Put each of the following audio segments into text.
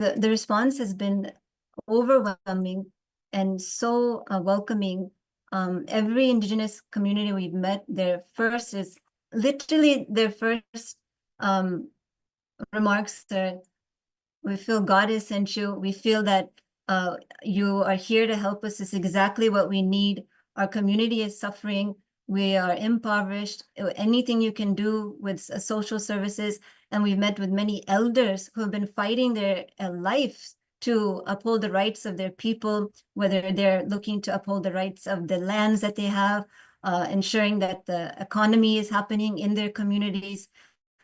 the response has been overwhelming and so welcoming. Every Indigenous community we've met, their first remarks are, we feel God has sent you. We feel that you are here to help us. It's exactly what we need. Our community is suffering. We are impoverished. Anything you can do with social services. And we've met with many elders who have been fighting their lives to uphold the rights of their people, whether they're looking to uphold the rights of the lands that they have, ensuring that the economy is happening in their communities.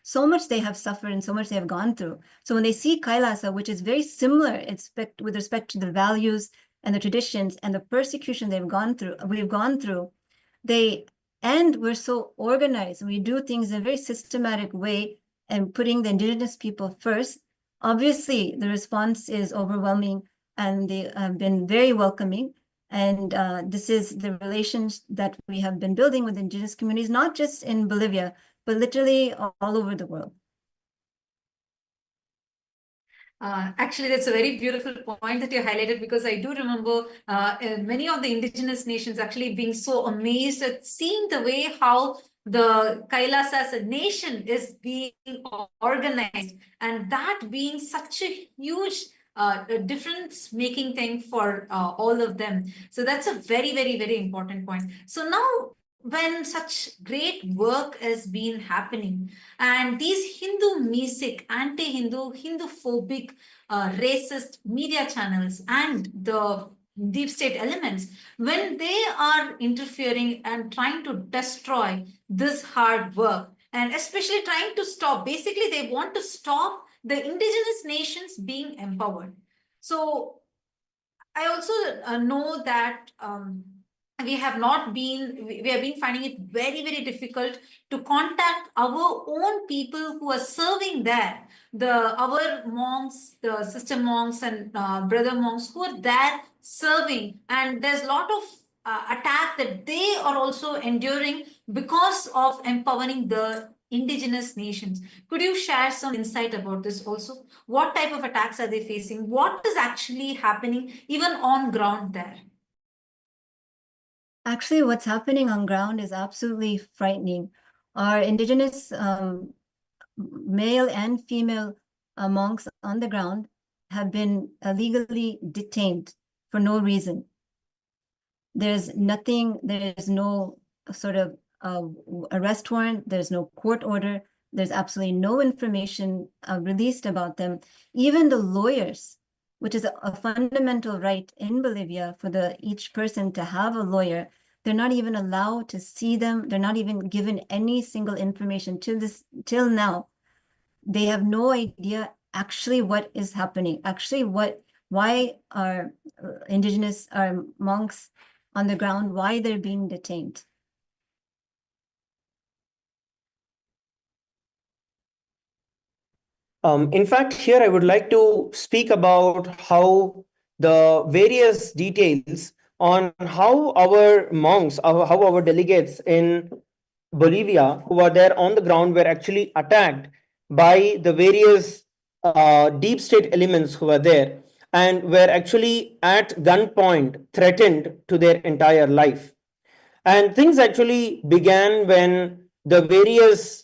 So much they have suffered and so much they have gone through. So when they see Kailasa, which is very similar with respect to the values and the traditions and the persecution we've gone through, we're so organized and we do things in a very systematic way and putting the Indigenous people first. Obviously, the response is overwhelming and they have been very welcoming. And this is the relations that we have been building with Indigenous communities, not just in Bolivia, but literally all over the world. Actually, that's a very beautiful point that you highlighted, because I do remember many of the indigenous nations actually being so amazed at seeing the way how the Kailasa as a nation is being organized, and that being such a huge difference-making thing for all of them. So that's a very, very, very important point. So now, when such great work has been happening, and these Hindu-mesic, anti-Hindu, Hindu-phobic, racist media channels and the deep state elements, when they are interfering and trying to destroy this hard work, and especially trying to stop, basically they want to stop the indigenous nations being empowered. So I also know that we have been finding it very, very difficult to contact our own people who are serving there, our monks, the sister monks and brother monks who are there serving, and there's a lot of attack that they are also enduring because of empowering the indigenous nations. Could you share some insight about this also? What type of attacks are they facing? What is actually happening even on ground there? Actually, what's happening on ground is absolutely frightening. Our Indigenous male and female monks on the ground have been illegally detained for no reason. There's no sort of arrest warrant, there's no court order, there's absolutely no information released about them. Even the lawyers, which is a fundamental right in Bolivia for each person to have a lawyer, they're not even allowed to see them. They're not even given any single information till now. They have no idea actually what is happening. Actually, why are Indigenous monks on the ground, why they're being detained. In fact, here I would like to speak about how the various details on how our monks, how our delegates in Bolivia who were there on the ground were actually attacked by the various deep state elements who were there and were actually at gunpoint threatened to their entire life. And things actually began when the various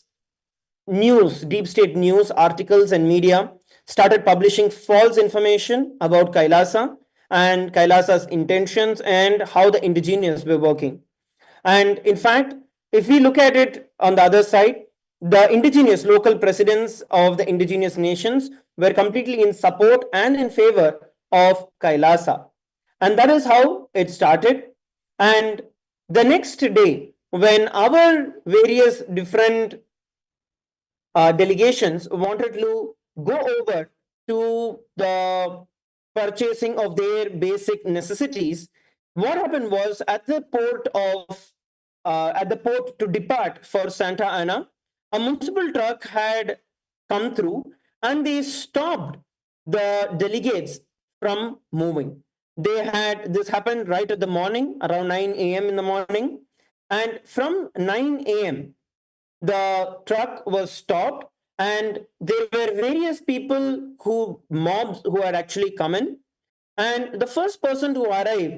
deep state news articles and media started publishing false information about Kailasa and Kailasa's intentions and how the indigenous were working. And in fact, if we look at it on the other side, the indigenous local presidents of the indigenous nations were completely in support and in favor of Kailasa. And that is how it started. And the next day, when our various different delegations wanted to go over to the purchasing of their basic necessities, what happened was at the port to depart for Santa Ana, a municipal truck had come through and they stopped the delegates from moving. This happened right at the morning, around 9 a.m. in the morning, and from 9 a.m. the truck was stopped and there were various people mobs who had actually come in. And the first person to arrive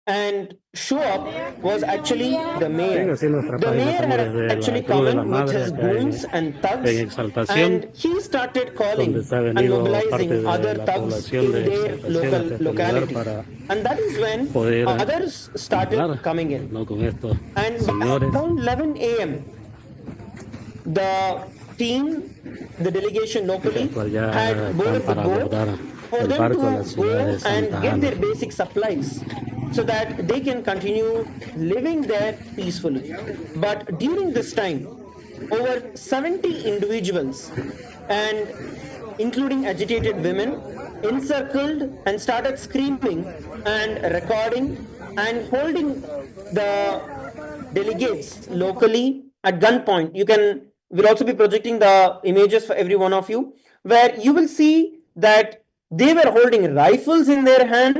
and show up was actually the mayor. The mayor had actually come in with his goons and thugs, and he started calling and mobilizing other thugs in their local locality. And that is when others started coming in. And by around 11 a.m., the team, the delegation locally, had boarded the boat for them to go and get their basic supplies so that they can continue living there peacefully. But during this time, over 70 individuals, and including agitated women, encircled and started screaming and recording and holding the delegates locally at gunpoint. We'll also be projecting the images for every one of you, where you will see that they were holding rifles in their hand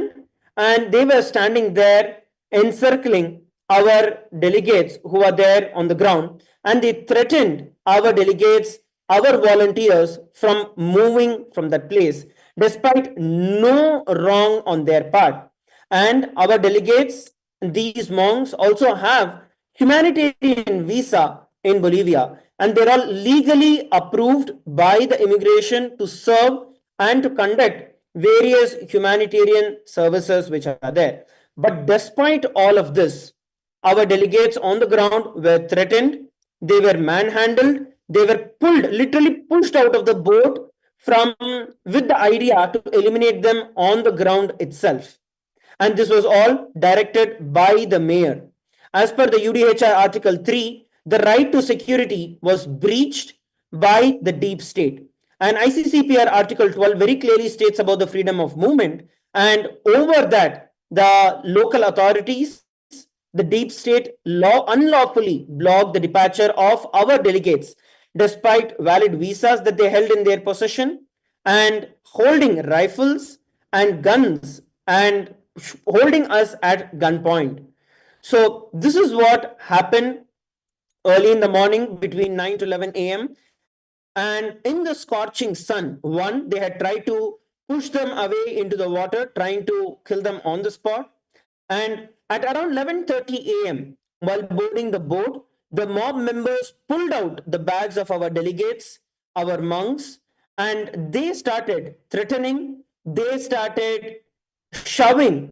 and they were standing there encircling our delegates who are there on the ground, and they threatened our delegates, our volunteers, from moving from that place despite no wrong on their part. And our delegates, these monks, also have humanitarian visa in Bolivia, and they're all legally approved by the immigration to serve and to conduct various humanitarian services which are there. But despite all of this, our delegates on the ground were threatened, they were manhandled, they were pulled, literally pushed out of the boat from with the idea to eliminate them on the ground itself. And this was all directed by the mayor. As per the UDHR Article 3, the right to security was breached by the deep state. And ICCPR Article 12 very clearly states about the freedom of movement. And over that, the local authorities, the deep state unlawfully blocked the departure of our delegates despite valid visas that they held in their possession, and holding rifles and guns and holding us at gunpoint. So this is what happened early in the morning between 9 to 11 a.m. And in the scorching sun, they had tried to push them away into the water, trying to kill them on the spot. And at around 11:30 a.m., while boarding the boat, the mob members pulled out the bags of our delegates, our monks, and they started threatening, they started shoving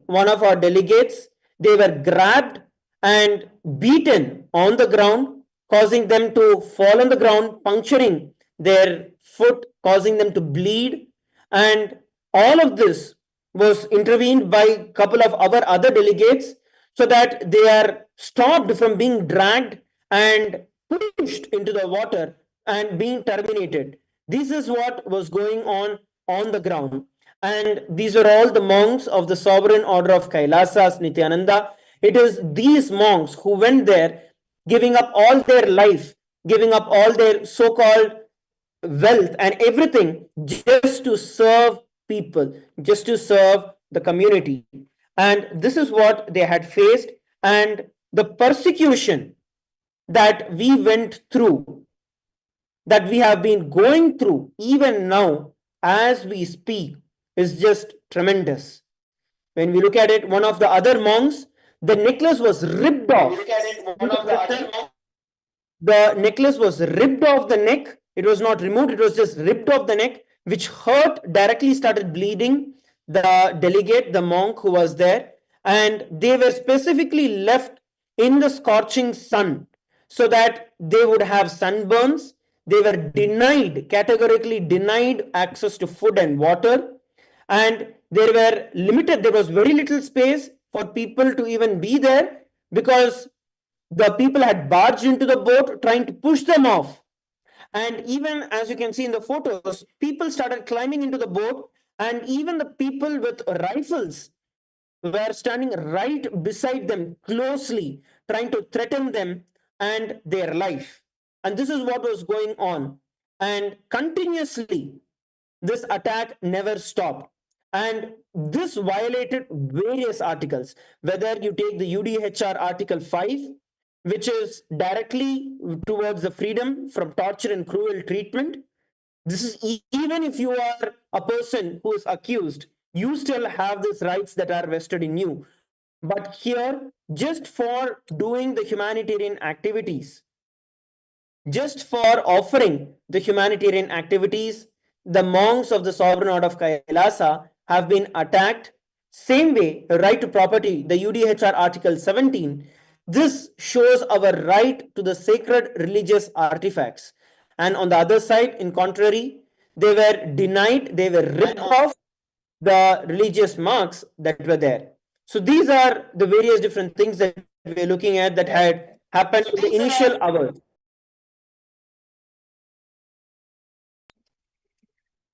one of our delegates. They were grabbed and beaten on the ground, causing them to fall on the ground, puncturing their foot, causing them to bleed. And all of this was intervened by a couple of our other delegates so that they are stopped from being dragged and pushed into the water and being terminated. This is what was going on the ground. And these are all the monks of the sovereign order of KAILASA, Nithyananda. It is these monks who went there, giving up all their life, giving up all their so-called wealth and everything just to serve people, just to serve the community. And this is what they had faced. And the persecution that we went through, that we have been going through even now as we speak, is just tremendous. When we look at it, one of the other monks, the necklace was ripped off. The necklace was ripped off the neck. It was not removed, it was just ripped off the neck, which hurt, directly started bleeding the delegate, the monk who was there. And they were specifically left in the scorching sun so that they would have sunburns. They were denied, categorically denied access to food and water. And there was very little space for people to even be there, because the people had barged into the boat trying to push them off. And even as you can see in the photos, people started climbing into the boat, and even the people with rifles were standing right beside them closely, trying to threaten them and their life. And this is what was going on. And continuously, this attack never stopped. And this violated various articles, whether you take the UDHR Article 5, which is directly towards the freedom from torture and cruel treatment. This is even if you are a person who is accused, you still have these rights that are vested in you. But here, just for doing the humanitarian activities, just for offering the humanitarian activities, the monks of the sovereign order of Kailasa have been attacked. Same way, right to property, the UDHR Article 17. This shows our right to the sacred religious artifacts. And on the other side, in contrary, they were denied, they were ripped off the religious marks that were there. So these are the various different things that we're looking at that had happened in the initial hours.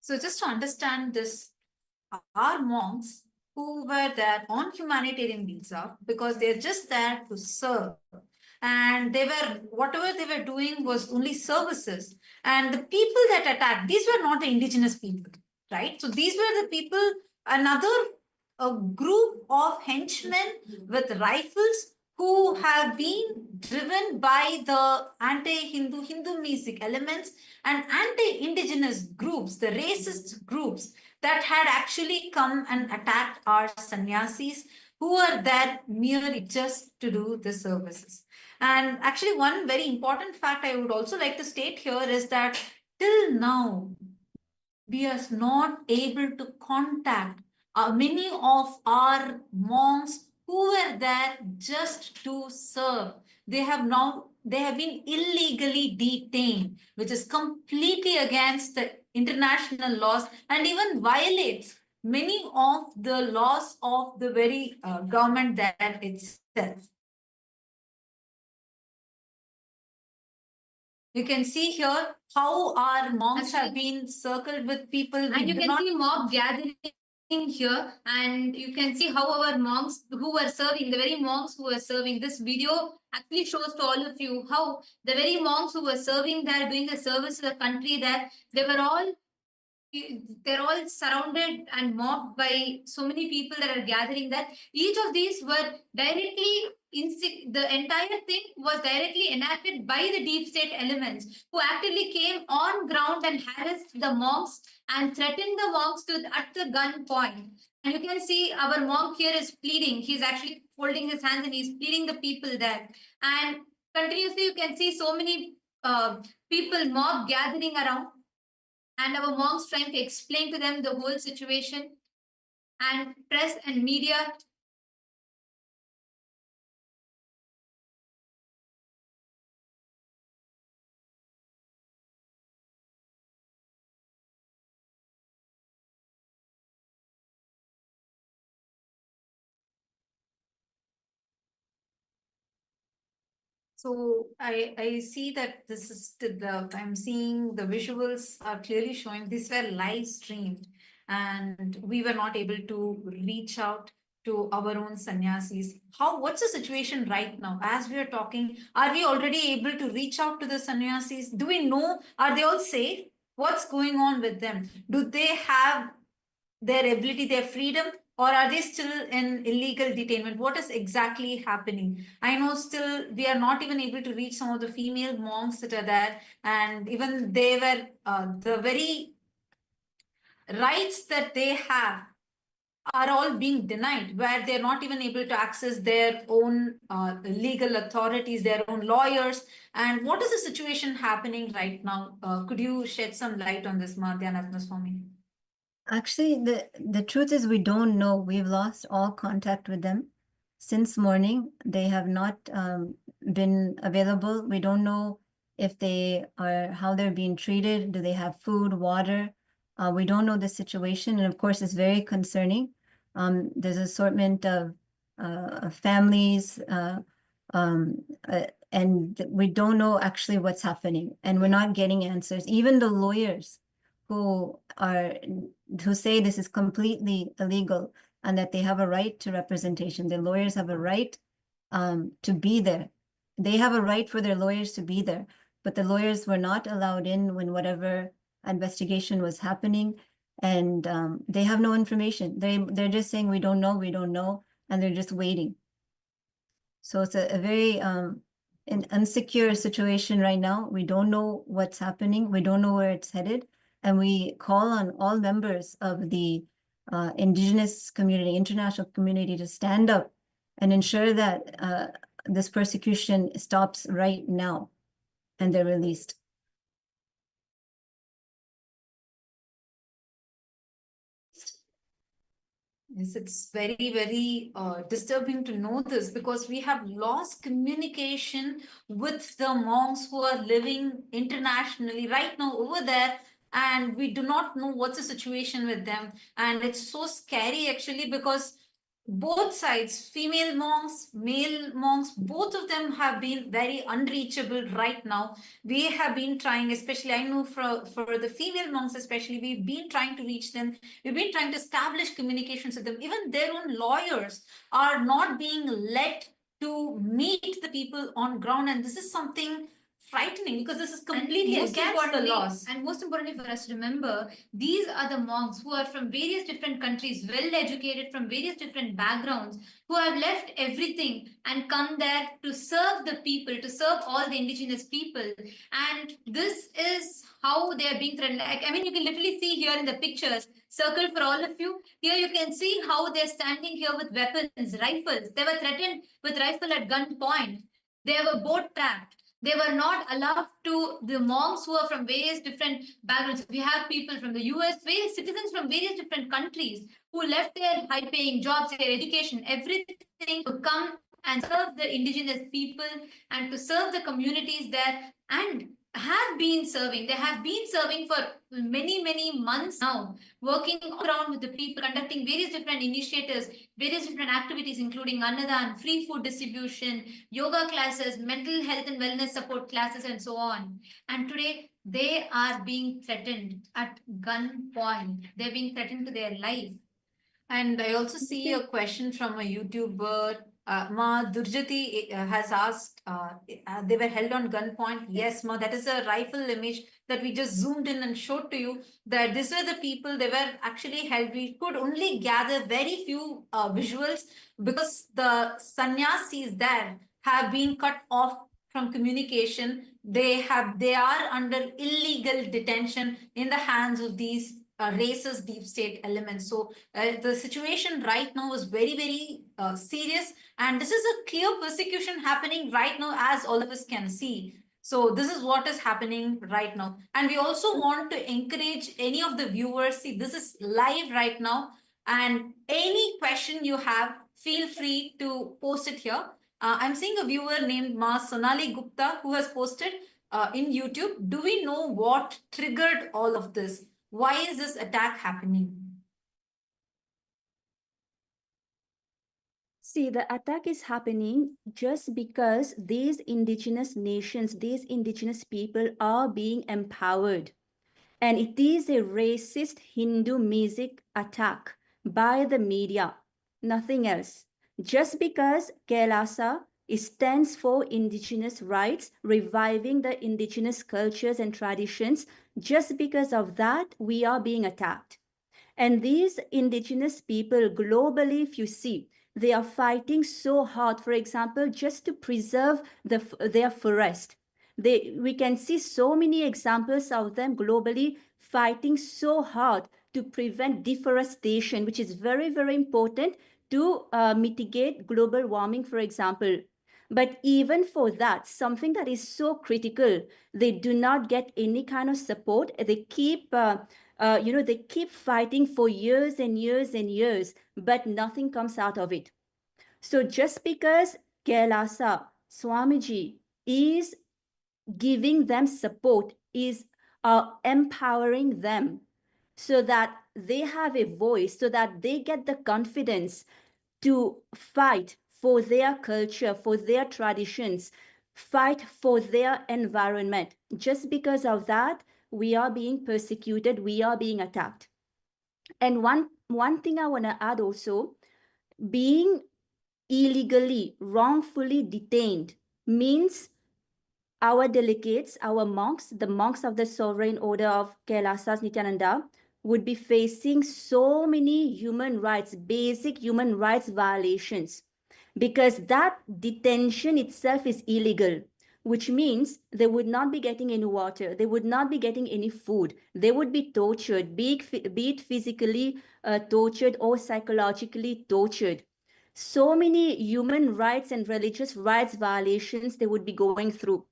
So just to understand this, our monks who were there on humanitarian visa because they're just there to serve, and they were, whatever they were doing was only services, and the people that attacked, these were not the indigenous people, right? So these were the people, another a group of henchmen with rifles who have been driven by the anti-Hindu, Hindu-mistic elements and anti-indigenous groups, the racist groups that had actually come and attacked our sannyasis who were there merely just to do the services. And actually, one very important fact I would also like to state here is that till now, we are not able to contact many of our monks who were there just to serve. They have been illegally detained, which is completely against the international laws and even violates many of the laws of the very government there itself. You can see here how our monks have been circled with people. And you can see mob gathering here, and you can see how our monks who were serving, the very monks who were serving, this video actually shows to all of you how the very monks who were serving there, doing the service to the country there, they're all surrounded and mobbed by so many people that are gathering there. Each of these were directly the entire thing was directly enacted by the deep state elements who actively came on ground and harassed the monks and threatened the monks at the gun point. And you can see our monk here is pleading. He's actually folding his hands and he's pleading the people there. And continuously you can see so many people, mob gathering around, and our monks trying to explain to them the whole situation, and press and media. So I see that this is I'm seeing the visuals are clearly showing these were live streamed, and we were not able to reach out to our own sannyasis. What's the situation right now? As we are talking, are we already able to reach out to the sannyasis? Do we know, are they all safe? What's going on with them? Do they have their ability, their freedom, or are they still in illegal detainment? What is exactly happening? I know still we are not even able to reach some of the female monks that are there, and even they were the very rights that they have are all being denied, where they're not even able to access their own legal authorities, their own lawyers. And what is the situation happening right now? Could you shed some light on this, Nithyananda Swami? Actually, the truth is we don't know. We've lost all contact with them since morning. They have not been available. We don't know if how they're being treated. Do they have food, water? We don't know the situation, and of course, it's very concerning. There's assortment of families, and we don't know actually what's happening, and we're not getting answers. Even the lawyers who say this is completely illegal and that they have a right to representation. The lawyers have a right to be there. They have a right for their lawyers to be there, but the lawyers were not allowed in when whatever investigation was happening, and they have no information. They're just saying we don't know, and they're just waiting. So it's a very an unsecure situation right now. We don't know what's happening. We don't know where it's headed. And we call on all members of the indigenous community, international community, to stand up and ensure that this persecution stops right now and they're released. Yes, it's very, very disturbing to know this, because we have lost communication with the monks who are living internationally right now over there, and we do not know what's the situation with them. And it's so scary actually, because both sides, female monks, male monks, both of them have been very unreachable right now. We have been trying, especially I know for the female monks especially, we've been trying to reach them. We've been trying to establish communications with them. Even their own lawyers are not being let to meet the people on ground. And this is something frightening, because this is completely against the laws. And most importantly for us to remember, these are the monks who are from various different countries, well educated, from various different backgrounds, who have left everything and come there to serve the people, to serve all the indigenous people. And this is how they are being threatened. Like, I mean, you can literally see here in the pictures, circle for all of you. Here you can see how they're standing here with weapons, rifles. They were threatened with rifle at gunpoint. They were boat trapped. They were not allowed to, the monks who are from various different backgrounds. We have people from the US, various citizens from various different countries who left their high-paying jobs, their education, everything, to come and serve the indigenous people and to serve the communities there, and have been serving. They have been serving for many, many months now, working around with the people, conducting various different initiatives, various different activities, including Annadan, free food distribution, yoga classes, mental health and wellness support classes, and so on. And today, they are being threatened at gunpoint. They're being threatened to their life. And I also see a question from a YouTuber. Ma Durjati has asked, they were held on gunpoint. Yes, Ma, that is a rifle image that we just zoomed in and showed to you, that these were the people, they were actually held. We could only gather very few visuals, because the sannyasis there have been cut off from communication. They are under illegal detention in the hands of these racist deep state elements. So the situation right now is very, very serious, and this is a clear persecution happening right now, as all of us can see. So this is what is happening right now. And we also want to encourage any of the viewers, see, this is live right now, and any question you have, feel free to post it here. I'm seeing a viewer named Ma Sonali Gupta who has posted in YouTube, do we know what triggered all of this? Why is this attack happening? See, the attack is happening just because these indigenous nations, these indigenous people are being empowered. And it is a racist Hindu music attack by the media, nothing else. Just because KAILASA stands for indigenous rights, reviving the indigenous cultures and traditions, just because of that, we are being attacked. And these indigenous people globally, if you see, they are fighting so hard, for example, just to preserve their forest. We can see so many examples of them globally fighting so hard to prevent deforestation, which is very, very important to mitigate global warming, for example. But even for that, something that is so critical, they do not get any kind of support. They keep, they keep fighting for years and years and years, but nothing comes out of it. So just because KAILASA, Swamiji is giving them support, is empowering them so that they have a voice, so that they get the confidence to fight for their culture, for their traditions, fight for their environment. Just because of that, we are being persecuted, we are being attacked. And one thing I want to add also, being illegally, wrongfully detained means our delegates, our monks, the monks of the Sovereign Order of KAILASA's Nithyananda, would be facing so many human rights, basic human rights violations, because that detention itself is illegal. which means they would not be getting any water, they would not be getting any food, they would be tortured, be it physically tortured or psychologically tortured. So many human rights and religious rights violations they would be going through.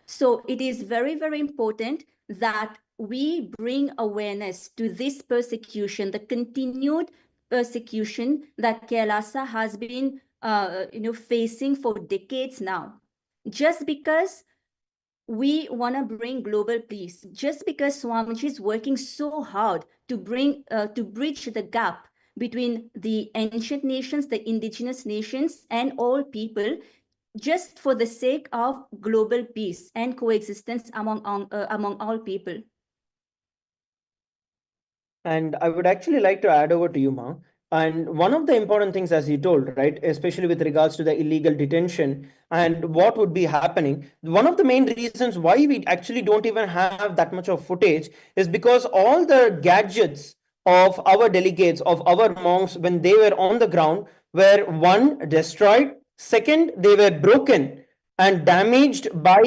So it is very, very important that we bring awareness to this persecution, the continued persecution that KAILASA has been facing for decades now. Just because we want to bring global peace, just because Swamiji is working so hard to bridge the gap between the ancient nations, the indigenous nations, and all people, just for the sake of global peace and coexistence among all people. And I would actually like to add over to you, Ma. And one of the important things, as you told, right, especially with regards to the illegal detention and what would be happening, one of the main reasons why we actually don't even have that much of footage is because all the gadgets of our delegates, of our monks, when they were on the ground, were one, destroyed, second, they were broken and damaged by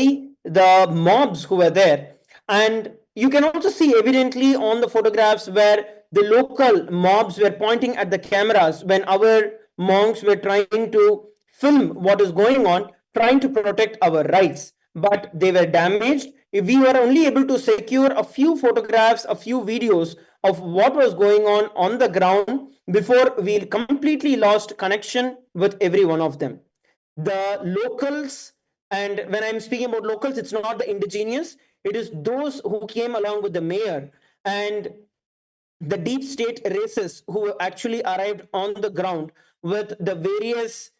the mobs who were there. And you can also see evidently on the photographs where the local mobs were pointing at the cameras when our monks were trying to film what is going on, trying to protect our rights. But they were damaged. We were only able to secure a few photographs, a few videos of what was going on the ground before we completely lost connection with every one of them. The locals, and when I'm speaking about locals, it's not the indigenous, it is those who came along with the mayor and the deep state races who actually arrived on the ground with the various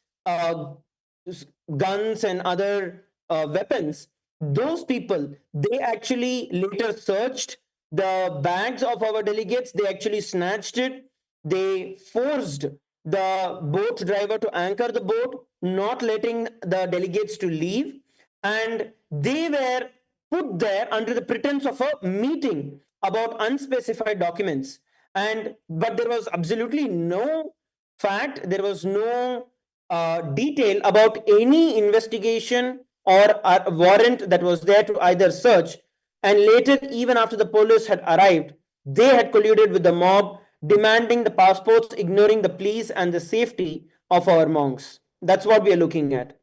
guns and other weapons. Those people, they actually later searched the bags of our delegates, they actually snatched it, they forced the boat driver to anchor the boat, not letting the delegates to leave, and they were put there under the pretense of a meeting about unspecified documents. And but there was absolutely no fact, there was no detail about any investigation or a warrant that was there to either search. And later, even after the police had arrived, they had colluded with the mob, demanding the passports, ignoring the pleas and the safety of our monks. That's what we are looking at.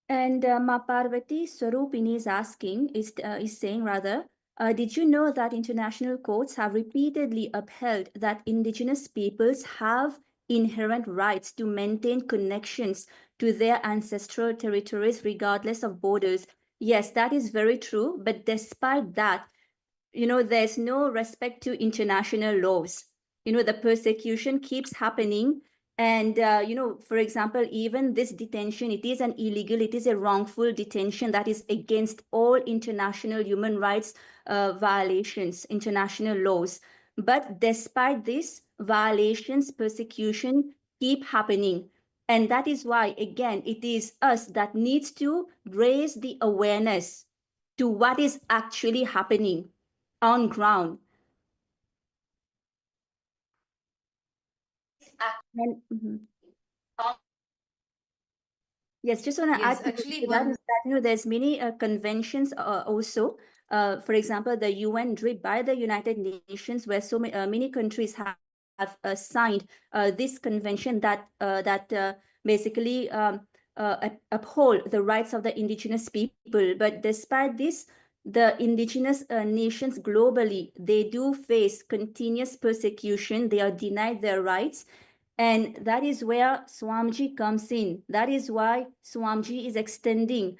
And Parvati Swarupini is asking, is saying rather, did you know that international courts have repeatedly upheld that indigenous peoples have inherent rights to maintain connections to their ancestral territories regardless of borders? Yes, that is very true. But despite that, there's no respect to international laws. The persecution keeps happening. And, for example, even this detention, it is an illegal, it is a wrongful detention that is against all international human rights violations, international laws. But despite this, violations, persecution keep happening. And that is why, again, it is us that needs to raise the awareness to what is actually happening on ground. And, yes, just want to Yes, add to actually that is that there's many conventions also. For example, the UN DRIP by the United Nations, where so many countries have signed this convention that basically uphold the rights of the indigenous people. But despite this, the indigenous nations globally, they do face continuous persecution. They are denied their rights. And that is where Swamiji comes in. That is why Swamiji is extending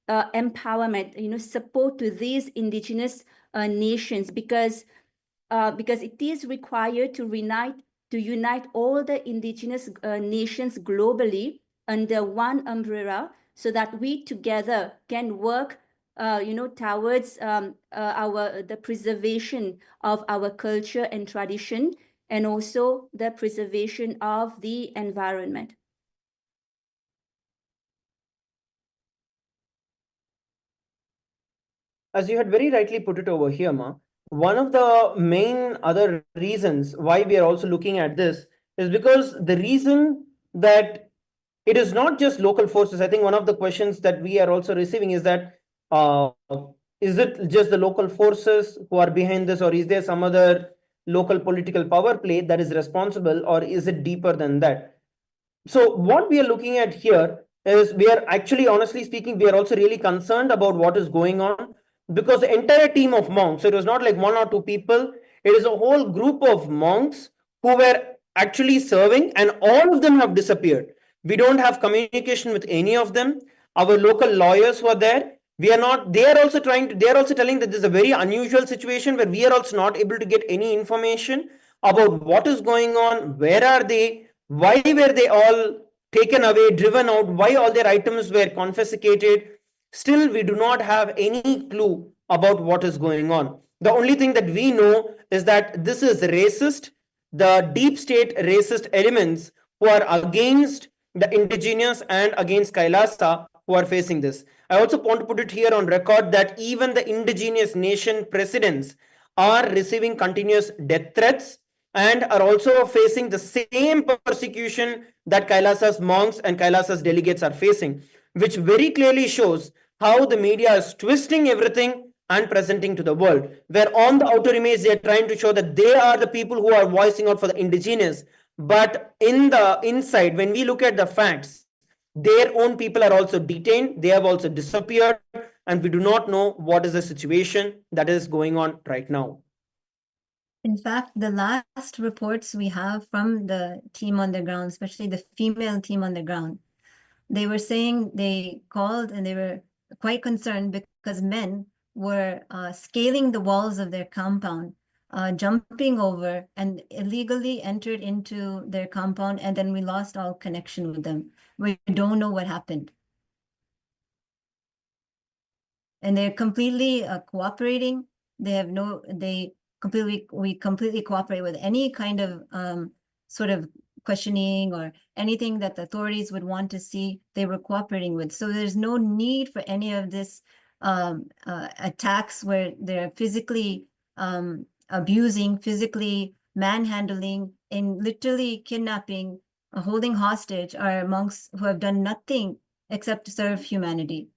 empowerment, support to these indigenous nations, because it is required to unite all the indigenous nations globally under one umbrella, so that we together can work towards the preservation of our culture and tradition, and also the preservation of the environment. As you had very rightly put it over here, Ma, one of the main other reasons why we are also looking at this is because the reason that it is not just local forces. I think one of the questions that we are also receiving is that uh, is it just the local forces who are behind this, or is there some other local political power play that is responsible, or is it deeper than that? So what we are looking at here is, we are actually, honestly speaking, we are also really concerned about what is going on, because the entire team of monks, so it was not like one or two people, it is a whole group of monks who were actually serving, and all of them have disappeared. We don't have communication with any of them. Our local lawyers were there. We are not, they are also trying to, they are also telling that this is a very unusual situation where we are also not able to get any information about what is going on, where are they, why were they all taken away, driven out, why all their items were confiscated. Still, we do not have any clue about what is going on. The only thing that we know is that this is racist, the deep state racist elements who are against the indigenous and against Kailasa who are facing this. I also want to put it here on record that even the indigenous nation presidents are receiving continuous death threats and are also facing the same persecution that Kailasa's monks and Kailasa's delegates are facing, which very clearly shows how the media is twisting everything and presenting to the world, where on the outer image they are trying to show that they are the people who are voicing out for the indigenous, but in the inside, when we look at the facts, their own people are also detained, they have also disappeared, and we do not know what is the situation that is going on right now. In fact, the last reports we have from the team on the ground, especially the female team on the ground, they were saying they called and they were quite concerned because men were scaling the walls of their compound, jumping over, and illegally entered into their compound, and then we lost all connection with them. We don't know what happened. And they're completely cooperating. They have no, we completely cooperate with any kind of sort of questioning or anything that the authorities would want to see, they were cooperating with. So there's no need for any of this attacks where they're physically abusing, physically manhandling, and literally kidnapping, holding hostage our monks who have done nothing except to serve humanity.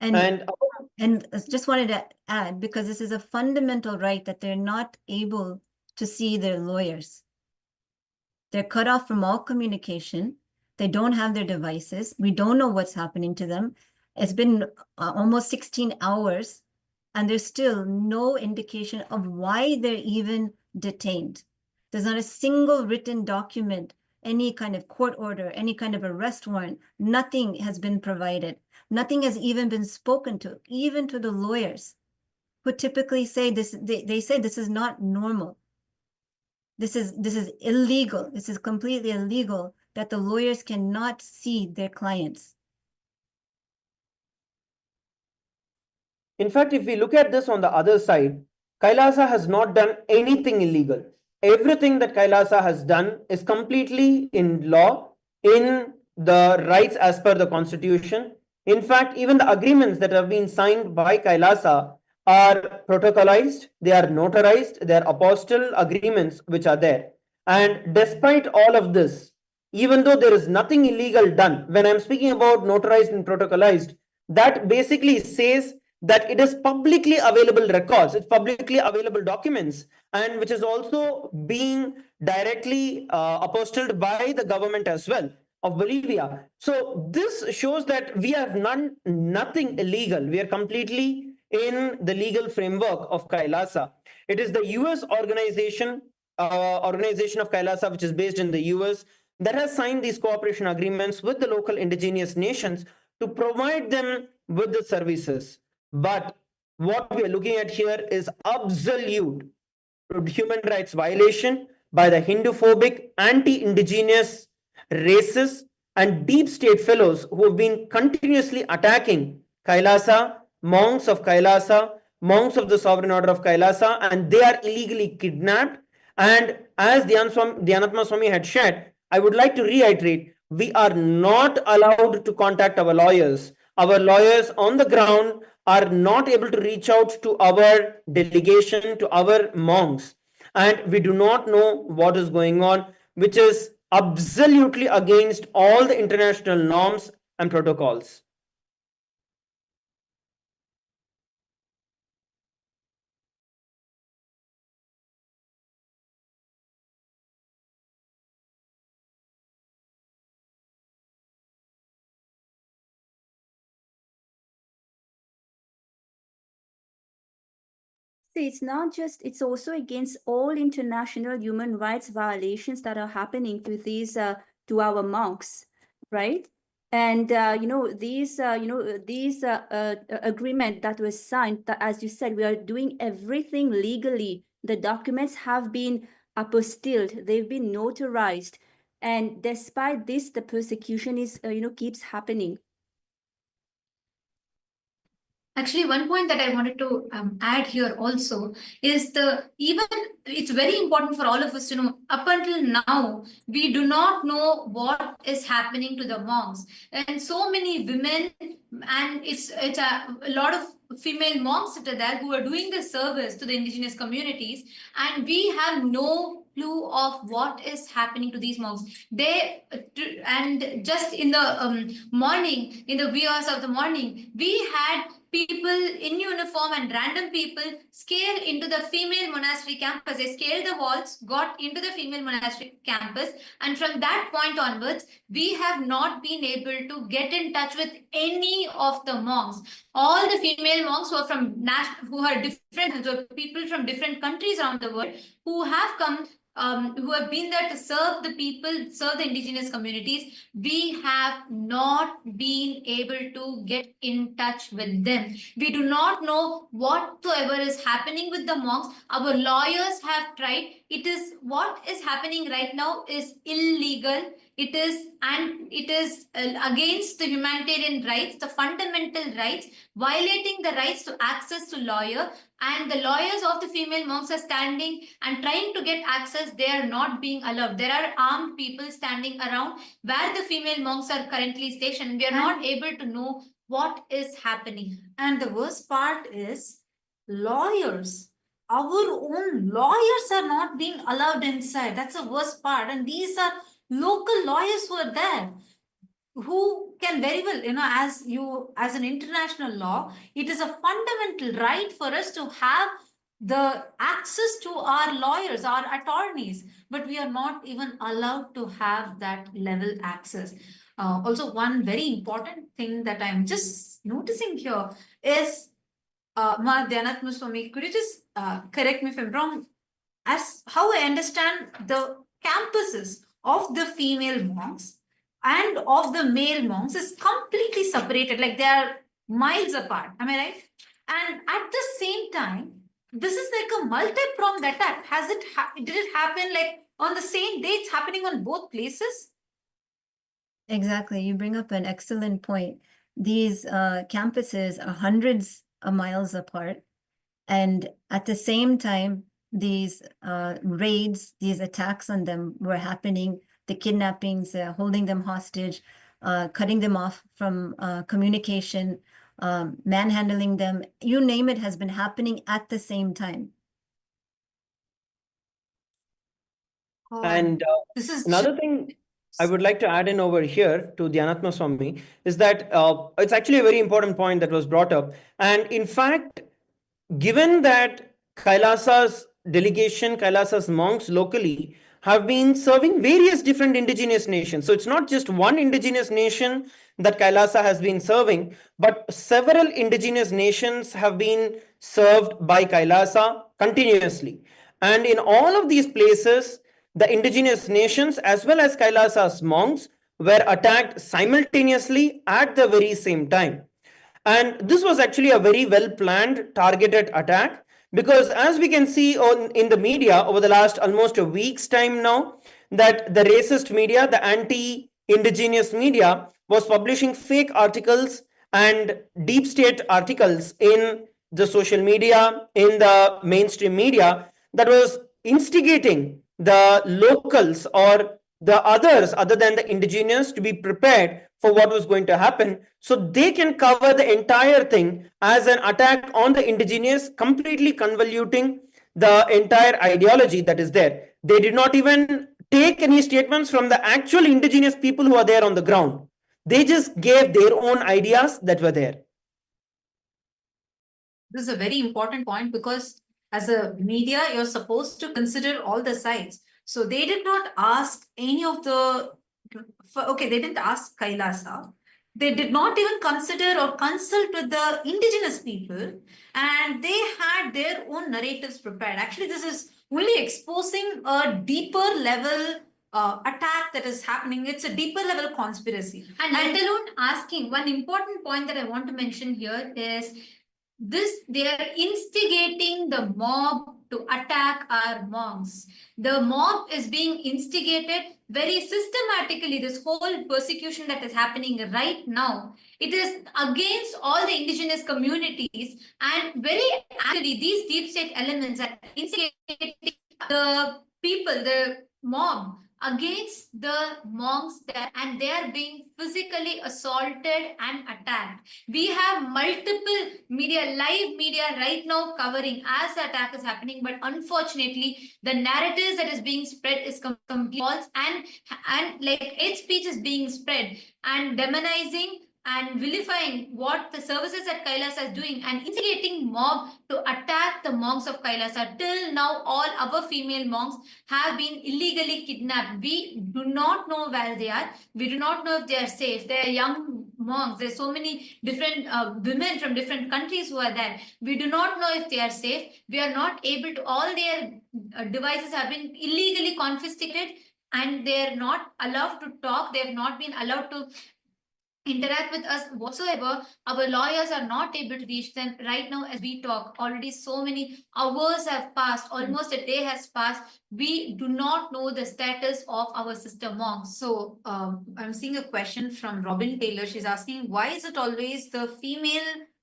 And just wanted to add, because this is a fundamental right that they're not able to see their lawyers. They're cut off from all communication. They don't have their devices. We don't know what's happening to them. It's been almost 16 hours, and there's still no indication of why they're even detained. There's not a single written document, any kind of court order, any kind of arrest warrant. Nothing has been provided. Nothing has even been spoken to, even to the lawyers, who typically say this. They say this is not normal. This is illegal. This is completely illegal that the lawyers cannot see their clients. In fact, if we look at this on the other side, Kailasa has not done anything illegal. Everything that Kailasa has done is completely in law, in the rights as per the constitution. In fact, even the agreements that have been signed by Kailasa are protocolized, they are notarized, they are apostle agreements which are there. And despite all of this, even though there is nothing illegal done, when I'm speaking about notarized and protocolized, that basically says that it is publicly available records, it's publicly available documents, and which is also being directly apostilled by the government as well of Bolivia. So this shows that we have nothing illegal. We are completely in the legal framework of Kailasa. It is the US organization of Kailasa, which is based in the US, that has signed these cooperation agreements with the local indigenous nations to provide them with the services. But what we are looking at here is absolute human rights violation by the Hindu-phobic, anti-indigenous, racist, and deep state fellows who have been continuously attacking Kailasa, monks of Kailasa, monks of the Sovereign Order of Kailasa, and they are illegally kidnapped. And as Dhyanatma Swami had shared, I would like to reiterate, we are not allowed to contact our lawyers. Our lawyers on the ground are not able to reach out to our delegation, to our monks, and we do not know what is going on, which is absolutely against all the international norms and protocols. See, it's also against all international human rights violations that are happening to these, to our monks, right? And, these agreement that was signed, that, as you said, we are doing everything legally. The documents have been apostilled, they've been notarized. And despite this, the persecution is, keeps happening. Actually, one point that I wanted to add here also is it's very important for all of us to know, up until now, we do not know what is happening to the monks. And so many women, and it's a lot of female monks that are there who are doing the service to the indigenous communities, and we have no clue of what is happening to these monks. And just in the morning, in the wee hours of the morning, we had people in uniform and random people scale into the female monastery campus. They scaled the walls, got into the female monastery campus, and from that point onwards, we have not been able to get in touch with any of the monks. All the female monks who are different, so people from different countries around the world who have come, who have been there to serve the people, serve the indigenous communities, we have not been able to get in touch with them. We do not know whatsoever is happening with the monks. Our lawyers have tried. What is happening right now is illegal. It is against the humanitarian rights, the fundamental rights, violating the rights to access to lawyer. And the lawyers of the female monks are standing and trying to get access. They are not being allowed. There are armed people standing around where the female monks are currently stationed. We are not able to know what is happening. And the worst part is lawyers. Our own lawyers are not being allowed inside. That's the worst part. And these are local lawyers who are there, who can very well, as an international law, it is a fundamental right for us to have the access to our lawyers, our attorneys, but we are not even allowed to have that level access. Also, one very important thing that I'm just noticing here is, Nithyananda Swami, could you just correct me if I'm wrong? As how I understand, the campuses of the female monks and of the male monks is completely separated, like they are miles apart. Am I right? And at the same time, this is like a multi-pronged attack. Did it happen like on the same day? It's happening on both places? Exactly. You bring up an excellent point. These campuses are hundreds of miles apart. And at the same time, these raids, these attacks on them were happening, the kidnappings, holding them hostage, cutting them off from communication, manhandling them, you name it, has been happening at the same time. And This is another thing I would like to add in over here to Dhyanatma Swami is that it's actually a very important point that was brought up. And in fact, given that Kailasa's delegation, Kailasa's monks locally have been serving various different indigenous nations. So it's not just one indigenous nation that Kailasa has been serving, but several indigenous nations have been served by Kailasa continuously. And in all of these places, the indigenous nations as well as Kailasa's monks were attacked simultaneously at the very same time. And this was actually a very well planned, targeted attack, because as we can see in the media over the last almost a week's time now, that the racist media, the anti-indigenous media, was publishing fake articles and deep state articles in the social media, in the mainstream media, that was instigating the locals or the others other than the indigenous to be prepared for what was going to happen, so they can cover the entire thing as an attack on the indigenous, completely convoluting the entire ideology that is there. They did not even take any statements from the actual indigenous people who are there on the ground. They just gave their own ideas that were there. This is a very important point because as a media, you're supposed to consider all the sides. So they did not ask any of the, okay, they didn't ask Kailasa. They did not even consider or consult with the indigenous people, and they had their own narratives prepared. Actually, this is only exposing a deeper level attack that is happening. It's a deeper level conspiracy. And let alone asking, one important point that I want to mention here is this: they are instigating the mob to attack our monks. The mob is being instigated very systematically. This whole persecution that is happening right now, it is against all the indigenous communities, and very actually these deep state elements are instigating the people, the mob, against the monks there, and they are being physically assaulted and attacked. We have multiple media, live media right now covering as the attack is happening, but unfortunately the narratives that is being spread is completely false, and like hate speech is being spread and demonizing and vilifying what the services that Kailasa is doing and instigating mob to attack the monks of Kailasa. Till now, all our female monks have been illegally kidnapped. We do not know where they are. We do not know if they are safe. They are young monks. There's so many different women from different countries who are there. We do not know if they are safe. We are not able to, all their devices have been illegally confiscated and they are not allowed to talk. They have not been allowed to interact with us whatsoever. Our lawyers are not able to reach them right now as we talk. Already so many hours have passed, almost a day has passed. We do not know the status of our sister monks. So I'm seeing a question from Robin Taylor. She's asking, why is it always the female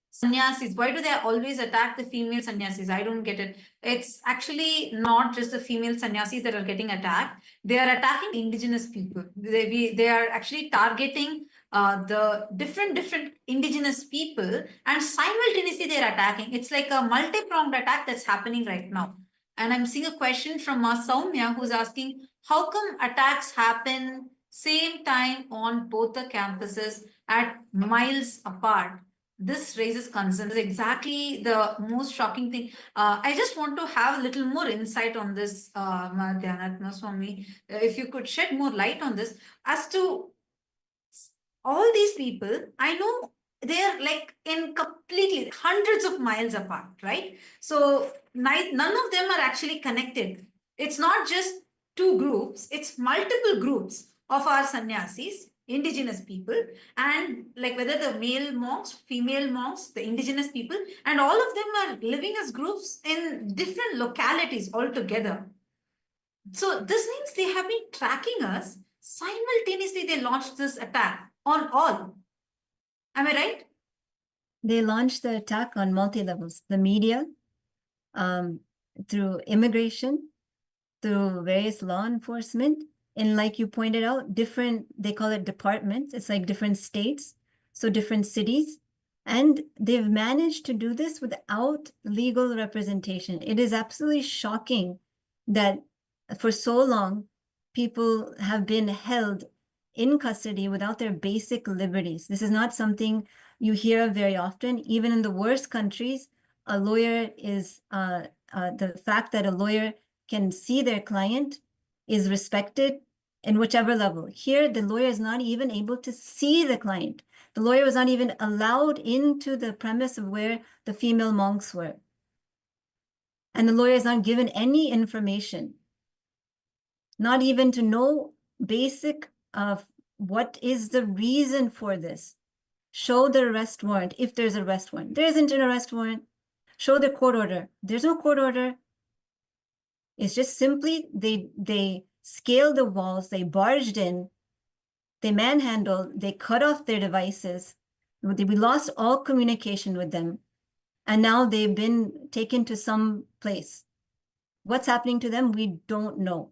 sannyasis? Why do they always attack the female sannyasis? I don't get it. It's actually not just the female sannyasis that are getting attacked. They are attacking indigenous people. They are actually targeting the different indigenous people, and simultaneously they're attacking. It's like a multi-pronged attack that's happening right now. And I'm seeing a question from Soumya, who's asking, how come attacks happen same time on both the campuses at miles apart? This raises concerns. Exactly the most shocking thing. I just want to have a little more insight on this, Nithyananda Swami. If you could shed more light on this as to all these people, I know they're like in completely hundreds of miles apart, right? So none of them are actually connected. It's not just two groups, it's multiple groups of our sannyasis, indigenous people, and like whether the male monks, female monks, the indigenous people, and all of them are living as groups in different localities altogether. So this means they have been tracking us. Simultaneously, they launched this attack on all. Am I right? They launched the attack on multi-levels, the media, through immigration, through various law enforcement, and like you pointed out, different, they call it departments. It's like different states, so different cities. And they've managed to do this without legal representation. It is absolutely shocking that for so long, people have been held in custody without their basic liberties. This is not something you hear very often. Even in the worst countries, a lawyer is, the fact that a lawyer can see their client is respected in whichever level. Here, the lawyer is not even able to see the client. The lawyer was not even allowed into the premise of where the female monks were. And the lawyer is not given any information, not even to know basic of what is the reason for this. Show the arrest warrant if there's an arrest warrant. There isn't an arrest warrant. Show the court order. There's no court order. It's just simply they scaled the walls, they barged in, they manhandled, they cut off their devices. We lost all communication with them. And now they've been taken to some place. What's happening to them, we don't know.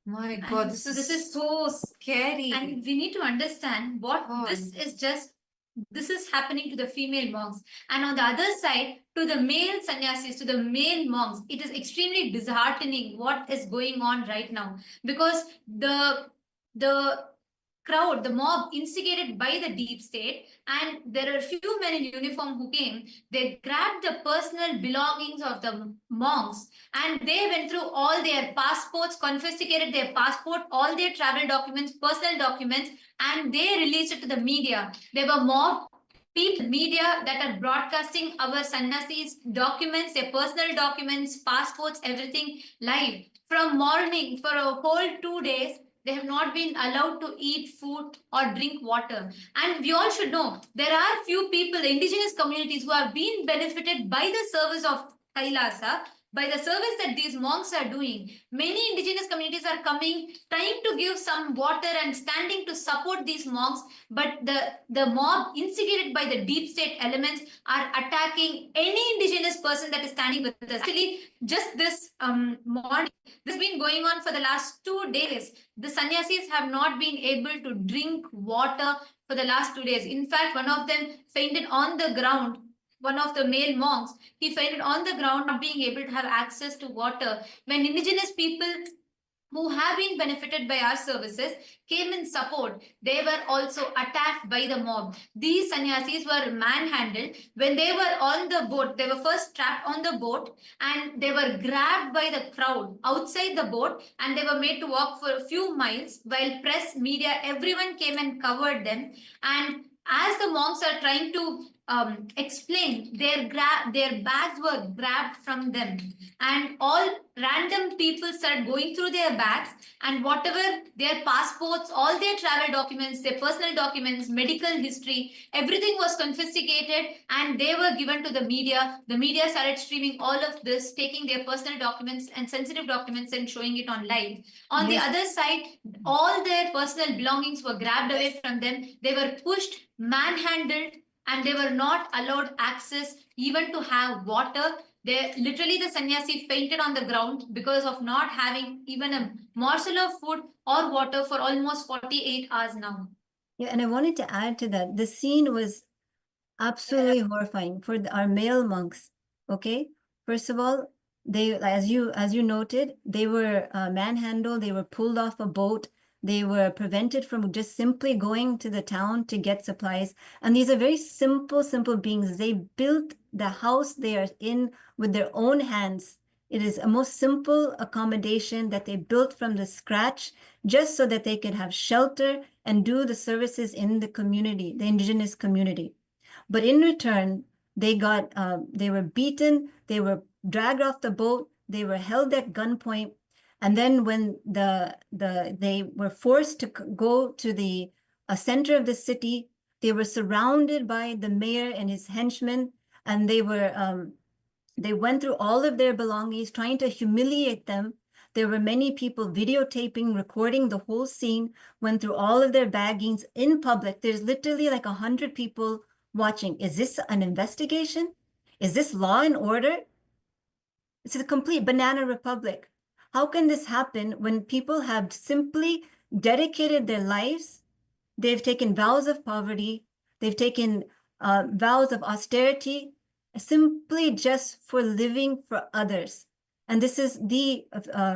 My God, this is so scary. And we need to understand what God. this is just this is happening to the female monks. And on the other side, to the male sannyasis, to the male monks, it is extremely disheartening what is going on right now, because the crowd, the mob instigated by the deep state, and there are few men in uniform who came, they grabbed the personal belongings of the monks, and they went through all their passports, confiscated their passport, all their travel documents, personal documents, and they released it to the media. They were mob people, media that are broadcasting our sannyasis documents, their personal documents, passports, everything live. From morning for a whole 2 days, they have not been allowed to eat food or drink water. And we all should know there are few people, the indigenous communities, who have been benefited by the service of Kailasa, by the service that these monks are doing. Many indigenous communities are coming, trying to give some water and standing to support these monks, but the mob instigated by the deep state elements are attacking any indigenous person that is standing with us. Actually, just this morning, this has been going on for the last 2 days. The sannyasis have not been able to drink water for the last 2 days. In fact, one of them fainted on the ground. One of the male monks, he fainted on the ground, not being able to have access to water. When indigenous people who have been benefited by our services came in support, they were also attacked by the mob. These sannyasis were manhandled. When they were on the boat, they were first trapped on the boat, and they were grabbed by the crowd outside the boat, and they were made to walk for a few miles, while press, media, everyone came and covered them. And as the monks are trying to explain, their bags were grabbed from them, and all random people started going through their bags, and whatever their passports, all their travel documents, their personal documents, medical history, everything was confiscated, and they were given to the media. The media started streaming all of this, taking their personal documents and sensitive documents and showing it on live. On the other side, all their personal belongings were grabbed away from them. They were pushed, manhandled, and they were not allowed access even to have water. They literally, the sannyasi fainted on the ground because of not having even a morsel of food or water for almost 48 hours now. Yeah, and I wanted to add to that. The scene was absolutely horrifying for our male monks. Okay, first of all, they, as you noted, they were manhandled. They were pulled off a boat. They were prevented from just simply going to the town to get supplies. And these are very simple beings. They built the house they are in with their own hands. It is a most simple accommodation that they built from the scratch, just so that they could have shelter and do the services in the community, the indigenous community. But in return, they were beaten, they were dragged off the boat, they were held at gunpoint. And then when they were forced to go to the center of the city, they were surrounded by the mayor and his henchmen, and they went through all of their belongings, trying to humiliate them. There were many people videotaping, recording the whole scene, went through all of their baggings in public. There's literally like 100 people watching. Is this an investigation? Is this law and order? It's a complete banana republic. How can this happen when people have simply dedicated their lives? They've taken vows of poverty. They've taken vows of austerity, simply just for living for others. And this is the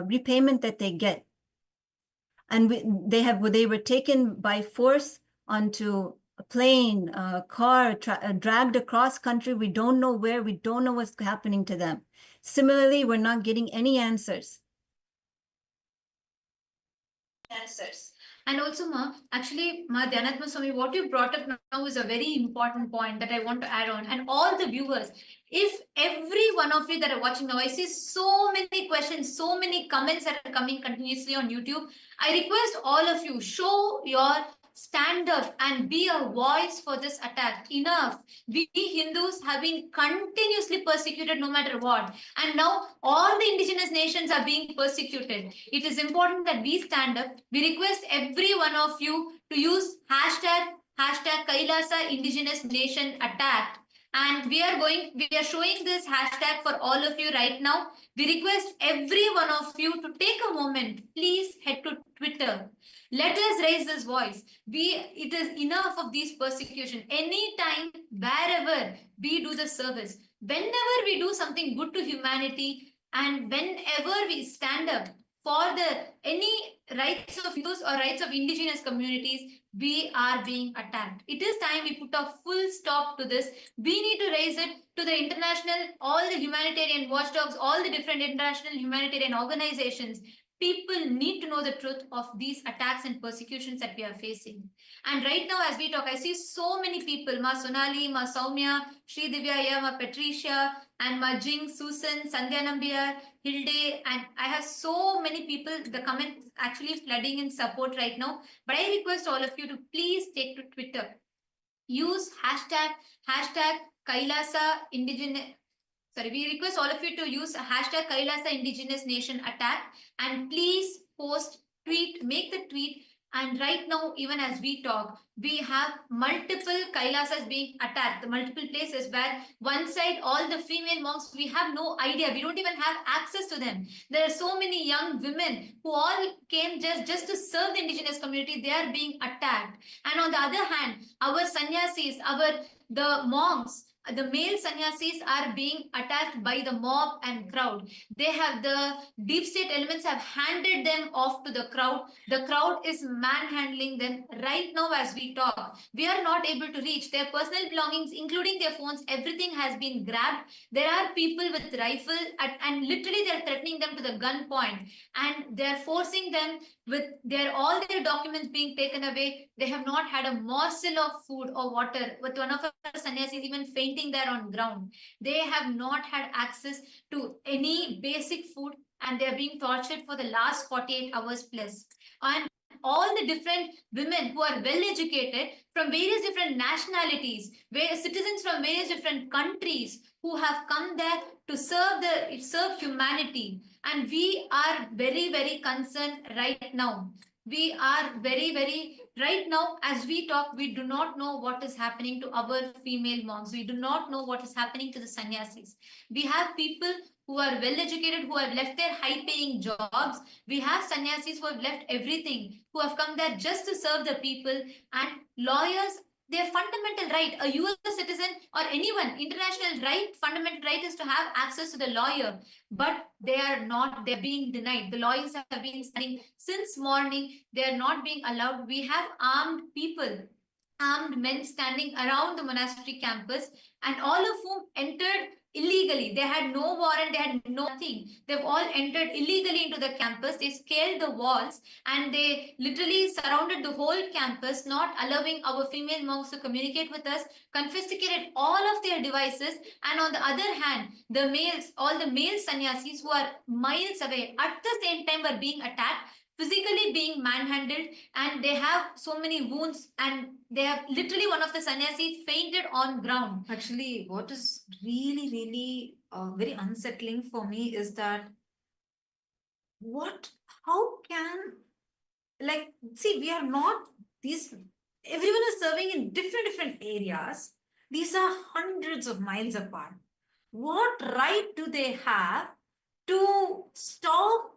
repayment that they get. And they were taken by force onto a plane, a car, dragged across country. We don't know where, we don't know what's happening to them. Similarly, we're not getting any answers. And also, actually, Dhyanatma Swami, what you brought up now is a very important point that I want to add on. And all the viewers, if every one of you that are watching now, I see so many questions, so many comments that are coming continuously on YouTube. I request all of you, show your stand up and be a voice for this attack. Enough. We Hindus have been continuously persecuted no matter what. And now all the indigenous nations are being persecuted. It is important that we stand up. We request every one of you to use hashtag Kailasa Indigenous Nation Attack And we are showing this hashtag for all of you right now. We request every one of you to take a moment. Please head to Twitter. Let us raise this voice. It is enough of these persecution. Anytime, wherever we do the service, whenever we do something good to humanity, and whenever we stand up for any rights of Hindus or rights of indigenous communities, we are being attacked. It is time we put a full stop to this. We need to raise it to the international, all the humanitarian watchdogs, all the different international humanitarian organizations. People need to know the truth of these attacks and persecutions that we are facing. And right now, as we talk, I see so many people, Ma Sonali, Ma Soumya, Sri Divya, Ma Patricia, and Ma Jing, Susan, Sandhya Nambiar, Hilde, and I have so many people, the comments actually flooding in support right now. But I request all of you to please take to Twitter. Use hashtag KAILASA Indigenous. Sorry, we request all of you to use hashtag KAILASA Indigenous Nation Attack, and please post, tweet, make the tweet. And right now, even as we talk, we have multiple Kailasas being attacked, the multiple places where one side, all the female monks, we have no idea. We don't even have access to them. There are so many young women who all came just to serve the indigenous community. They are being attacked. And on the other hand, our sannyasis, the monks, the male sannyasis are being attacked by the mob and crowd. The deep state elements have handed them off to the crowd. The crowd is manhandling them right now as we talk. We are not able to reach their personal belongings, including their phones. Everything has been grabbed. There are people with rifles and literally they're threatening them to the gunpoint, and they're forcing them with all their documents being taken away. They have not had a morsel of food or water, with one of our sannyasis even fainting there on ground. They have not had access to any basic food, and they're being tortured for the last 48 hours plus. And all the different women who are well educated from various different nationalities, citizens from various different countries who have come there to serve humanity. And we are very, very concerned right now. We are very, very, right now, as we talk, we do not know what is happening to our female monks. We do not know what is happening to the sannyasis. We have people who are well educated, who have left their high paying jobs. We have sannyasis who have left everything, who have come there just to serve the people. And lawyers, their fundamental right, a US citizen or anyone, international right, fundamental right is to have access to the lawyer. But they're being denied. The lawyers have been standing since morning. They're not being allowed. We have armed people, armed men standing around the monastery campus, and all of whom entered illegally. They had no warrant, they had nothing. They've all entered illegally into the campus. They scaled the walls and they literally surrounded the whole campus, not allowing our female monks to communicate with us, confiscated all of their devices. And on the other hand, the males, all the male sannyasis who are miles away at the same time were being attacked, physically being manhandled, and they have so many wounds, and they have literally, one of the sannyasis fainted on ground. Actually, what is really, really very unsettling for me is that how can, see, we are not, everyone is serving in different areas. These are hundreds of miles apart. What right do they have to stop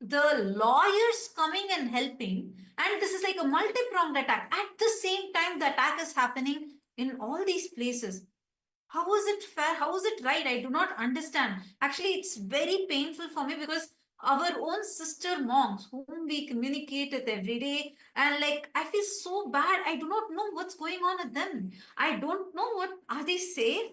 the lawyers coming and helping? And this is like a multi-pronged attack. At the same time, the attack is happening in all these places. How is it fair? How is it right? I do not understand. Actually, it's very painful for me because our own sister monks whom we communicate with every day, and I feel so bad. I do not know what's going on with them. I don't know are they safe?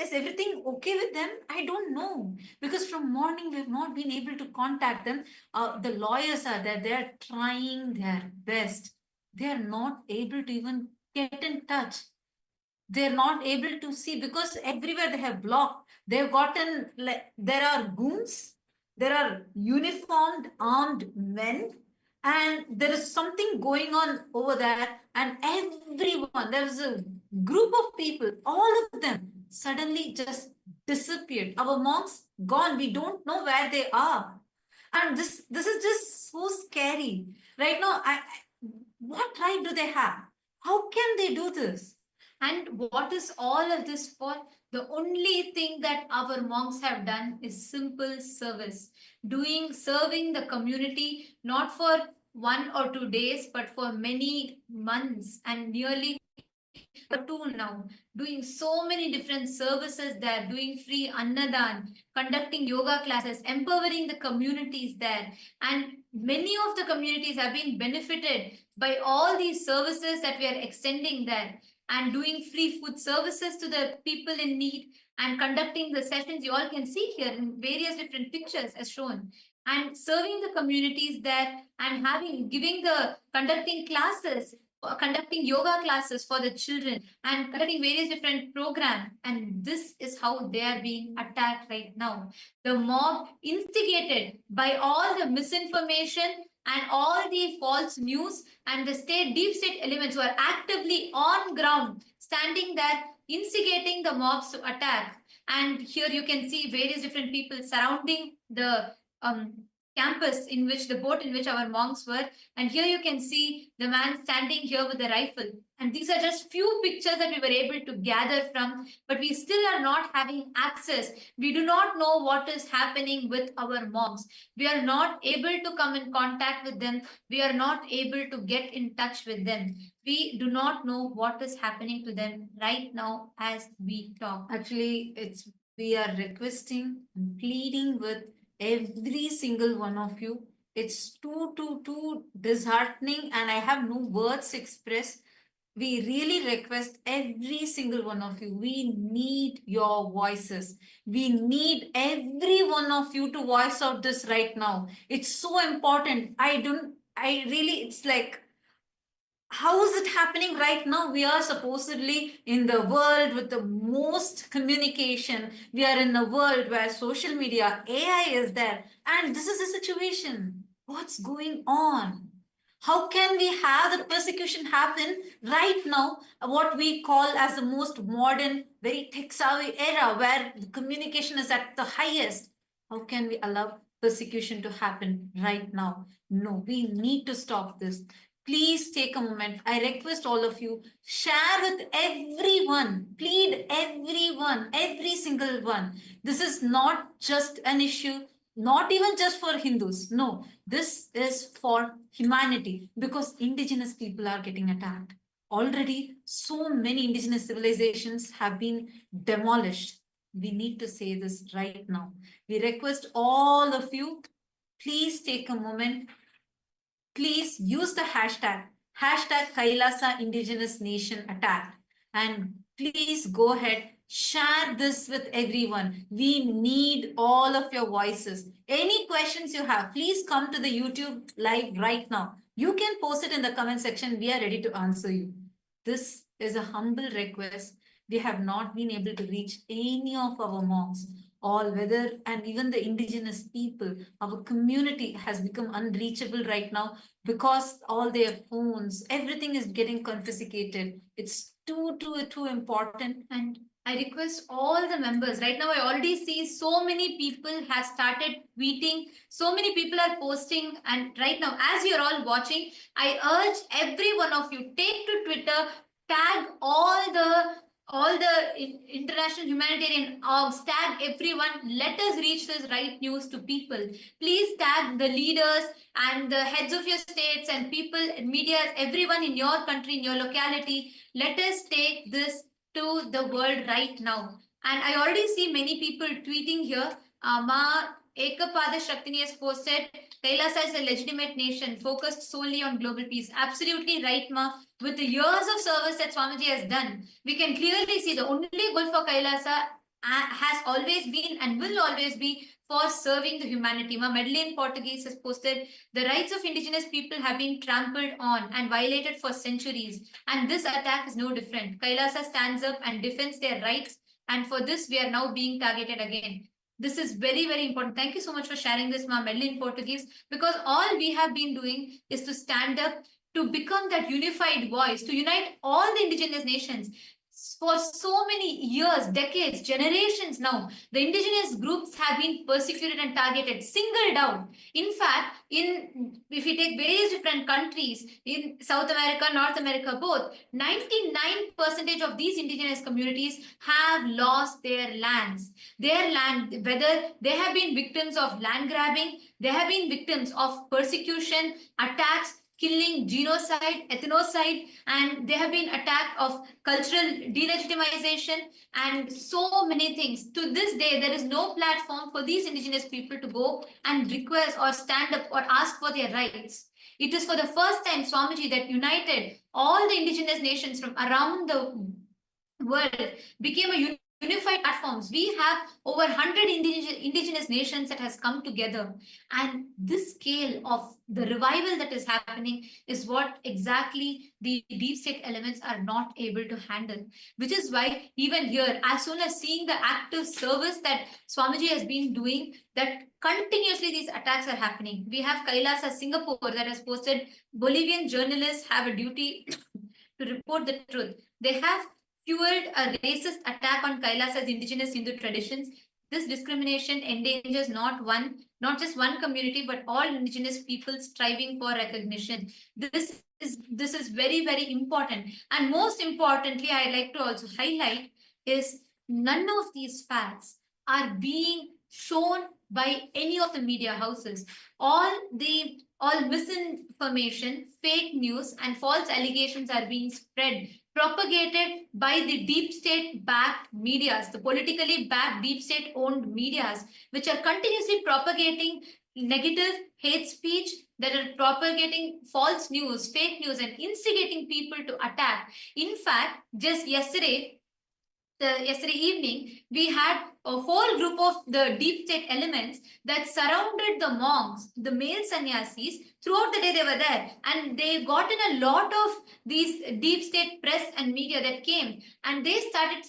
Is everything okay with them? I don't know, because from morning we have not been able to contact them. The lawyers are there. They're trying their best. They're not able to even get in touch. They're not able to see because everywhere they have blocked. They've gotten, there are goons, there are uniformed armed men, and there is something going on over there. And everyone, there's a group of people, all of them suddenly just disappeared. Our monks gone. We don't know where they are. And this is just so scary. Right now, what right do they have? How can they do this? And what is all of this for? The only thing that our monks have done is simple service, serving the community, not for 1 or 2 days, but for many months and nearly two now, doing so many different services there, doing free annadan, conducting yoga classes, empowering the communities there. And many of the communities have been benefited by all these services that we are extending there, and doing free food services to the people in need, and conducting the sessions you all can see here in various different pictures as shown, and serving the communities there, and conducting classes, conducting yoga classes for the children, and conducting various different programs. And this is how they are being attacked right now. The mob, instigated by all the misinformation and all the false news and the deep state elements who are actively on ground, standing there, instigating the mobs to attack. And here you can see various different people surrounding the campus in which the boat in which our monks were. And here you can see the man standing here with a rifle. And these are just few pictures that we were able to gather from, but we still are not having access. We do not know what is happening with our monks. We are not able to come in contact with them. We are not able to get in touch with them. We do not know what is happening to them right now as we talk. Actually, we are requesting and pleading with every single one of you. It's too disheartening, and I have no words to express. We really request every single one of you. We need your voices. We need every one of you to voice out this right now. It's so important. It's like, how is it happening right now? We are supposedly in the world with the most communication. We are in a world where social media, AI is there, and this is the situation. What's going on? How can we have the persecution happen right now, what we call as the most modern, very tech-savvy era where the communication is at the highest? How can we allow persecution to happen right now? No, we need to stop this. Please take a moment. I request all of you, share with everyone, plead everyone, every single one. This is not just an issue, not even just for Hindus. No, this is for humanity, because indigenous people are getting attacked. Already, so many indigenous civilizations have been demolished. We need to say this right now. We request all of you, please take a moment. Please use the hashtag Kailasa Indigenous Nation Attack. And please go ahead, share this with everyone. We need all of your voices. Any questions you have, please come to the YouTube live right now. You can post it in the comment section. We are ready to answer you. This is a humble request. We have not been able to reach any of our monks, all whether, and even the indigenous people. Our community has become unreachable right now because all their phones, everything is getting confiscated. It's too important. And I request all the members right now. I already see so many people have started tweeting. So many people are posting. And right now, as you're all watching, I urge every one of you, take to Twitter, tag all the international humanitarian orgs, tag everyone. Let us reach this right news to people. Please tag the leaders and the heads of your states and people, media, everyone in your country, in your locality. Let us take this to the world right now. And I already see many people tweeting here. Ma Ekapada Shaktini has posted, Kailasa is a legitimate nation focused solely on global peace. Absolutely right, Ma. With the years of service that Swamiji has done, we can clearly see the only goal for Kailasa has always been and will always be for serving the humanity. Ma Medellin Portuguese has posted, the rights of indigenous people have been trampled on and violated for centuries. And this attack is no different. Kailasa stands up and defends their rights. And for this, we are now being targeted again. This is very, very important. Thank you so much for sharing this, Ma Medellin Portuguese, because all we have been doing is to stand up, to become that unified voice, to unite all the indigenous nations. for so many years, decades, generations now, the indigenous groups have been persecuted and targeted, singled out. In fact, if we take various different countries in South America, North America, both, 99% of these indigenous communities have lost their lands. Their land, whether they have been victims of land grabbing, they have been victims of persecution, attacks, killing, genocide, ethnocide, and they have been attacked of cultural delegitimization and so many things. To this day, there is no platform for these indigenous people to go and request or stand up or ask for their rights. It is for the first time, Swamiji, that united all the indigenous nations from around the world, became a unified platforms. We have over 100 indigenous nations that has come together, and this scale of the revival that is happening is what exactly the deep state elements are not able to handle, which is why even here, as soon as seeing the active service that Swamiji has been doing, that continuously these attacks are happening. We have KAILASA Singapore that has posted Bolivian journalists have a duty to report the truth. They have fueled a racist attack on Kailasa's indigenous Hindu traditions. This discrimination endangers not just one community, but all indigenous people striving for recognition. This is very, very important. And most importantly, I like to also highlight is none of these facts are being shown by any of the media houses. All misinformation, fake news, and false allegations are being spread, propagated by the deep state backed medias, the politically backed deep state owned medias, which are continuously propagating negative hate speech, that are propagating false news, fake news, and instigating people to attack. In fact, just yesterday evening, we had a whole group of the deep state elements that surrounded the monks, the male sannyasis. Throughout the day, they were there, and they got in a lot of these deep state press and media that came, and they started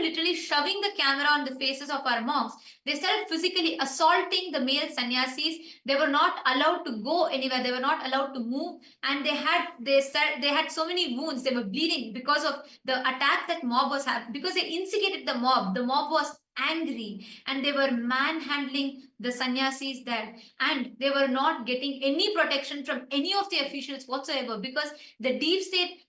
literally shoving the camera on the faces of our monks. They started physically assaulting the male sannyasis. They were not allowed to go anywhere. They were not allowed to move, and they had so many wounds. They were bleeding because of the attack that mob was having, because they instigated the mob. The mob was angry, and they were manhandling the sannyasis there, and they were not getting any protection from any of the officials whatsoever, because the deep state,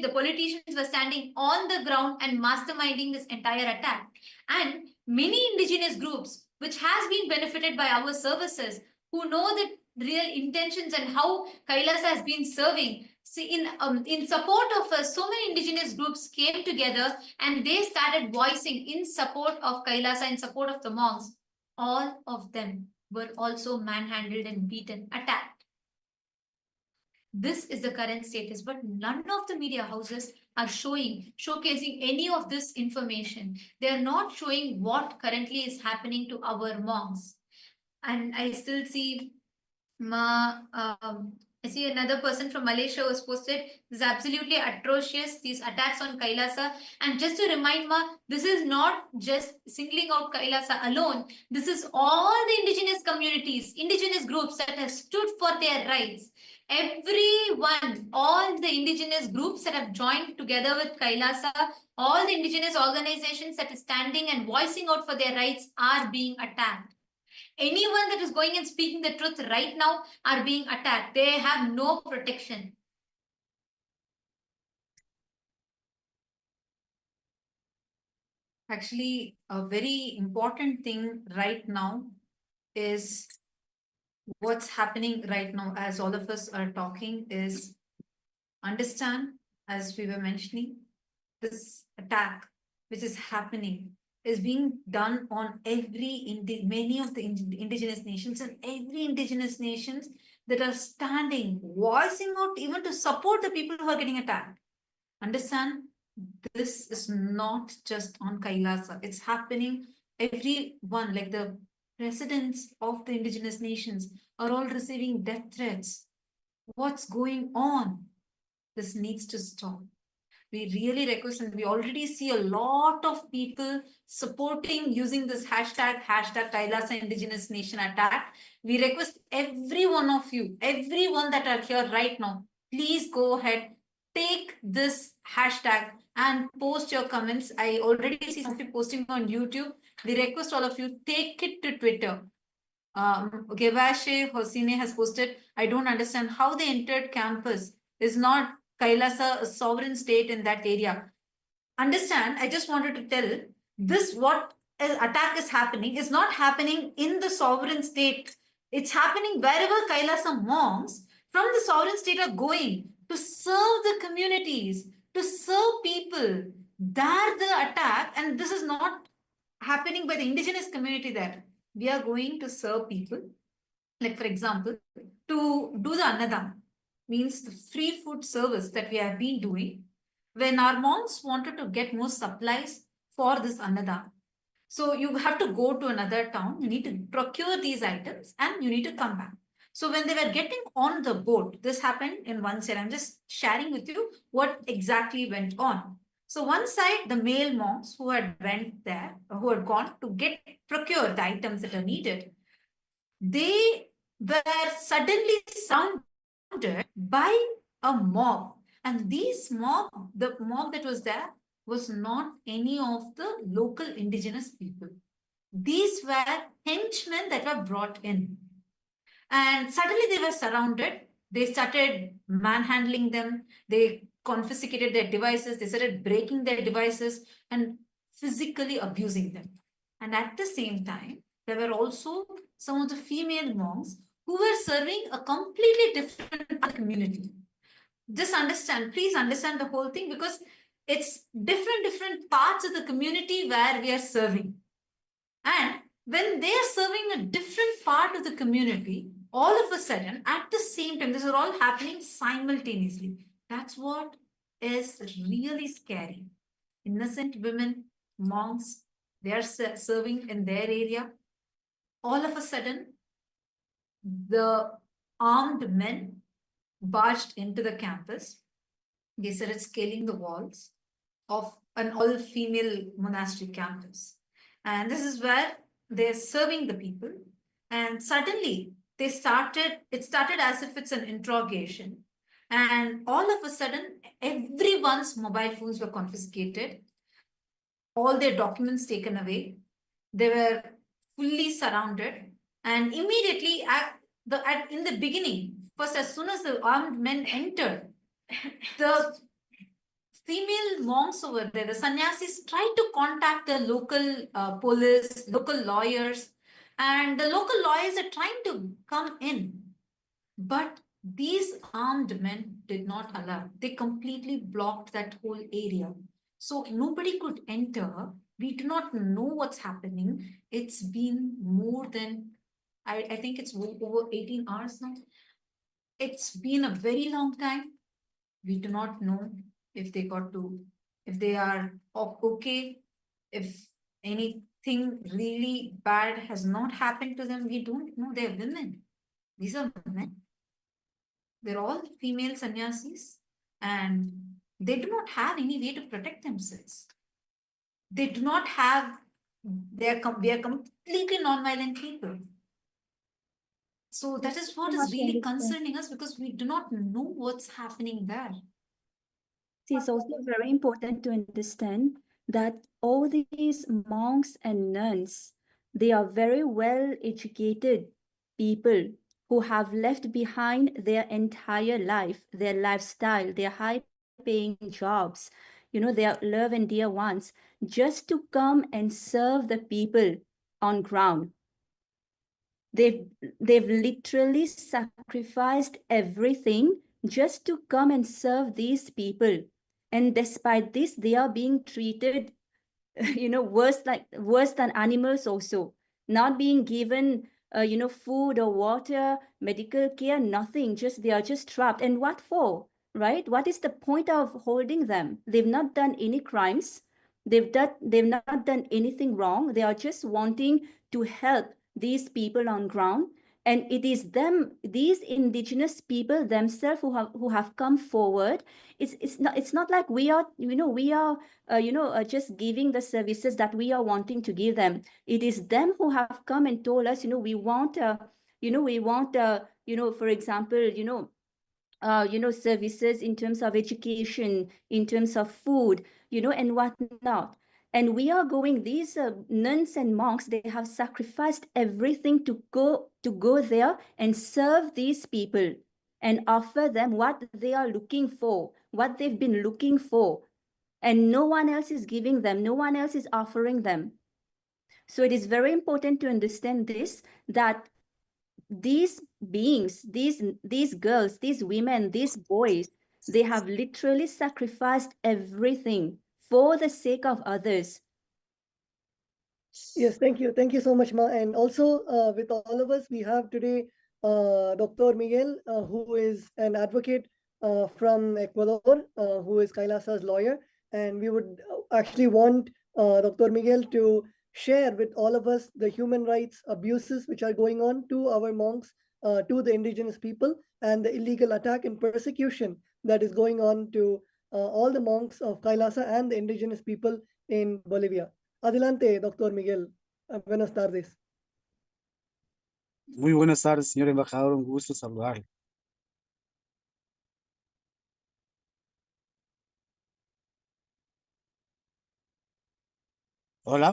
the politicians were standing on the ground and masterminding this entire attack. And many indigenous groups, which has been benefited by our services, who know the real intentions and how Kailasa has been serving, in support of so many indigenous groups came together, and they started voicing in support of Kailasa, in support of the monks. All of them were also manhandled and beaten, attacked. This is the current status, but none of the media houses are showcasing any of this information. They are not showing what currently is happening to our monks. And I still see I see another person from Malaysia was posted, this is absolutely atrocious, these attacks on Kailasa. And just to remind this is not just singling out Kailasa alone. This is all the indigenous communities, indigenous groups that have stood for their rights. Everyone, all the indigenous groups that have joined together with Kailasa, all the indigenous organizations that are standing and voicing out for their rights are being attacked. Anyone that is going and speaking the truth right now are being attacked. They have no protection. Actually, a very important thing right now is what's happening right now, as all of us are talking, is understand, as we were mentioning, this attack which is happening is being done on many of the indigenous nations, and every indigenous nations that are standing, voicing out even to support the people who are getting attacked. Understand, this is not just on Kailasa. It's happening everyone, like the presidents of the indigenous nations are all receiving death threats. What's going on? This needs to stop. We really request, and we already see a lot of people supporting using this hashtag Kailasa Indigenous Nation Attack. We request every one of you, everyone that are here right now, please go ahead, take this hashtag and post your comments. I already see some people posting on YouTube. We request all of you, take it to Twitter. Gevashe Hosine has posted, I don't understand how they entered campus. Is not Kailasa a sovereign state in that area? Understand, I just wanted to tell this, what attack is happening is not happening in the sovereign state. It's happening wherever Kailasa monks from the sovereign state are going to serve the communities, to serve people. There the attack, and this is not happening by the indigenous community there. We are going to serve people. Like, for example, to do the Annadam, means the free food service that we have been doing, when our monks wanted to get more supplies for this Annadam. So you have to go to another town, you need to procure these items and you need to come back. So when they were getting on the boat, this happened in one side. I'm just sharing with you what exactly went on. So one side, the male monks who had went there, who had gone to procure the items that are needed, they were suddenly surrounded by a mob. And the mob that was there was not any of the local indigenous people. These were henchmen that were brought in. And suddenly they were surrounded. They started manhandling them. They confiscated their devices. They started breaking their devices and physically abusing them. And at the same time, there were also some of the female monks who were serving a completely different community. Just understand, please understand the whole thing, because it's different parts of the community where we are serving. And when they are serving a different part of the community, all of a sudden, at the same time, this is all happening simultaneously. That's what is really scary. Innocent women, monks, they are serving in their area. All of a sudden, the armed men barged into the campus. They started scaling the walls of an all-female monastery campus. And this is where they're serving the people. And suddenly, it started as if it's an interrogation. And all of a sudden, everyone's mobile phones were confiscated. All their documents taken away. They were fully surrounded. And immediately, in the beginning, first, as soon as the armed men entered, the female monks over there, the sannyasis, tried to contact the local police, local lawyers, and the local lawyers are trying to come in. But these armed men did not allow. They completely blocked that whole area. So nobody could enter. We do not know what's happening. It's been more than, I think it's over 18 hours now. It's been a very long time. We do not know if they are okay, if anything really bad has not happened to them. We don't know. They're women. These are men. They're all female sannyasis, and they do not have any way to protect themselves. They do not have, we are completely non-violent people. So that is what is really concerning us, because we do not know what's happening there. See, it's also very important to understand that all these monks and nuns, they are very well educated people who have left behind their entire life, their lifestyle, their high-paying jobs, their love and dear ones, just to come and serve the people on ground. They've literally sacrificed everything just to come and serve these people. And despite this, they are being treated, worse than animals also, not being given, food or water, medical care, nothing. They are just trapped. And what for, right? What is the point of holding them? They've not done any crimes. They've not done anything wrong. They are just wanting to help these people on ground. And it is these indigenous people themselves who have come forward. It's not like we are just giving the services that we are wanting to give them. It is them who have come and told us, we want for example, services in terms of education, in terms of food, and whatnot. And we are going, these nuns and monks, they have sacrificed everything to go there and serve these people and offer them what they are looking for, what they've been looking for. And no one else is giving them, no one else is offering them. So it is very important to understand this, that these beings, these girls, these women, these boys, they have literally sacrificed everything for the sake of others. Yes, thank you. Thank you so much, Ma. And also with all of us, we have today Dr. Miguel, who is an advocate from Ecuador, who is KAILASA's lawyer. And we would actually want Dr. Miguel to share with all of us the human rights abuses which are going on to our monks, to the indigenous people, and the illegal attack and persecution that is going on to all the monks of KAILASA and the indigenous people in Bolivia. Adelante, doctor Miguel. Buenas tardes. Muy buenas tardes, señor embajador. Un gusto saludarle. Hola.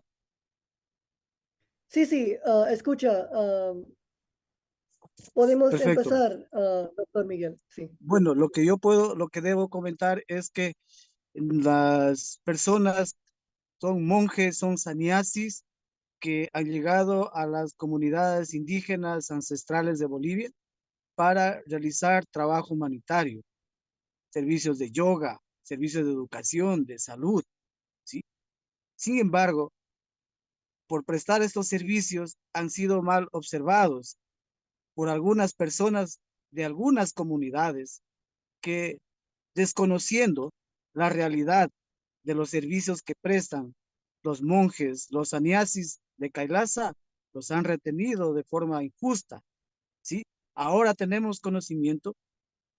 Sí, escucha. Podemos Perfecto. empezar, doctor Miguel. Sí. Bueno, lo que debo comentar es que las personas son monjes, son sannyasis que han llegado a las comunidades indígenas ancestrales de Bolivia para realizar trabajo humanitario, servicios de yoga, servicios de educación, de salud, ¿sí? Sin embargo, por prestar estos servicios han sido mal observados por algunas personas de algunas comunidades que, desconociendo la realidad de los servicios que prestan los monjes, los sannyasis de KAILASA, los han retenido de forma injusta, ¿sí? Ahora tenemos conocimiento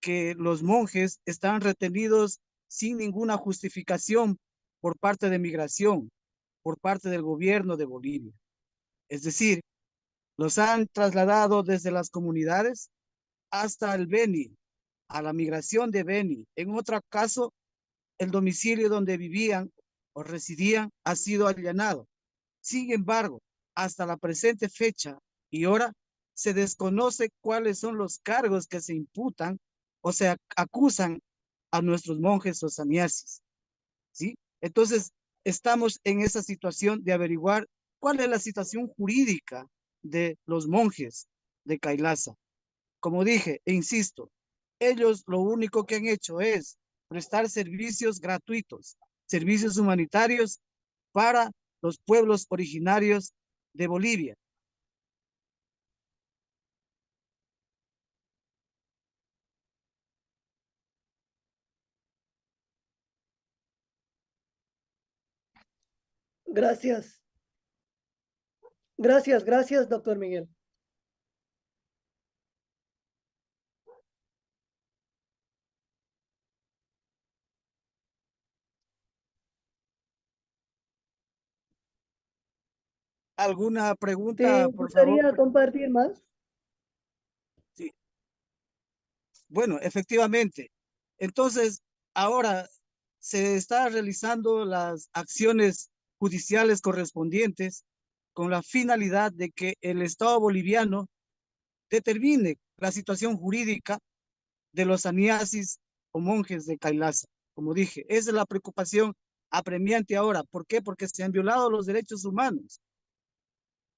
que los monjes están retenidos sin ninguna justificación por parte de migración, por parte del gobierno de Bolivia. Es decir, los han trasladado desde las comunidades hasta el Beni, a la migración de Beni. En otro caso, el domicilio donde vivían o residían ha sido allanado. Sin embargo, hasta la presente fecha y hora, se desconoce cuáles son los cargos que se imputan o se acusan a nuestros monjes o sannyasis, ¿sí? Entonces, estamos en esa situación de averiguar cuál es la situación jurídica de los monjes de KAILASA. Como dije e insisto, ellos lo único que han hecho es prestar servicios gratuitos, servicios humanitarios para los pueblos originarios de Bolivia. Gracias. Gracias, doctor Miguel. ¿Alguna pregunta, ¿Te por favor? gustaría compartir más? Sí. Bueno, efectivamente. Entonces, ahora se está realizando las acciones judiciales correspondientes con la finalidad de que el Estado boliviano determine la situación jurídica de los sannyasis o monjes de KAILASA. Como dije, esa es la preocupación apremiante ahora. ¿Por qué? Porque se han violado los derechos humanos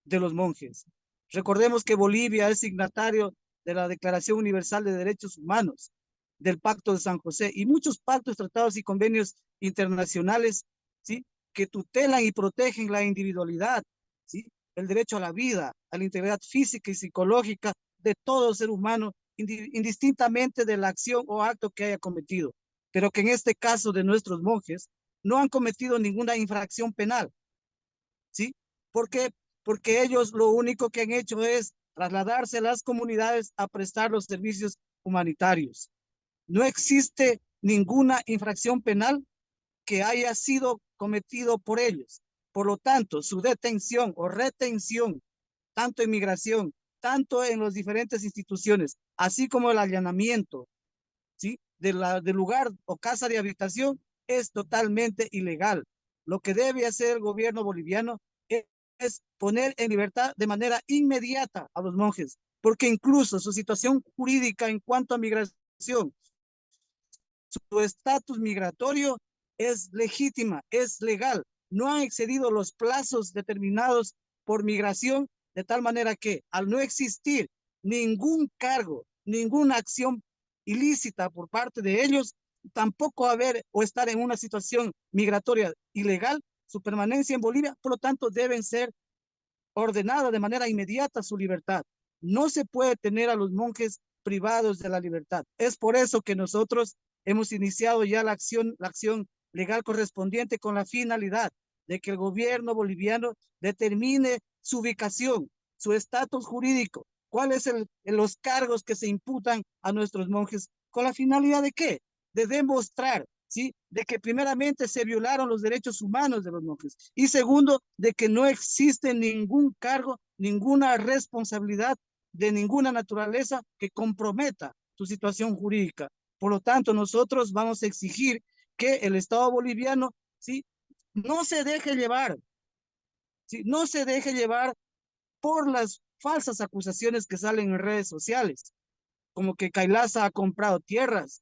de los monjes. Recordemos que Bolivia es signatario de la Declaración Universal de Derechos Humanos, del Pacto de San José y muchos pactos, tratados y convenios internacionales, ¿sí?, que tutelan y protegen la individualidad, ¿sí?, el derecho a la vida, a la integridad física y psicológica de todo ser humano, indistintamente de la acción o acto que haya cometido, pero que en este caso de nuestros monjes no han cometido ninguna infracción penal, ¿sí? ¿Por qué? Porque ellos lo único que han hecho es trasladarse a las comunidades a prestar los servicios humanitarios. No existe ninguna infracción penal que haya sido cometido por ellos. Por lo tanto, su detención o retención, tanto en migración, tanto en las diferentes instituciones, así como el allanamiento ¿sí? Del lugar o casa de habitación es totalmente ilegal. Lo que debe hacer el gobierno boliviano es poner en libertad de manera inmediata a los monjes, porque incluso su situación jurídica en cuanto a migración, su estatus migratorio es legítima, es legal. No han excedido los plazos determinados por migración, de tal manera que al no existir ningún cargo, ninguna acción ilícita por parte de ellos, tampoco haber o estar en una situación migratoria ilegal, su permanencia en Bolivia, por lo tanto, deben ser ordenada de manera inmediata su libertad. No se puede tener a los monjes privados de la libertad. Es por eso que nosotros hemos iniciado ya la acción legal correspondiente con la finalidad de que el gobierno boliviano determine su ubicación, su estatus jurídico, cuáles los cargos que se imputan a nuestros monjes, con la finalidad de qué? De demostrar, ¿sí? De que primeramente se violaron los derechos humanos de los monjes y segundo, de que no existe ningún cargo, ninguna responsabilidad de ninguna naturaleza que comprometa su situación jurídica. Por lo tanto, nosotros vamos a exigir que el Estado boliviano, ¿sí? No se deje llevar, ¿sí? No se deje llevar por las falsas acusaciones que salen en redes sociales, como que KAILASA ha comprado tierras,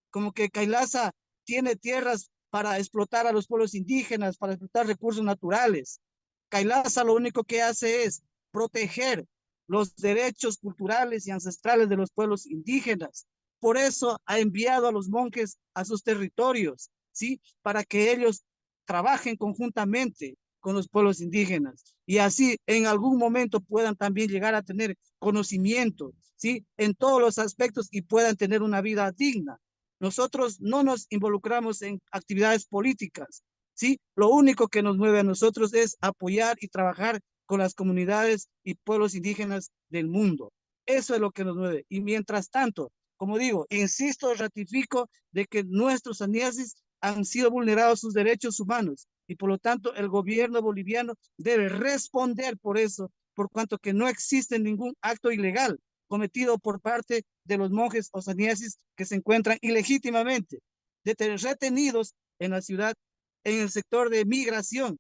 como que KAILASA tiene tierras para explotar a los pueblos indígenas, para explotar recursos naturales. KAILASA lo único que hace es proteger los derechos culturales y ancestrales de los pueblos indígenas. Por eso ha enviado a los monjes a sus territorios, ¿sí? Para que ellos trabajen conjuntamente con los pueblos indígenas y así en algún momento puedan también llegar a tener conocimiento, ¿sí? En todos los aspectos y puedan tener una vida digna. Nosotros no nos involucramos en actividades políticas, ¿sí? Lo único que nos mueve a nosotros es apoyar y trabajar con las comunidades y pueblos indígenas del mundo. Eso es lo que nos mueve. Y mientras tanto, como digo, insisto, ratifico de que nuestros sannyasis han sido vulnerados sus derechos humanos y por lo tanto el gobierno boliviano debe responder por eso, por cuanto que no existe ningún acto ilegal cometido por parte de los monjes o sannyasis que se encuentran ilegítimamente retenidos en la ciudad, en el sector de migración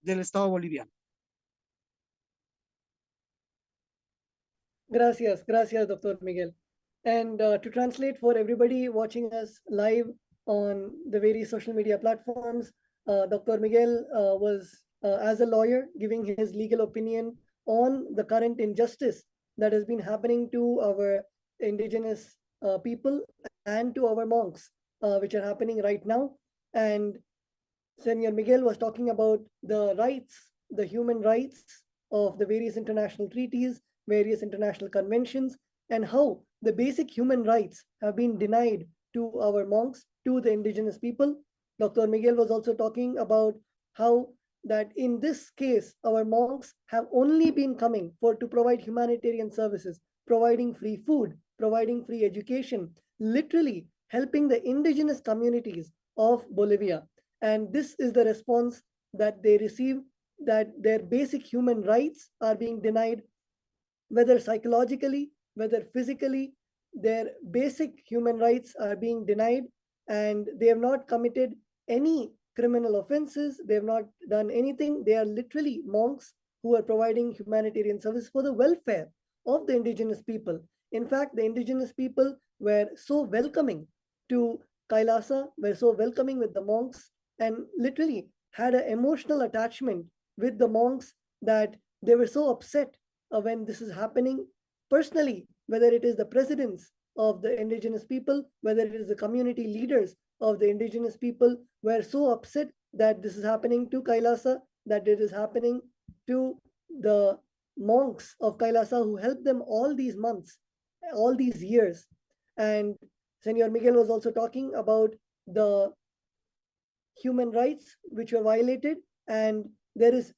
del Estado boliviano. Gracias, gracias, Dr. Miguel. And to translate for everybody watching us live on the various social media platforms, Dr. Miguel was, as a lawyer, giving his legal opinion on the current injustice that has been happening to our indigenous people and to our monks, which are happening right now. And Senor Miguel was talking about the rights, the human rights of the various international treaties, various international conventions, and how the basic human rights have been denied to our monks, to the indigenous people. Dr. Miguel was also talking about how that in this case, our monks have only been coming to provide humanitarian services, providing free food, providing free education, literally helping the indigenous communities of Bolivia. And this is the response that they receive, that their basic human rights are being denied, whether psychologically, whether physically, their basic human rights are being denied, and they have not committed any criminal offenses. They have not done anything. They are literally monks who are providing humanitarian service for the welfare of the indigenous people. In fact, the indigenous people were so welcoming to KAILASA, were so welcoming with the monks, and literally had an emotional attachment with the monks that they were so upset when this is happening. Personally, whether it is the presidents of the indigenous people, whether it is the community leaders of the indigenous people, were so upset that this is happening to KAILASA, that it is happening to the monks of KAILASA who helped them all these months, all these years. And Senor Miguel was also talking about the human rights which were violated, and there is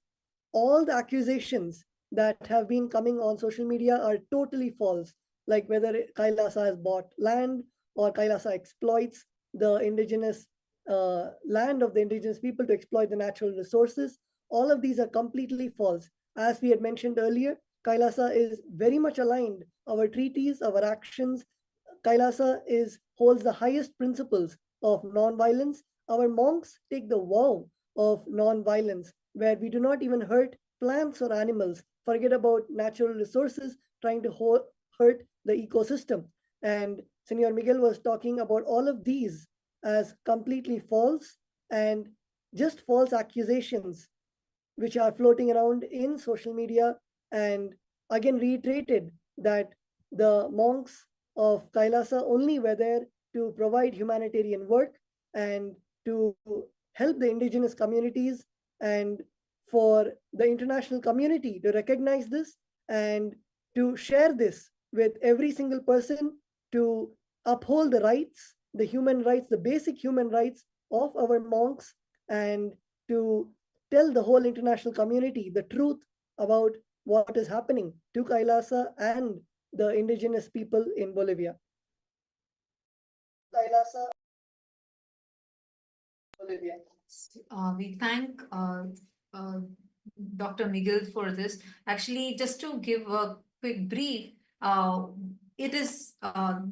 all the accusations that have been coming on social media are totally false, like whether KAILASA has bought land or KAILASA exploits the indigenous land of the indigenous people to exploit the natural resources. All of these are completely false. As we had mentioned earlier, KAILASA is very much aligned. Our treaties, our actions Kailasa holds the highest principles of non-violence. Our monks take the vow of non-violence, where we do not even hurt plants or animals, forget about natural resources, trying to hurt the ecosystem. And Senor Miguel was talking about all of these as completely false and just false accusations which are floating around in social media, and again reiterated that the monks of Kailasa only were there to provide humanitarian work and to help the indigenous communities, and for the international community to recognize this and to share this with every single person, to uphold the rights, the human rights, the basic human rights of our monks, and to tell the whole international community the truth about what is happening to Kailasa and the indigenous people in Bolivia. Kailasa, Bolivia. We thank Dr. Miguel for this. Actually, just to give a quick brief, it is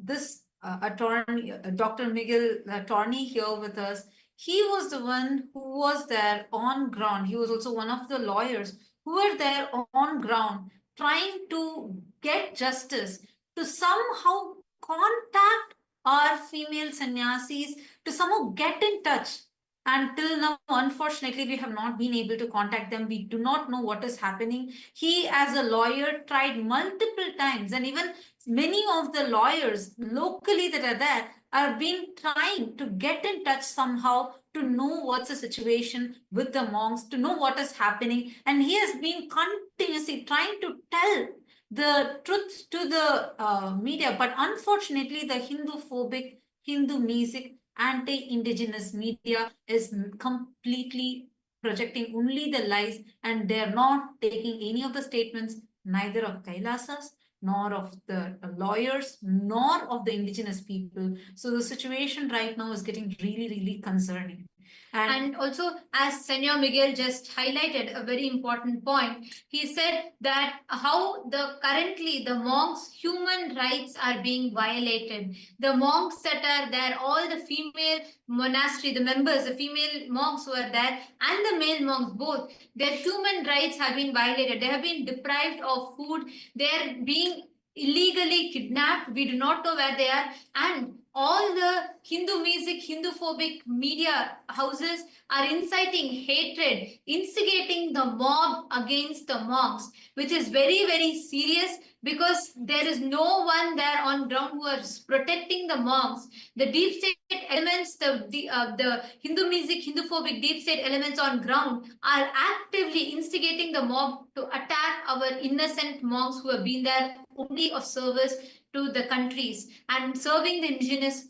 this attorney, Dr. Miguel, attorney here with us. He was the one who was there on ground. He was also one of the lawyers who were there on ground trying to get justice, to somehow contact our female sannyasis, to somehow get in touch. Until now, unfortunately, we have not been able to contact them. We do not know what is happening. He, as a lawyer, tried multiple times, and even many of the lawyers locally that are there are being trying to get in touch somehow to know what's the situation with the monks, to know what is happening. And he has been continuously trying to tell the truth to the media. But unfortunately, the Hindu-phobic, Hindu-mesic, anti-indigenous media is completely projecting only the lies, and they're not taking any of the statements, neither of Kailasas, nor of the lawyers, nor of the indigenous people. So the situation right now is getting really, really concerning. And also, as Senor Miguel just highlighted a very important point, he said that how currently the monks' human rights are being violated. The monks that are there, all the female monastery, the members, the female monks who are there, and the male monks, both, their human rights have been violated. They have been deprived of food. They are being illegally kidnapped. We do not know where they are. And all the Hindu-mesic, Hindu-phobic media houses are inciting hatred, instigating the mob against the monks, which is very, very serious, because there is no one there on ground who is protecting the monks. The deep state elements, the Hindu-mesic, Hindu-phobic deep state elements on ground are actively instigating the mob to attack our innocent monks who have been there only of service to the countries and serving the indigenous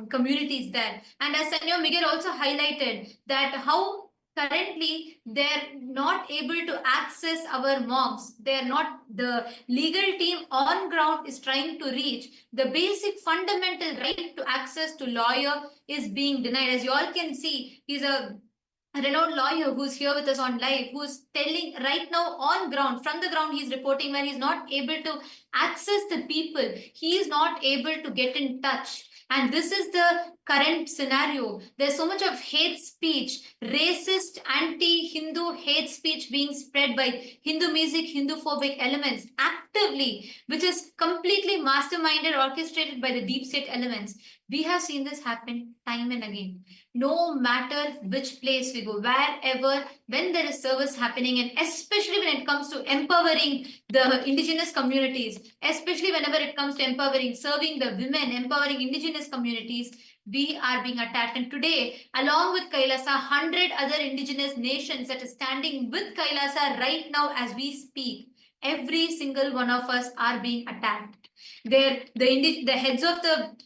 communities there. And as Senor Miguel also highlighted that how currently they're not able to access our monks. They're not, the legal team on ground is trying to reach. The basic fundamental right to access to lawyer is being denied. As you all can see, he's a renowned lawyer who's here with us on live, who's telling right now on ground, from the ground, he's reporting where he's not able to access the people. He is not able to get in touch. And this is the current scenario. There's so much of hate speech, racist, anti-Hindu hate speech being spread by Hindu-mesic, Hindu-phobic elements actively, which is completely masterminded, orchestrated by the deep state elements. We have seen this happen time and again. No matter which place we go, wherever, when there is service happening, and especially when it comes to empowering the indigenous communities, especially whenever it comes to empowering, serving the women, empowering indigenous communities, we are being attacked. And today, along with Kailasa, 100 other indigenous nations that are standing with Kailasa right now as we speak, every single one of us are being attacked. The heads of the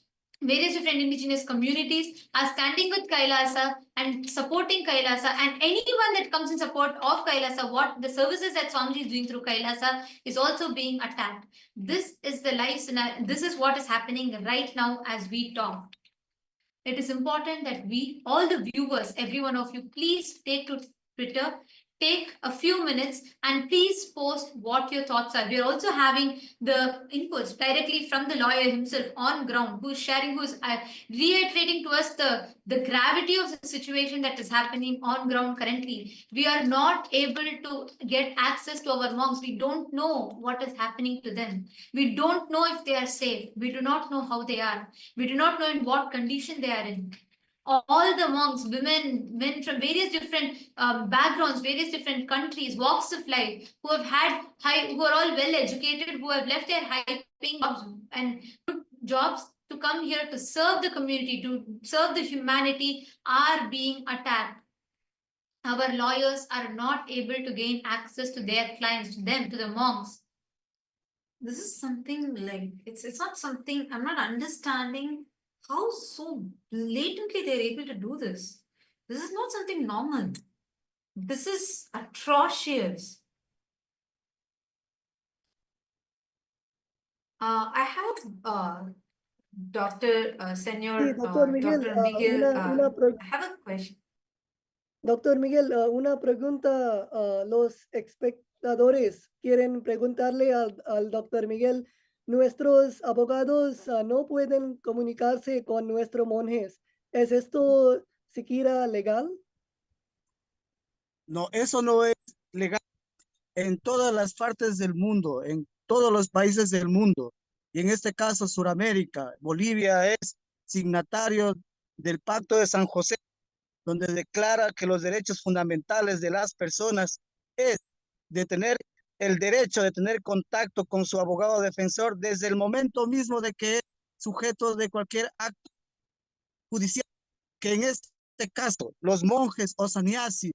various different indigenous communities are standing with Kailasa and supporting Kailasa, and anyone that comes in support of Kailasa, what the services that Swamiji is doing through Kailasa is also being attacked. This is the life scenario. This is what is happening right now as we talk. It is important that we, all the viewers, every one of you, please take to Twitter, take a few minutes and please post what your thoughts are. We are also having the inputs directly from the lawyer himself on ground, who's sharing, who's reiterating to us the gravity of the situation that is happening on ground currently. We are not able to get access to our monks. We don't know what is happening to them. We don't know if they are safe. We do not know how they are. We do not know in what condition they are in. All the monks, women, men from various different backgrounds, various different countries, walks of life, who have had who are all well educated, who have left their high-paying jobs and jobs to come here to serve the community, to serve the humanity, are being attacked. Our lawyers are not able to gain access to their clients, to them, to the monks. This is something like, it's not something, I'm not understanding how so blatantly they're able to do this. This is not something normal. This is atrocious. I have Dr. Senor, Sí, doctor Miguel, Dr. Miguel, I have a question. Doctor Miguel, una pregunta. Los espectadores quieren preguntarle al doctor Miguel. Nuestros abogados no pueden comunicarse con nuestros monjes. ¿Es esto siquiera legal? No, eso no es legal en todas las partes del mundo, en todos los países del mundo. Y en este caso, Suramérica, Bolivia es signatario del Pacto de San José, donde declara que los derechos fundamentales de las personas es de tener el derecho de tener contacto con su abogado defensor desde el momento mismo de que es sujeto de cualquier acto judicial, que en este caso los monjes o sannyasis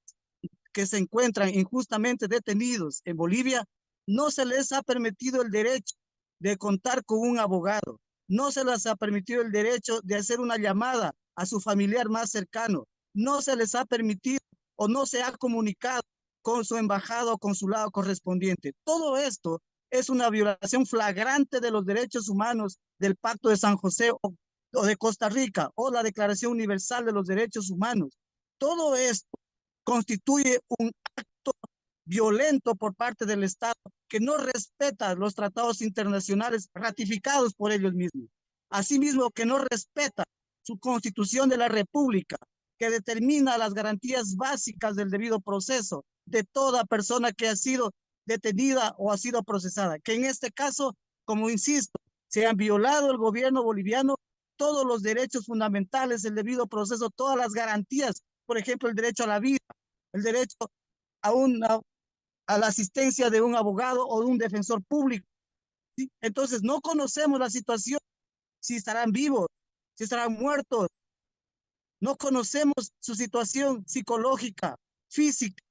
que se encuentran injustamente detenidos en Bolivia, no se les ha permitido el derecho de contar con un abogado, no se les ha permitido el derecho de hacer una llamada a su familiar más cercano, no se les ha permitido o no se ha comunicado con su embajada o consulado correspondiente. Todo esto es una violación flagrante de los derechos humanos del Pacto de San José o de Costa Rica o la Declaración Universal de los Derechos Humanos. Todo esto constituye un acto violento por parte del Estado que no respeta los tratados internacionales ratificados por ellos mismos. Asimismo, que no respeta su constitución de la República, que determina las garantías básicas del debido proceso de toda persona que ha sido detenida o ha sido procesada, que en este caso, como insisto, se han violado el gobierno boliviano todos los derechos fundamentales, el debido proceso, todas las garantías, por ejemplo, el derecho a la vida, el derecho a la asistencia de un abogado o de un defensor público. ¿Sí? Entonces, no conocemos la situación, si estarán vivos, si estarán muertos. No conocemos su situación psicológica, física.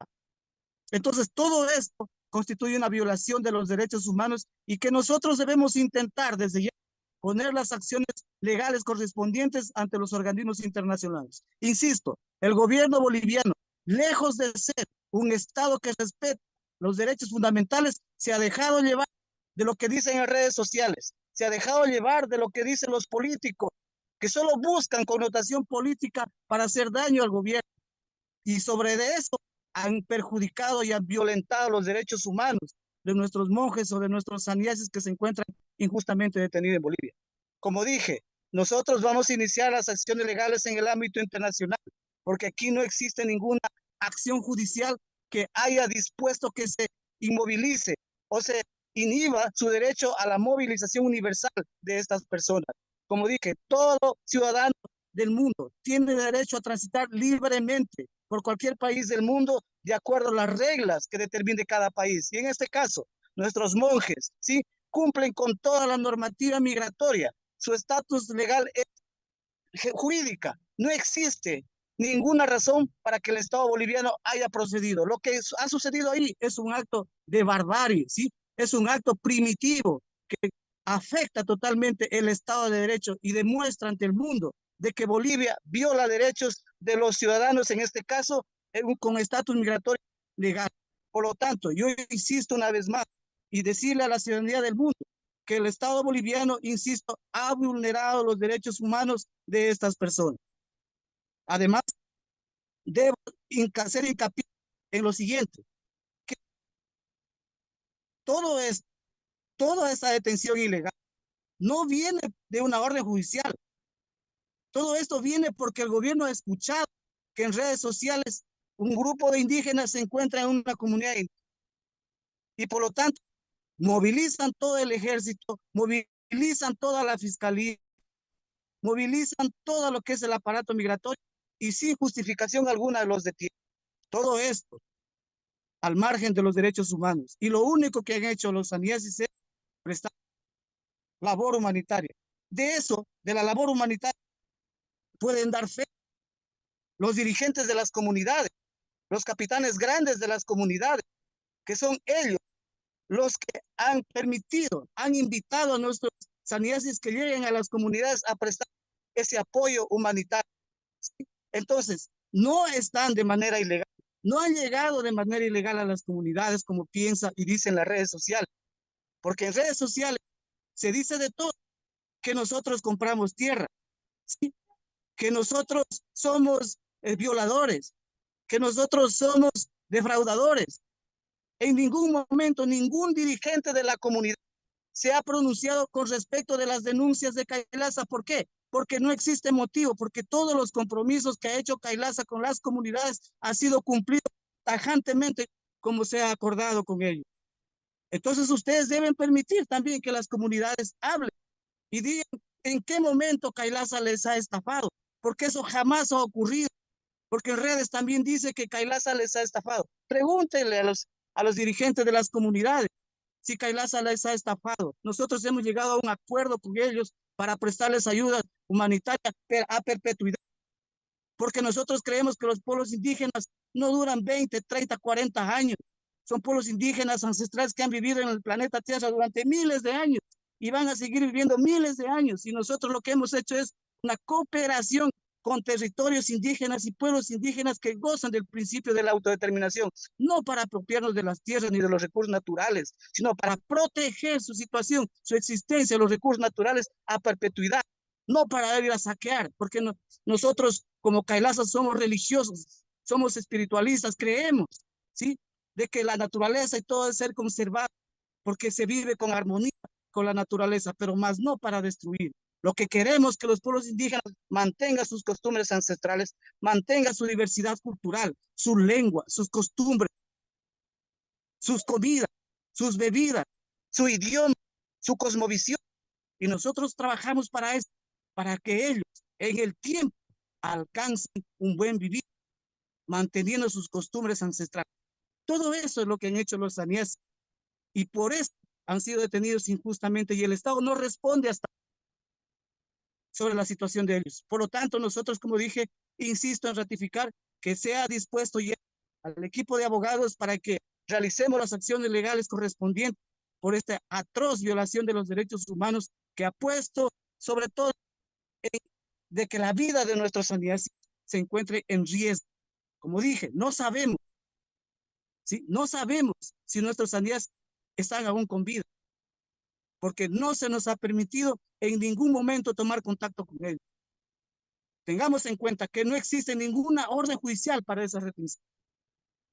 Entonces, todo esto constituye una violación de los derechos humanos y que nosotros debemos intentar desde ya poner las acciones legales correspondientes ante los organismos internacionales. Insisto, el gobierno boliviano, lejos de ser un Estado que respeta los derechos fundamentales, se ha dejado llevar de lo que dicen en redes sociales, se ha dejado llevar de lo que dicen los políticos, que solo buscan connotación política para hacer daño al gobierno. Y sobre de eso han perjudicado y han violentado los derechos humanos de nuestros monjes o de nuestros sannyasis que se encuentran injustamente detenidos en Bolivia. Como dije, nosotros vamos a iniciar las acciones legales en el ámbito internacional, porque aquí no existe ninguna acción judicial que haya dispuesto que se inmovilice o se inhiba su derecho a la movilización universal de estas personas. Como dije, todo ciudadano del mundo tiene derecho a transitar libremente por cualquier país del mundo de acuerdo a las reglas que determine cada país. Y en este caso, nuestros monjes, ¿sí?, cumplen con toda la normativa migratoria. Su estatus legal es jurídica. No existe ninguna razón para que el Estado boliviano haya procedido. Lo que ha sucedido ahí es un acto de barbarie, ¿sí? Es un acto primitivo que afecta totalmente el Estado de Derecho y demuestra ante el mundo de que Bolivia viola derechos de los ciudadanos, en este caso, con estatus migratorio legal. Por lo tanto, yo insisto una vez más y decirle a la ciudadanía del mundo que el Estado boliviano, insisto, ha vulnerado los derechos humanos de estas personas. Además, debo hacer hincapié en lo siguiente, que todo es, toda esa detención ilegal no viene de una orden judicial. Todo esto viene porque el gobierno ha escuchado que en redes sociales un grupo de indígenas se encuentra en una comunidad y por lo tanto movilizan todo el ejército, movilizan toda la fiscalía, movilizan todo lo que es el aparato migratorio y sin justificación alguna los detienen. Todo esto al margen de los derechos humanos. Y lo único que han hecho los saniesis es prestar labor humanitaria. De eso, de la labor humanitaria, pueden dar fe los dirigentes de las comunidades, los capitanes grandes de las comunidades, que son ellos los que han permitido, han invitado a nuestros saniesis que lleguen a las comunidades a prestar ese apoyo humanitario. ¿Sí? Entonces, no están de manera ilegal, no han llegado de manera ilegal a las comunidades como piensa y dicen las redes sociales, porque en redes sociales se dice de todo, que nosotros compramos tierra, ¿sí? Que nosotros somos violadores, que nosotros somos defraudadores. En ningún momento ningún dirigente de la comunidad se ha pronunciado con respecto de las denuncias de KAILASA. ¿Por qué? Porque no existe motivo, porque todos los compromisos que ha hecho KAILASA con las comunidades han sido cumplidos tajantemente como se ha acordado con ellos. Entonces ustedes deben permitir también que las comunidades hablen y digan en qué momento KAILASA les ha estafado, porque eso jamás ha ocurrido, porque en redes también dice que KAILASA les ha estafado. Pregúntenle a los dirigentes de las comunidades si KAILASA les ha estafado. Nosotros hemos llegado a un acuerdo con ellos para prestarles ayuda humanitaria a perpetuidad, porque nosotros creemos que los pueblos indígenas no duran 20, 30, 40 años. Son pueblos indígenas ancestrales que han vivido en el planeta Tierra durante miles de años y van a seguir viviendo miles de años. Y nosotros lo que hemos hecho es una cooperación con territorios indígenas y pueblos indígenas que gozan del principio de la autodeterminación, no para apropiarnos de las tierras ni de los recursos naturales, sino para proteger su situación, su existencia, los recursos naturales a perpetuidad, no para ir a saquear, porque no, nosotros como KAILASA somos religiosos, somos espiritualistas, creemos, ¿sí? De que la naturaleza y todo debe ser conservado, porque se vive con armonía con la naturaleza, pero más no para destruir. Lo que queremos es que los pueblos indígenas mantengan sus costumbres ancestrales, mantengan su diversidad cultural, su lengua, sus costumbres, sus comidas, sus bebidas, su idioma, su cosmovisión. Y nosotros trabajamos para eso, para que ellos en el tiempo alcancen un buen vivir, manteniendo sus costumbres ancestrales. Todo eso es lo que han hecho los sanieses y por eso han sido detenidos injustamente y el Estado no responde hasta sobre la situación de ellos. Por lo tanto, nosotros, como dije, insisto en ratificar que sea dispuesto ya al equipo de abogados para que realicemos las acciones legales correspondientes por esta atroz violación de los derechos humanos que ha puesto sobre todo de que la vida de nuestros sanieses se encuentre en riesgo. Como dije, no sabemos, ¿sí? No sabemos si nuestros sanieses están aún con vida, porque no se nos ha permitido en ningún momento tomar contacto con ellos. Tengamos en cuenta que no existe ninguna orden judicial para esa retención,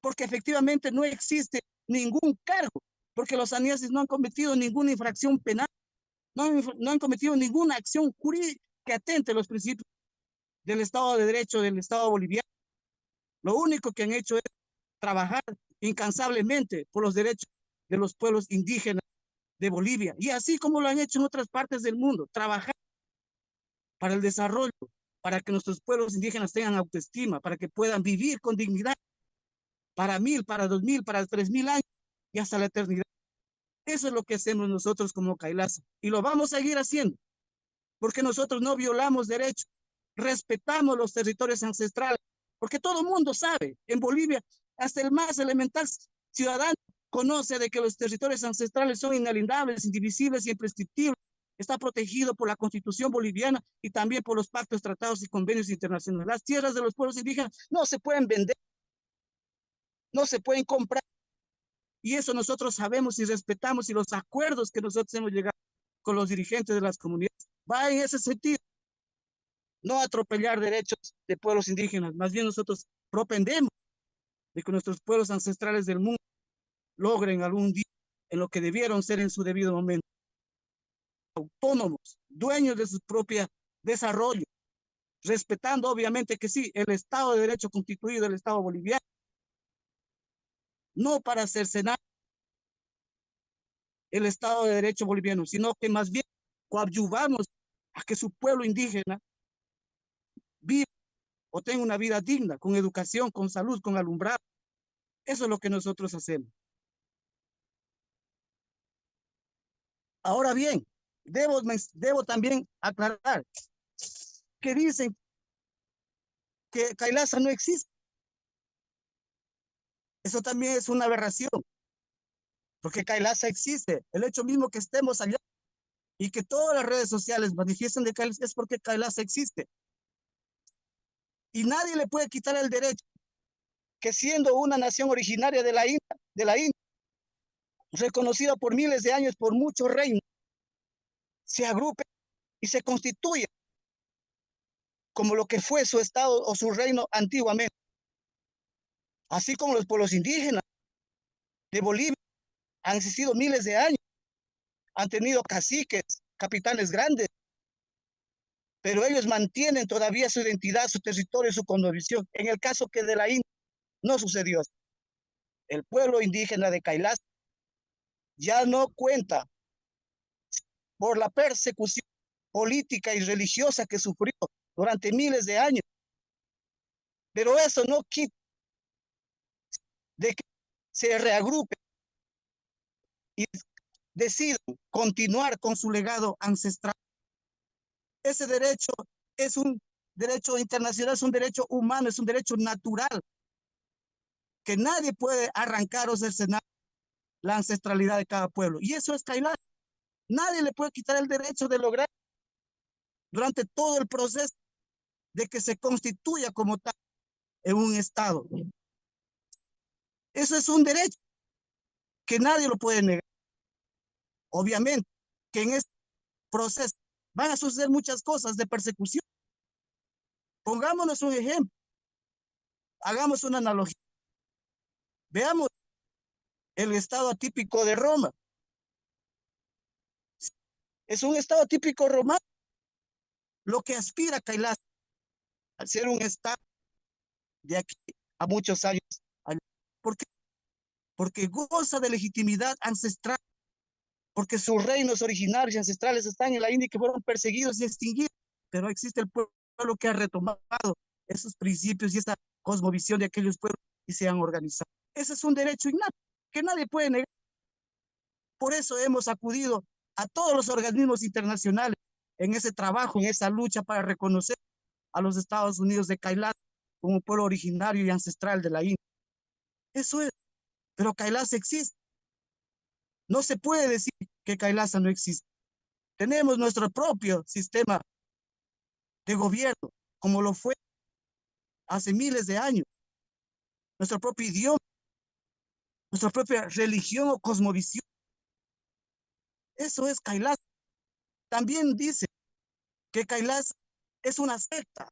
porque efectivamente no existe ningún cargo, porque los sanieses no han cometido ninguna infracción penal, no han cometido ninguna acción jurídica que atente a los principios del Estado de Derecho del Estado boliviano. Lo único que han hecho es trabajar incansablemente por los derechos de los pueblos indígenas de Bolivia, y así como lo han hecho en otras partes del mundo, trabajar para el desarrollo, para que nuestros pueblos indígenas tengan autoestima, para que puedan vivir con dignidad, para 1000, para 2000, para 3000 años y hasta la eternidad. Eso es lo que hacemos nosotros como KAILASA y lo vamos a seguir haciendo, porque nosotros no violamos derechos, respetamos los territorios ancestrales, porque todo el mundo sabe, en Bolivia, hasta el más elemental ciudadano conoce de que los territorios ancestrales son inalienables, indivisibles y imprescriptibles. Está protegido por la Constitución boliviana y también por los pactos, tratados y convenios internacionales. Las tierras de los pueblos indígenas no se pueden vender, no se pueden comprar. Y eso nosotros sabemos y respetamos, y los acuerdos que nosotros hemos llegado con los dirigentes de las comunidades va en ese sentido. No atropellar derechos de pueblos indígenas, más bien nosotros propendemos de que nuestros pueblos ancestrales del mundo logren algún día en lo que debieron ser en su debido momento, autónomos, dueños de su propio desarrollo, respetando obviamente que sí, el Estado de Derecho constituido, el Estado boliviano, no para cercenar el Estado de Derecho boliviano, sino que más bien coadyuvamos a que su pueblo indígena viva o tenga una vida digna, con educación, con salud, con alumbrado. Eso es lo que nosotros hacemos. Ahora bien, debo también aclarar que dicen que KAILASA no existe. Eso también es una aberración, porque KAILASA existe. El hecho mismo que estemos allá y que todas las redes sociales manifiesten de KAILASA es porque KAILASA existe. Y nadie le puede quitar el derecho que, siendo una nación originaria de la India, reconocida por miles de años por muchos reinos, se agrupe y se constituya como lo que fue su estado o su reino antiguamente. Así como los pueblos indígenas de Bolivia han existido miles de años, han tenido caciques, capitanes grandes, pero ellos mantienen todavía su identidad, su territorio, su cosmovisión. En el caso que de la India no sucedió así. El pueblo indígena de KAILASA ya no cuenta por la persecución política y religiosa que sufrió durante miles de años. Pero eso no quita de que se reagrupe y decidan continuar con su legado ancestral. Ese derecho es un derecho internacional, es un derecho humano, es un derecho natural, que nadie puede arrancar o cercenar la ancestralidad de cada pueblo. Y eso es KAILASA. Nadie le puede quitar el derecho de lograr durante todo el proceso de que se constituya como tal en un Estado. Eso es un derecho que nadie lo puede negar. Obviamente que en este proceso van a suceder muchas cosas de persecución. Pongámonos un ejemplo, hagamos una analogía. Veamos el estado atípico de Roma. Es un estado típico romano, lo que aspira a KAILASA, al ser un estado de aquí a muchos años. ¿Por qué? Porque goza de legitimidad ancestral, porque sus reinos originarios y ancestrales están en la India, que fueron perseguidos y extinguidos, pero existe el pueblo que ha retomado esos principios y esa cosmovisión de aquellos pueblos y se han organizado. Ese es un derecho innato que nadie puede negar. Por eso hemos acudido a todos los organismos internacionales en ese trabajo, en esa lucha para reconocer a los Estados Unidos de KAILASA como pueblo originario y ancestral de la India. Eso es, pero KAILASA existe. No se puede decir que KAILASA no existe. Tenemos nuestro propio sistema de gobierno, como lo fue hace miles de años. Nuestro propio idioma, nuestra propia religión o cosmovisión. Eso es KAILASA. También dice que KAILASA es una secta.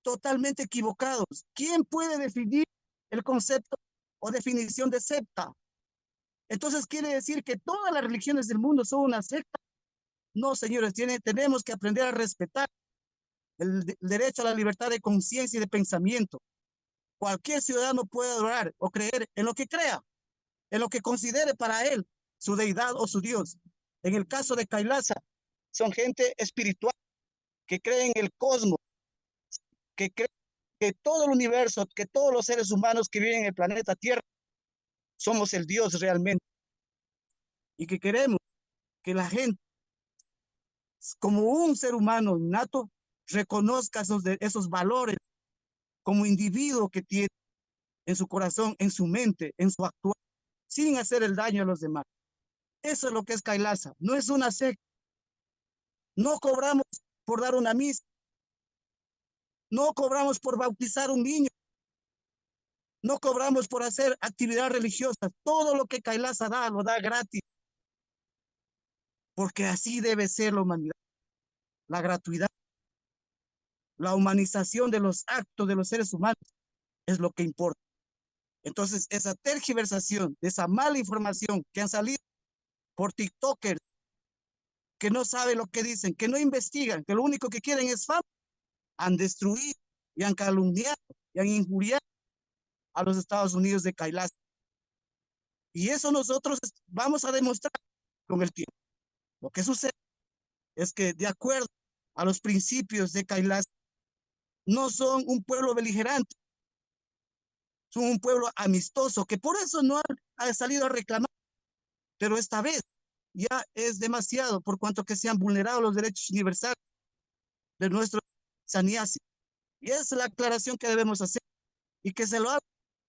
Totalmente equivocados. ¿Quién puede definir el concepto o definición de secta? Entonces quiere decir que todas las religiones del mundo son una secta. No, señores, tenemos que aprender a respetar el derecho a la libertad de conciencia y de pensamiento. Cualquier ciudadano puede adorar o creer en lo que crea, en lo que considere para él su deidad o su Dios. En el caso de KAILASA, son gente espiritual que cree en el cosmos, que cree que todo el universo, que todos los seres humanos que viven en el planeta Tierra somos el Dios realmente. Y que queremos que la gente, como un ser humano innato, reconozca esos valores como individuo que tiene en su corazón, en su mente, en su actuar, sin hacer el daño a los demás. Eso es lo que es KAILASA. No es una secta. No cobramos por dar una misa. No cobramos por bautizar un niño. No cobramos por hacer actividades religiosas. Todo lo que KAILASA da, lo da gratis. Porque así debe ser la humanidad. La gratuidad, la humanización de los actos de los seres humanos. es lo que importa. Entonces, esa tergiversación de esa mala información que han salido por TikTokers, que no saben lo que dicen, que no investigan, que lo único que quieren es fama, han destruido y han calumniado y han injuriado a los Estados Unidos de KAILASA. Y eso nosotros vamos a demostrar con el tiempo. Lo que sucede es que, de acuerdo a los principios de KAILASA, no son un pueblo beligerante, son un pueblo amistoso, que por eso no ha salido a reclamar. Pero esta vez ya es demasiado, por cuanto que se han vulnerado los derechos universales de nuestros sannyasi. Y esa es la aclaración que debemos hacer, y que se lo haga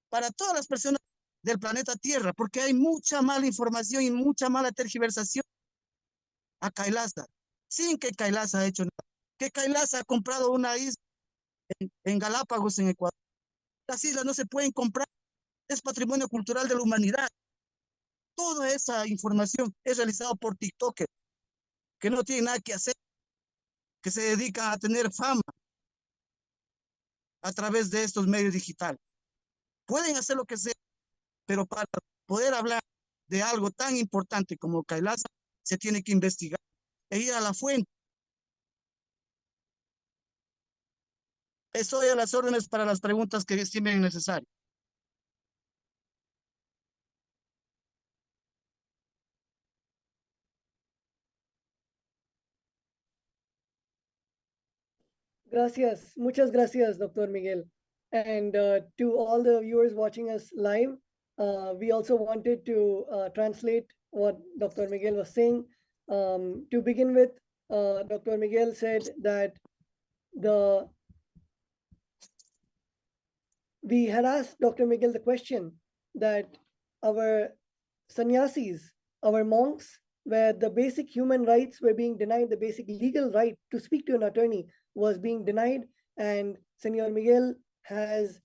para todas las personas del planeta Tierra, porque hay mucha mala información y mucha mala tergiversación a KAILASA, sin que KAILASA ha hecho nada. Que KAILASA ha comprado una isla en Galápagos, en Ecuador. Las islas no se pueden comprar, es patrimonio cultural de la humanidad. Toda esa información es realizada por TikTokers que no tienen nada que hacer, que se dedican a tener fama a través de estos medios digitales. Pueden hacer lo que sea, pero para poder hablar de algo tan importante como KAILASA, se tiene que investigar e ir a la fuente. Estoy a las órdenes para las preguntas que estimen necesarias. Gracias. Muchas gracias, Dr. Miguel. And to all the viewers watching us live, we also wanted to translate what Dr. Miguel was saying. To begin with, Dr. Miguel said that we had asked Dr. Miguel the question that our sannyasis, our monks, where the basic human rights were being denied, the basic legal right to speak to an attorney was being denied. And Senor Miguel has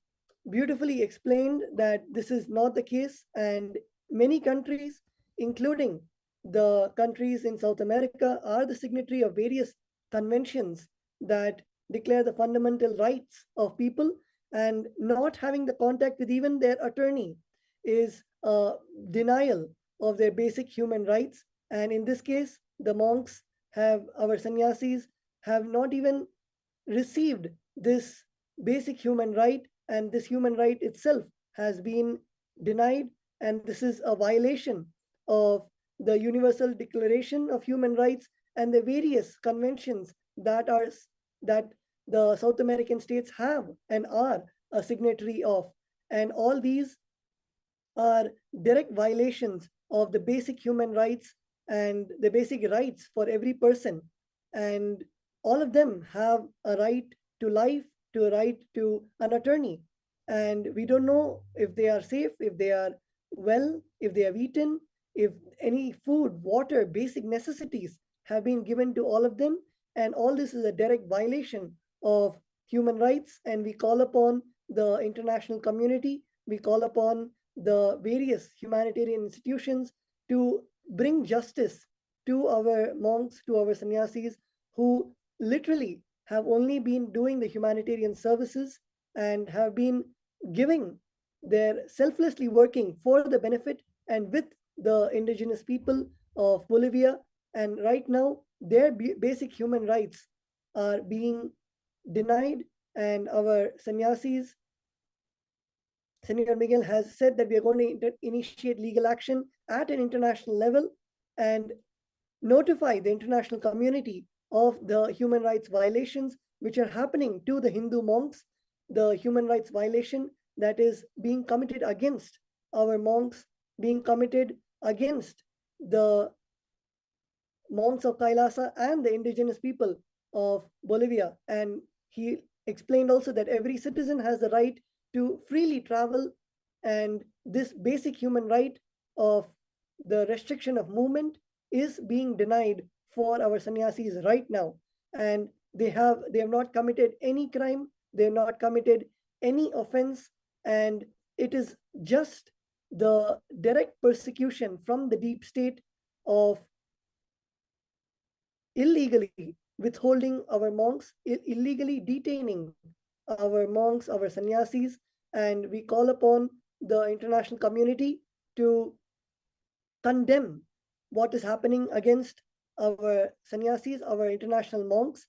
beautifully explained that this is not the case. And many countries, including the countries in South America, are the signatory of various conventions that declare the fundamental rights of people, and not having the contact with even their attorney is a denial of their basic human rights. And in this case, the monks our sannyasis have not even received this basic human right, and this human right itself has been denied. And this is a violation of the Universal Declaration of Human Rights and the various conventions that the South American states have and are a signatory of. And all these are direct violations of the basic human rights and the basic rights for every person. And all of them have a right to life, to a right to an attorney. And we don't know if they are safe, if they are well, if they have eaten, if any food, water, basic necessities have been given to all of them. And all this is a direct violation of human rights. And we call upon the international community, we call upon the various humanitarian institutions to bring justice to our monks, to our sannyasis, who literally have only been doing the humanitarian services and have been giving their selflessly working for the benefit and with the indigenous people of Bolivia. And right now, their basic human rights are being denied. And our sannyasis, Senor Miguel has said that we are going to initiate legal action at an international level and notify the international community of the human rights violations which are happening to the Hindu monks, the human rights violation that is being committed against our monks, being committed against the monks of KAILASA and the indigenous people of Bolivia. And he explained also that every citizen has the right to freely travel, and this basic human right of the restriction of movement is being denied for our sannyasis right now. And they have not committed any crime, they have not committed any offense, and it is just the direct persecution from the deep state of illegally withholding our monks, illegally detaining our monks, our sannyasis, and we call upon the international community to condemn what is happening against our sannyasis, our international monks.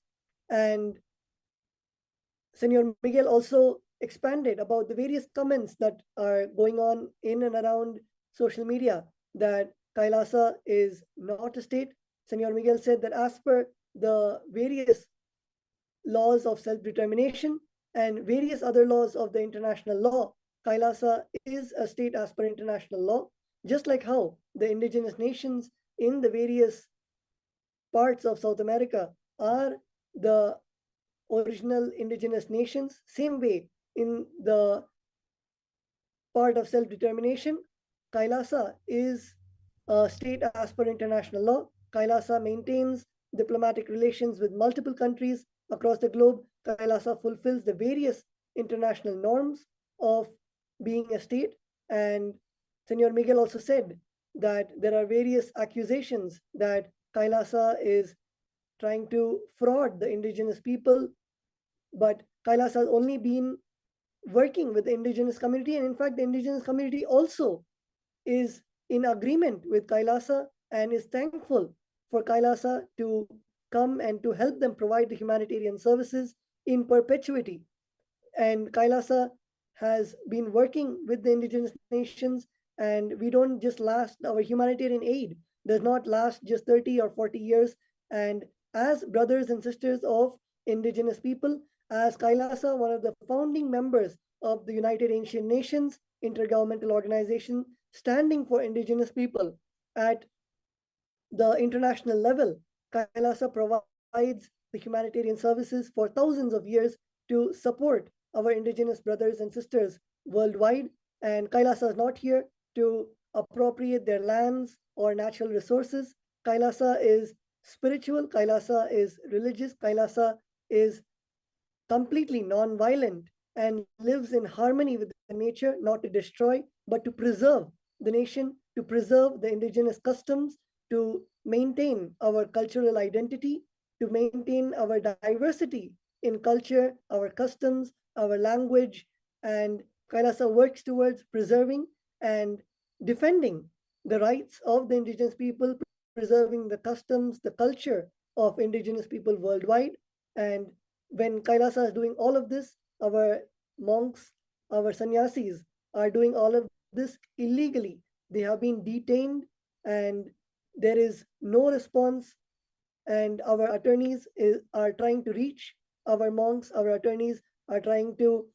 And Senor Miguel also expanded about the various comments that are going on in and around social media that Kailasa is not a state. Senor Miguel said that as per the various laws of self-determination and various other laws of the international law, Kailasa is a state as per international law, just like how the indigenous nations in the various parts of South America are the original indigenous nations. Same way, in the part of self-determination, Kailasa is a state as per international law. Kailasa maintains diplomatic relations with multiple countries across the globe. Kailasa fulfills the various international norms of being a state. And Senor Miguel also said that there are various accusations that Kailasa is trying to fraud the indigenous people, but Kailasa has only been working with the indigenous community. And in fact, the indigenous community also is in agreement with Kailasa and is thankful for Kailasa to come and to help them provide the humanitarian services in perpetuity. And Kailasa has been working with the indigenous nations, and we don't just last, our humanitarian aid does not last just 30 or 40 years. And as brothers and sisters of indigenous people, as Kailasa, one of the founding members of the United Ancient Nations Intergovernmental Organization, standing for indigenous people at the international level, Kailasa provides the humanitarian services for thousands of years to support our indigenous brothers and sisters worldwide. And Kailasa is not here to appropriate their lands or natural resources. Kailasa is spiritual, Kailasa is religious, Kailasa is completely non-violent and lives in harmony with the nature, not to destroy, but to preserve the nation, to preserve the indigenous customs, to maintain our cultural identity, to maintain our diversity in culture, our customs, our language. And Kailasa works towards preserving and defending the rights of the indigenous people, preserving the customs, the culture of indigenous people worldwide. And when Kailasa is doing all of this, our monks, our sannyasis are doing all of this illegally. They have been detained and there is no response. And our attorneys are trying to reach our monks, our attorneys are trying to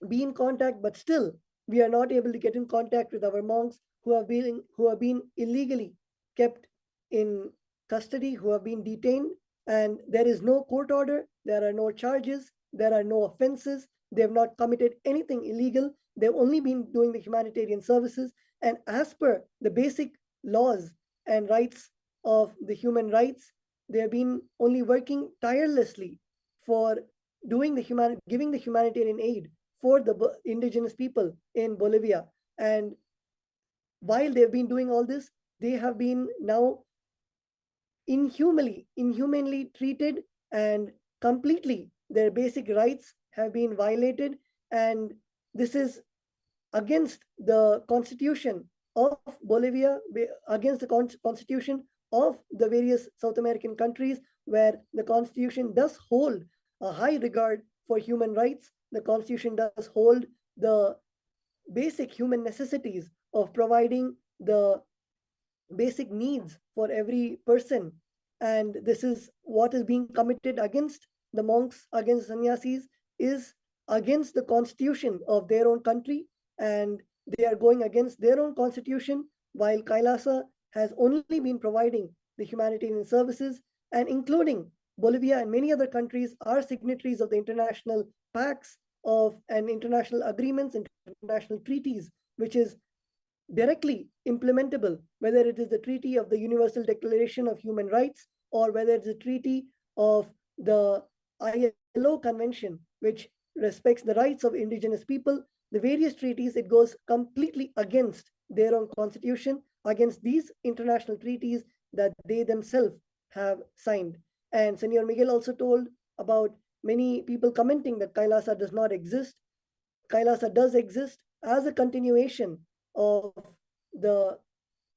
be in contact, but still we are not able to get in contact with our monks who have been illegally kept in custody, who have been detained, and there is no court order, there are no charges, there are no offenses, they have not committed anything illegal, they've only been doing the humanitarian services. And as per the basic laws and rights of the human rights, they have been only working tirelessly for giving the humanitarian aid for the indigenous people in Bolivia. And while they've been doing all this, they have been now inhumanly treated, and completely their basic rights have been violated. And this is against the constitution of Bolivia, against the constitution of the various South American countries, where the constitution does hold a high regard for human rights. The constitution does hold the basic human necessities of providing the basic needs for every person. And this is what is being committed against the monks, against sannyasis, is against the constitution of their own country, and they are going against their own constitution, while Kailasa has only been providing the humanitarian services. And including Bolivia and many other countries are signatories of the international pacts of and international agreements, international treaties, which is directly implementable, whether it is the treaty of the Universal Declaration of Human Rights, or whether it's a treaty of the ILO Convention, which respects the rights of indigenous people. The various treaties, it goes completely against their own constitution, against these international treaties that they themselves have signed. And Senor Miguel also told about many people commenting that Kailasa does not exist. Kailasa does exist as a continuation of the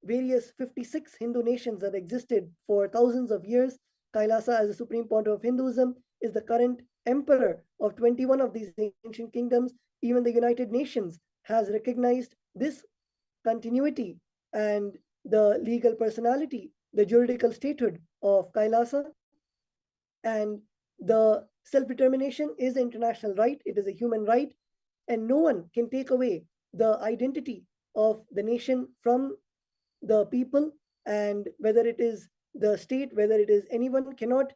various 56 Hindu nations that existed for thousands of years. Kailasa, as the supreme point of Hinduism, is the current emperor of 21 of these ancient kingdoms. Even the United Nations has recognized this continuity and the legal personality, the juridical statehood of Kailasa. And the self-determination is an international right, it is a human right, and no one can take away the identity of the nation from the people. And whether it is the state, whether it is anyone, cannot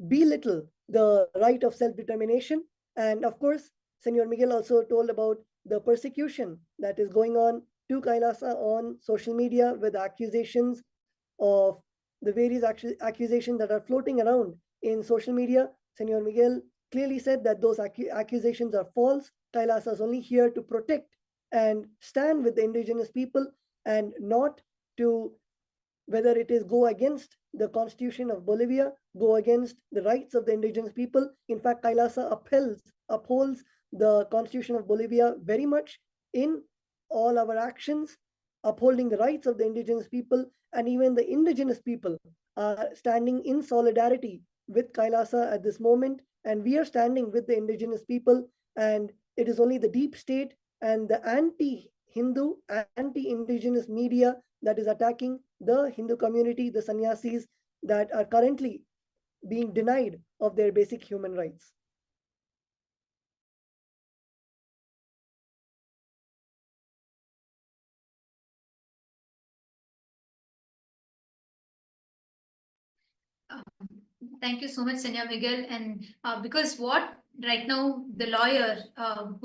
belittle the right of self-determination. And of course, Senor Miguel also told about the persecution that is going on to Kailasa on social media with accusations of the various accusations that are floating around in social media. Senor Miguel clearly said that those accusations are false. Kailasa is only here to protect and stand with the indigenous people, and not to, whether it is go against the constitution of Bolivia, go against the rights of the indigenous people. In fact, Kailasa upholds the constitution of Bolivia very much in all our actions, upholding the rights of the indigenous people. And even the indigenous people are standing in solidarity with Kailasa at this moment. And we are standing with the indigenous people. And it is only the deep state and the anti-Hindu, anti-indigenous media that is attacking the Hindu community, the sannyasis, that are currently being denied of their basic human rights. Thank you so much, Senor Miguel. And because what right now the lawyer,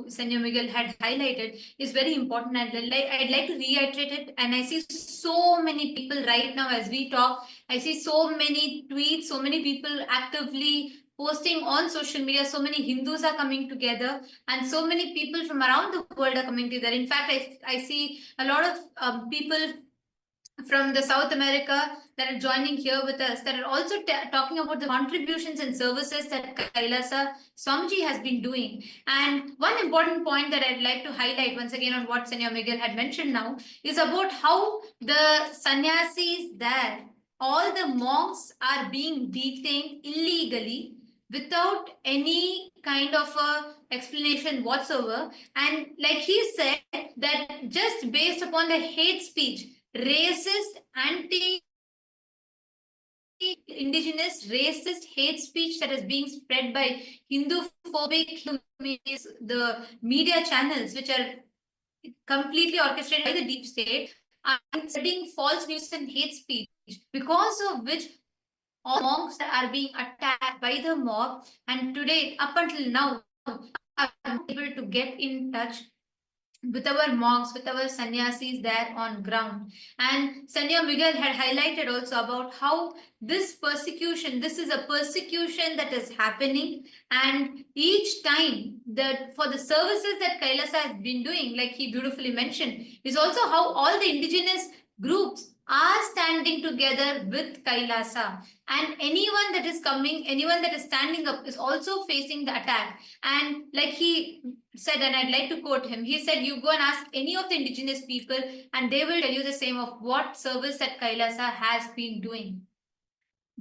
Senor Miguel, had highlighted is very important, and I'd like to reiterate it. And I see so many people right now as we talk. I see so many tweets, so many people actively posting on social media. So many Hindus are coming together, and so many people from around the world are coming together. In fact, I see a lot of people from the South America that are joining here with us, that are also talking about the contributions and services that Kailasa Swamiji has been doing. And one important point that I'd like to highlight once again on what Senor Miguel had mentioned now is about how the sannyasis there, all the monks are being detained illegally without any kind of a explanation whatsoever. And like he said, that just based upon the hate speech, racist, anti-indigenous, racist hate speech that is being spread by Hindu-phobic, the media channels, which are completely orchestrated by the deep state, are spreading false news and hate speech, because of which all monks are being attacked by the mob. And today, up until now, are able to get in touch with our monks, with our sannyasis there on ground. And Senor Miguel had highlighted also about how this persecution, this is a persecution that is happening, and each time that for the services that Kailasa has been doing, like he beautifully mentioned, is also how all the indigenous groups are standing together with Kailasa. And anyone that is coming, anyone that is standing up is also facing the attack. And like he said, and I'd like to quote him, he said, you go and ask any of the indigenous people and they will tell you the same of what service that Kailasa has been doing.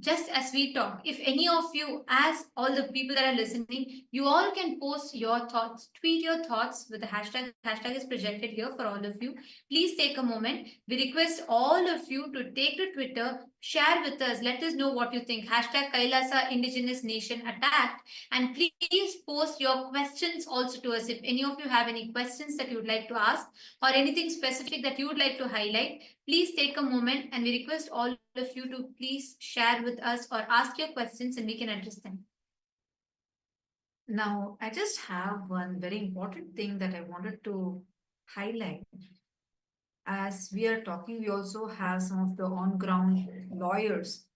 Just as we talk, if any of you, as all the people that are listening, you all can post your thoughts, tweet your thoughts with the hashtag. Hashtag is projected here for all of you. Please take a moment. We request all of you to take to Twitter, share with us, let us know what you think. Hashtag Kailasa Indigenous Nation attacked. And please post your questions also to us. If any of you have any questions that you would like to ask or anything specific that you would like to highlight, please take a moment, and we request all of you to please share with us or ask your questions and we can address them. Now, I just have one very important thing that I wanted to highlight. As we are talking, we also have some of the on-ground lawyers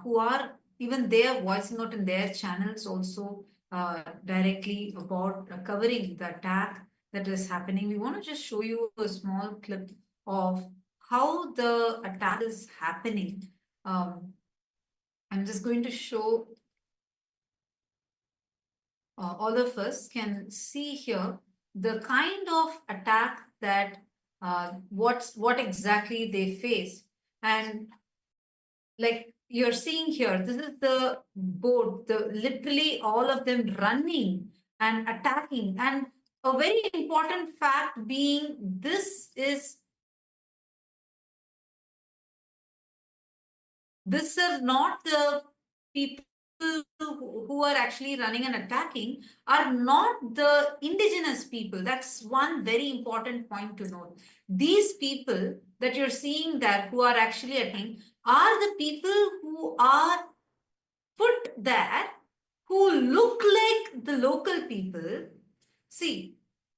who are, even they are voicing out in their channels also directly about covering the attack that is happening. We want to just show you a small clip of how the attack is happening. I'm just going to show all of us can see here the kind of attack that what exactly they face. And like you're seeing here, this is the boat, literally all of them running and attacking. And a very important fact being, these are not the people who are actually running and attacking, are not the indigenous people. That's one very important point to note. These people that you're seeing that who are actually attacking are the people who are put there, who look like the local people. See,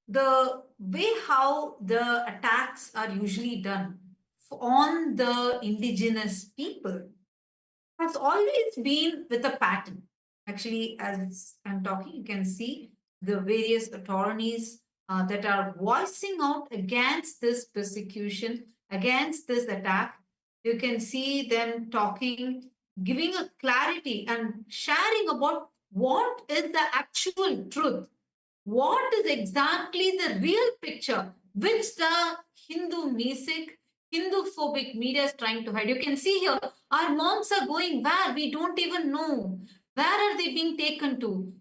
the way how the attacks are usually done on the indigenous people has always been with a pattern. Actually, as I'm talking, you can see the various attorneys that are voicing out against this persecution, against this attack. You can see them talking, giving a clarity and sharing about what is the actual truth. What is exactly the real picture which the Hindu music, Hindu phobic media is trying to hide? You can see here, our monks are going where? We don't even know. Where are they being taken to?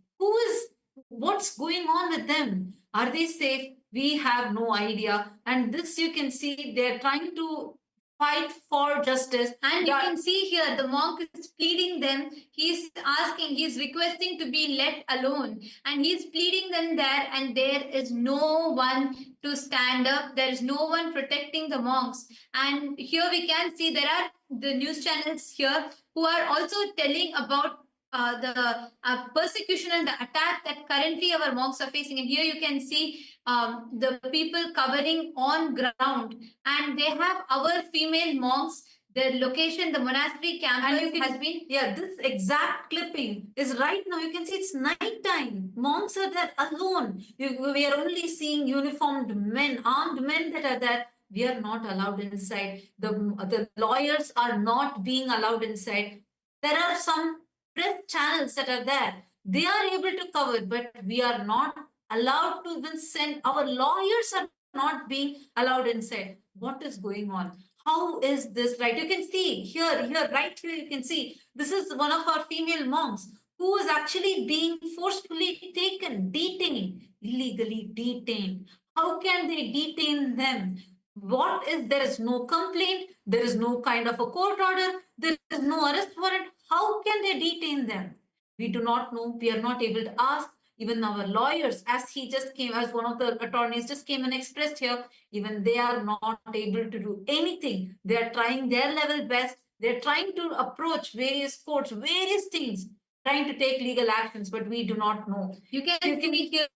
What's going on with them? Are they safe? We have no idea. And this you can see they're trying to fight for justice. And you can see here the monk is pleading them. He's asking, he's requesting to be let alone. And he's pleading them there, and there is no one to stand up. There is no one protecting the monks. And here we can see there are the news channels here who are also telling about the persecution and the attack that currently our monks are facing. And here you can see the people covering on ground, and they have our female monks. The location, the monastery campus has been. Yeah, this exact clipping is right now. You can see it's night time. Monks are there alone. We are only seeing uniformed men, armed men that are there. We are not allowed inside. The lawyers are not being allowed inside. There are some press channels that are there. They are able to cover, but we are not allowed to even send. Our lawyers are not being allowed inside. What is going on? How is this right? You can see here, right here, you can see this is one of our female monks who is actually being forcefully taken, detained, illegally detained. How can they detain them? There is no complaint, there is no kind of a court order, there is no arrest warrant. How can they detain them? We do not know. We are not able to ask. Even our lawyers, as he just came, as one of the attorneys just came and expressed here, even they are not able to do anything. They are trying their level best. They're trying to approach various courts, various things, trying to take legal actions, but we do not know. You can see here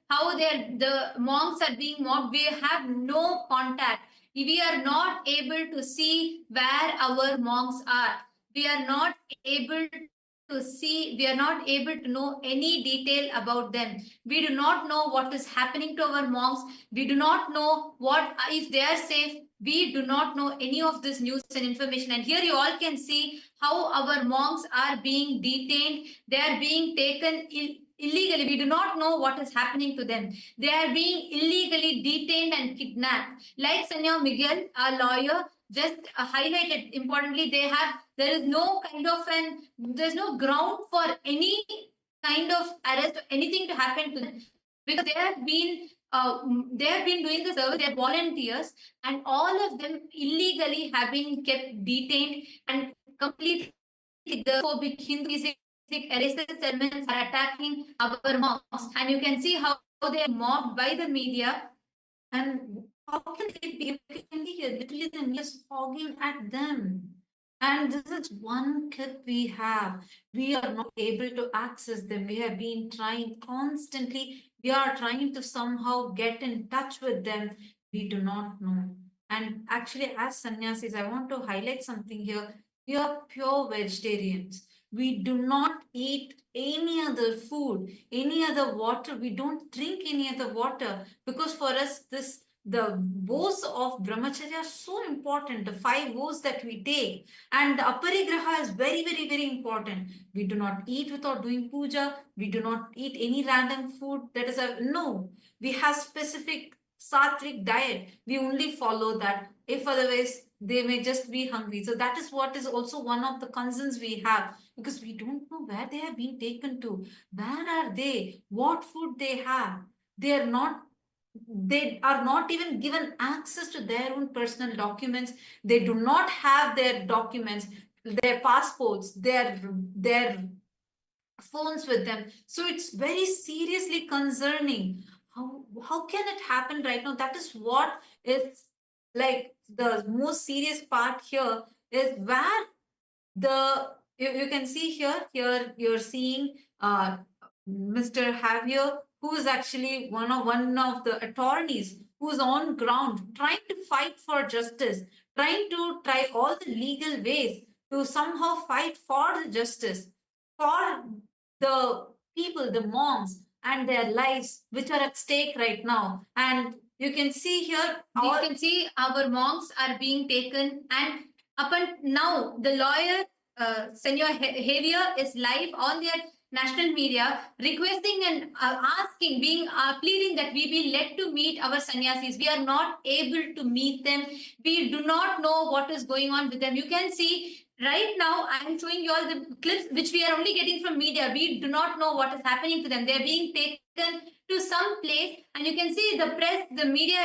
how the monks are being mobbed. We have no contact. We are not able to see where our monks are. We are not able to see, we are not able to know any detail about them. We do not know what is happening to our monks. We do not know what if they are safe. We do not know any of this news and information. And here you all can see how our monks are being detained. They are being taken illegally. We do not know what is happening to them. They are being illegally detained and kidnapped. Like Senor Miguel, our lawyer, just highlighted importantly, there is no kind of there's no ground for any kind of arrest or anything to happen to them, because they have been doing the service. They are volunteers, and all of them illegally have been kept detained, and completely the phobic Hinduism racist elements are attacking our mosques. And you can see how they are mobbed by the media. And how can they be? You can see here literally the news fogging at them. And this is one clip we have. We are not able to access them. We have been trying constantly. We are trying to somehow get in touch with them. We do not know. And actually, as sannyasis, I want to highlight something here. We are pure vegetarians. We do not eat any other food, any other water. We don't drink any other water, because for us, this the vows of brahmacharya are so important, the 5 vows that we take. And the aparigraha is very, very, very important. We do not eat without doing puja. We do not eat any random food. That is no. We have specific sattvic diet. We only follow that. If otherwise, they may just be hungry. So that is what is also one of the concerns we have, because we don't know where they have been taken to. Where are they? What food they have? They are not even given access to their own personal documents. They do not have their documents, their passports, their phones with them. So it's very seriously concerning. How can it happen right now? That is what is like the most serious part here, is where you can see here you're seeing Mr. Javier, who is actually one of the attorneys who's on ground trying to fight for justice, trying to try all the legal ways to somehow fight for the justice for the people, the monks, and their lives, which are at stake right now. And you can see here, You can see our monks are being taken, and up and now the lawyer, Senor Javier, is live on their national media requesting and asking, being pleading that we be led to meet our sannyasis. We are not able to meet them. We do not know what is going on with them. You can see right now, I am showing you all the clips which we are only getting from media. We do not know what is happening to them. They are being taken to some place, and you can see the press, the media,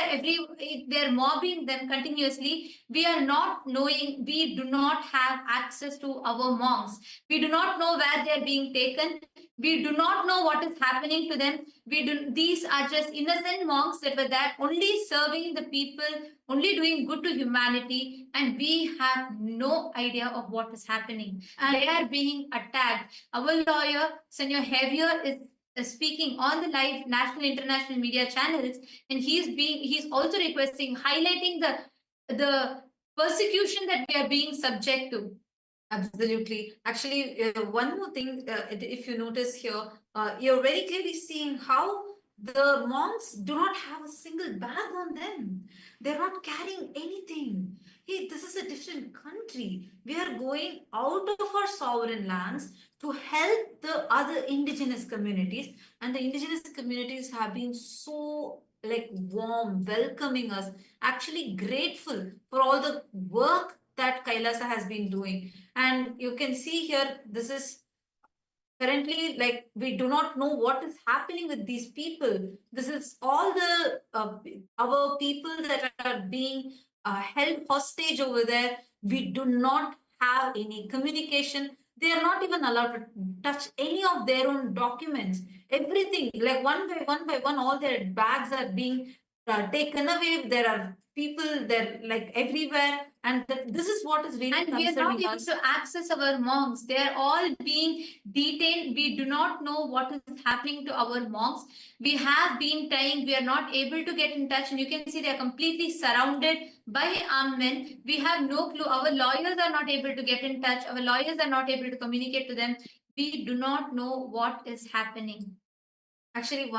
they're mobbing them continuously. We are not knowing, we do not have access to our monks. We do not know where they're being taken. We do not know what is happening to them. These are just innocent monks that were there only serving the people, only doing good to humanity, and we have no idea of what is happening. And they are being attacked. Our lawyer, Senor Javier, is speaking on the live national, international media channels, and he's also requesting, highlighting the persecution that we are being subject to. Absolutely. Actually, one more thing, if you notice here, you're very clearly seeing how the monks do not have a single bag on them. They're not carrying anything. Hey, this is a different country. We are going out of our sovereign lands to help the other indigenous communities, and the indigenous communities have been so like warm, welcoming us, actually grateful for all the work that Kailasa has been doing. And you can see here, this is currently like we do not know what is happening with these people. This is all the our people that are being held hostage over there. We do not have any communication. They are not even allowed to touch any of their own documents. Everything, like one by one, all their bags are being taken away. There are people there like everywhere, and this is what is really and we are not able us. to access our monks. They are all being detained. We do not know what is happening to our monks. We have been trying. We are not able to get in touch, and you can see they are completely surrounded by armed men. We have no clue. Our lawyers are not able to get in touch. Our lawyers are not able to communicate to them. We do not know what is happening. Actually,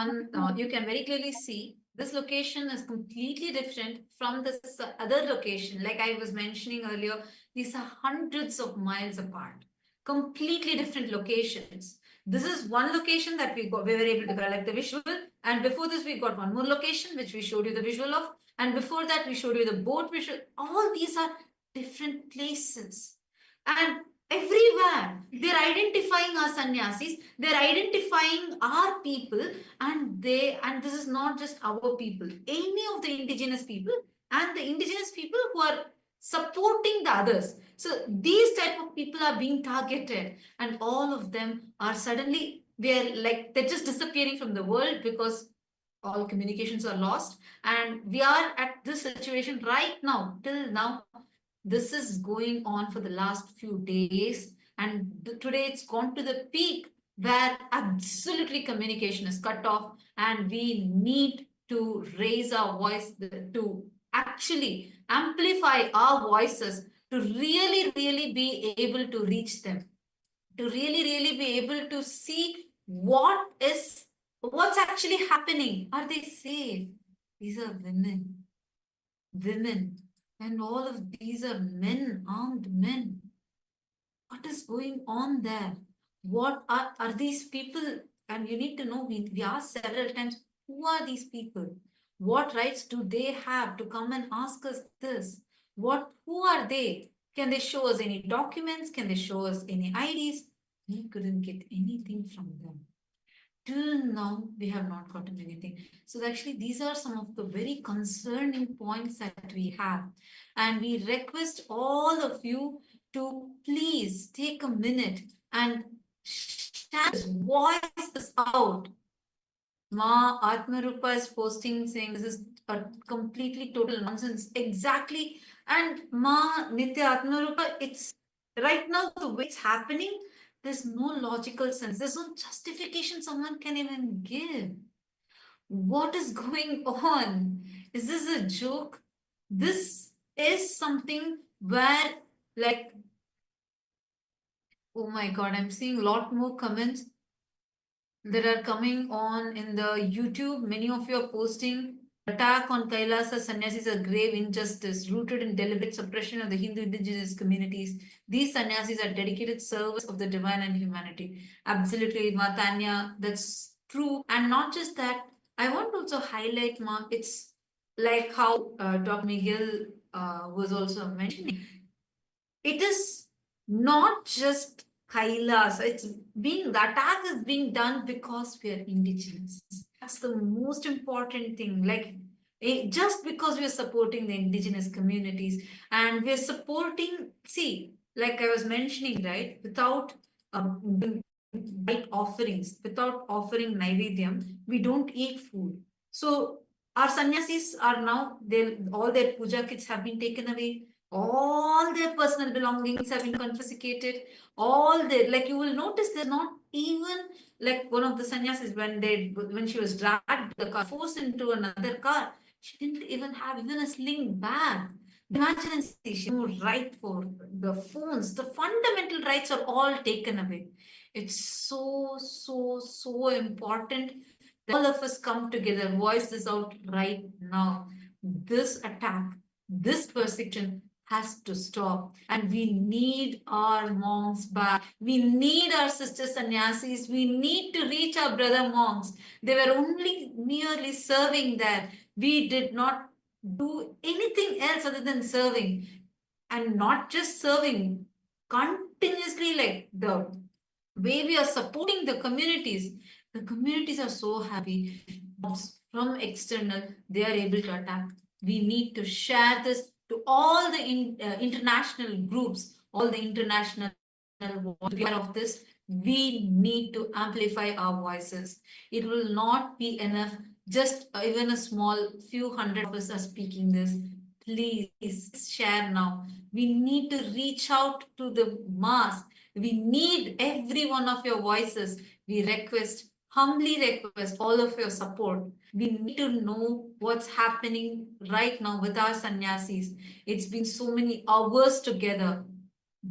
you can very clearly see this location is completely different from this other location. Like I was mentioning earlier, these are hundreds of miles apart, completely different locations. This is one location that we were able to collect the visual, and before this we got one more location which we showed you the visual of, and before that we showed you the boat visual. All these are different places, and everywhere they're identifying our sannyasis, they're identifying our people, and this is not just our people, any of the indigenous people, and the indigenous people who are supporting the others. So these type of people are being targeted, and all of them are suddenly, they're just disappearing from the world because all communications are lost, and we are at this situation right now. Till now, this is going on for the last few days, and today it's gone to the peak where absolutely communication is cut off, and we need to raise our voice to actually amplify our voices, to really, really be able to reach them, to really, really be able to see what's actually happening. Are they safe? These are women. women, and all of these are men, armed men. What is going on there? What are these people? And you need to know, we asked several times, who are these people? What rights do they have to come and ask us this? Who are they? Can they show us any documents? Can they show us any IDs? We couldn't get anything from them. Till now, we have not gotten anything. So actually, these are some of the very concerning points that we have. And we request all of you to please take a minute and share this, voice this out. Ma Atmarupa is posting saying this is a completely total nonsense. Exactly. And Ma Nitya Atmarupa, it's right now the way it's happening, there's no logical sense. There's no justification someone can even give. What is going on? Is this a joke? This is something where, like, oh my God, I'm seeing a lot more comments that are coming on in the YouTube. Many of you are posting attack on Kailasa sannyasis a grave injustice rooted in deliberate suppression of the Hindu indigenous communities. These sannyasis are dedicated service of the divine and humanity. Absolutely, Matanya, that's true. And not just that, I want to also highlight, Ma, it's like how Dr. Miguel was also mentioning. It is not just Kailasa. The attack is being done because we are indigenous. That's the most important thing. Like, just because we are supporting the indigenous communities and we are supporting, see, like I was mentioning, right, without right offerings, without offering Naivedyam, we don't eat food. So our sannyasis are now, all their puja kits have been taken away. All their personal belongings have been confiscated. All their, like, you will notice they're not even, like one of the sannyasis, when she was dragged the car, forced into another car, she didn't even have even a sling bag. Imagine and see, she no right for the phones. The fundamental rights are all taken away. It's so important that all of us come together, voice this out right now. This attack, this persecution has to stop. And we need our monks back. We need our sister sannyasis. We need to reach our brother monks. They were only merely serving there. We did not do anything else other than serving. And not just serving, continuously, like the way we are supporting the communities are so happy. From external, they are able to attack. We need to share this to all the international groups, all the international aware of this. We need to amplify our voices. It will not be enough, just even a small few hundred of us are speaking this. Please share now. We need to reach out to the mass. We need every one of your voices. We humbly request all of your support. We need to know what's happening right now with our sannyasis. It's been so many hours together.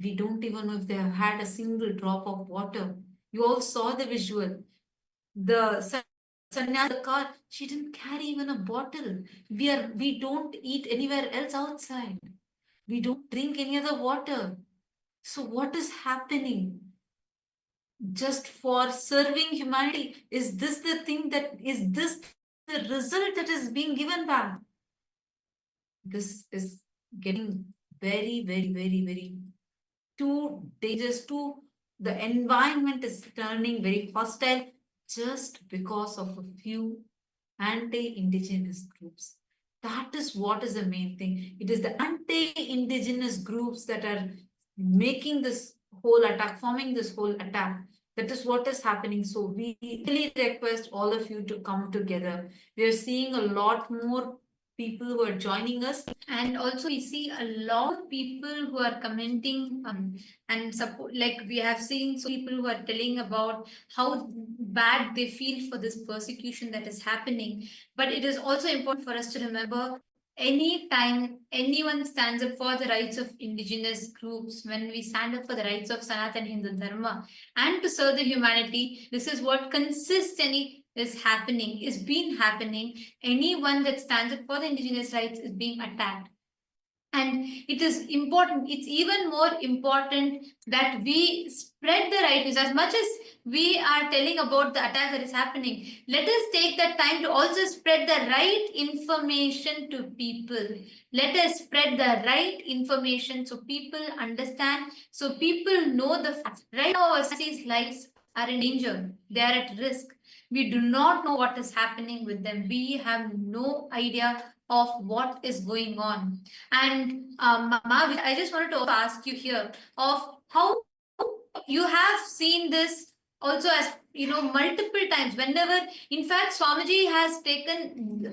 We don't even know if they have had a single drop of water. You all saw the visual. The sannyasi, the car, she didn't carry even a bottle. We don't eat anywhere else outside. We don't drink any other water. So what is happening? Just for serving humanity, is this the result that is being given back? This is getting very too dangerous. The environment is turning very hostile just because of a few anti-indigenous groups. That is what is the main thing. It is the anti-indigenous groups that are making this whole attack, forming this whole attack. That is what is happening. So we really request all of you to come together. We are seeing a lot more people who are joining us. And also we see a lot of people who are commenting and support, like we have seen people who are telling about how bad they feel for this persecution that is happening. But it is also important for us to remember, anytime anyone stands up for the rights of indigenous groups, when we stand up for the rights of Sanatana Hindu Dharma and to serve the humanity, this is what consists any is happening, is been happening. Anyone that stands up for the indigenous rights is being attacked. And it is important, it's even more important that we spread the right news. As much as we are telling about the attack that is happening, let us take that time to also spread the right information to people. Let us spread the right information so people understand, so people know the facts. Right now, our cities' lives are in danger, they are at risk. We do not know what is happening with them. We have no idea of what is going on. And Mama, I just wanted to also ask you here of how you have seen this also, as you know, multiple times. Whenever, in fact, Swamiji has taken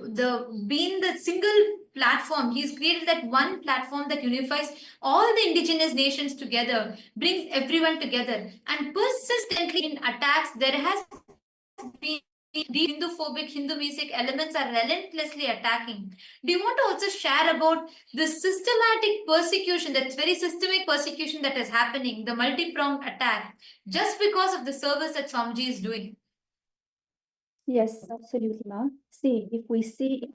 been the single platform. He's created that one platform that unifies all the indigenous nations together, brings everyone together, and persistently in attacks there has been the Hindu-phobic, Hindu-music elements are relentlessly attacking. Do you want to also share about the systematic persecution, that's very systemic persecution that is happening, the multi-pronged attack, just because of the service that Swamiji is doing? Yes, absolutely, ma'am. If we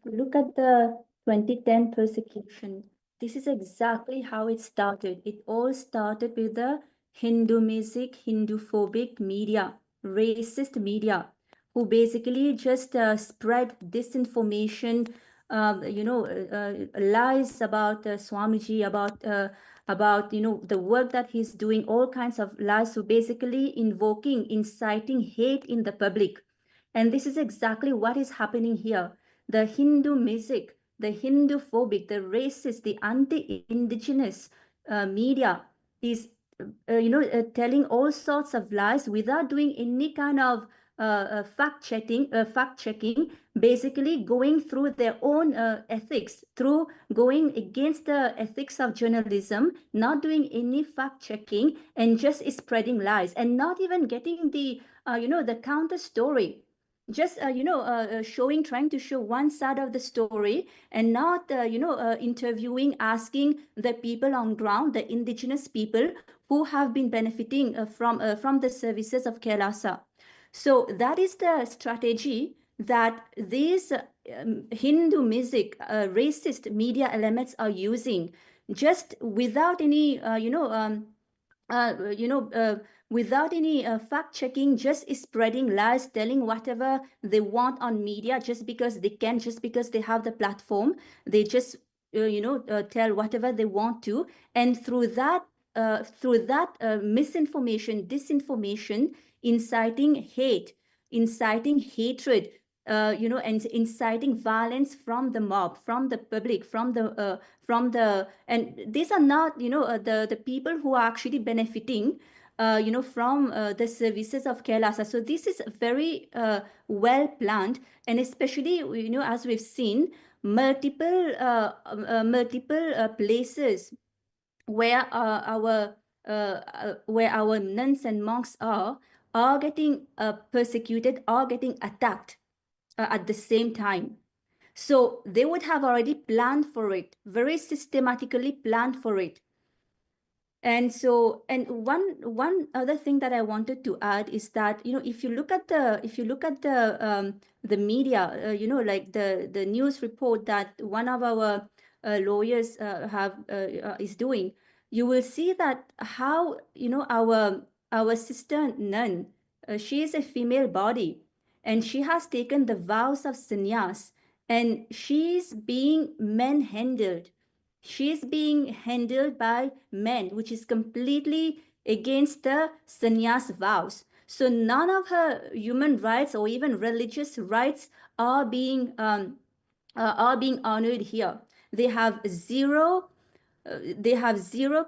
look at the 2010 persecution, this is exactly how it started. It all started with the Hindu music, Hindu-phobic media, racist media, who basically just spread disinformation, lies about Swamiji, about the work that he's doing, all kinds of lies, so basically inciting hate in the public. And this is exactly what is happening here. The Hindu music, the Hindu-phobic, the racist, the anti-indigenous media is, telling all sorts of lies without doing any kind of fact checking, basically going through their own ethics, through going against the ethics of journalism, not doing any fact checking, and just spreading lies and not even getting the the counter story, just trying to show one side of the story and not interviewing, asking the people on ground, the indigenous people who have been benefiting from the services of KAILASA. So that is the strategy that these Hindu music racist media elements are using, just without any without any fact checking, just spreading lies, telling whatever they want on media, just because they can, just because they have the platform, they just tell whatever they want to, and through that misinformation, disinformation, inciting hate, inciting hatred, and inciting violence from the mob, from the public, from the, and these are not, the people who are actually benefiting, from the services of KAILASA. So this is very well planned, and especially, as we've seen, multiple places where our nuns and monks are getting persecuted, are getting attacked at the same time. So they would have already planned for it, very systematically planned for it. And so, and one other thing that I wanted to add is that, if you look at the media, like the news report that one of our lawyers is doing, you will see that how, our sister nun, she is a female body, and she has taken the vows of sannyas, and she's being manhandled. She's being handled by men, which is completely against the sannyas vows. So none of her human rights or even religious rights are being honored here. They have zero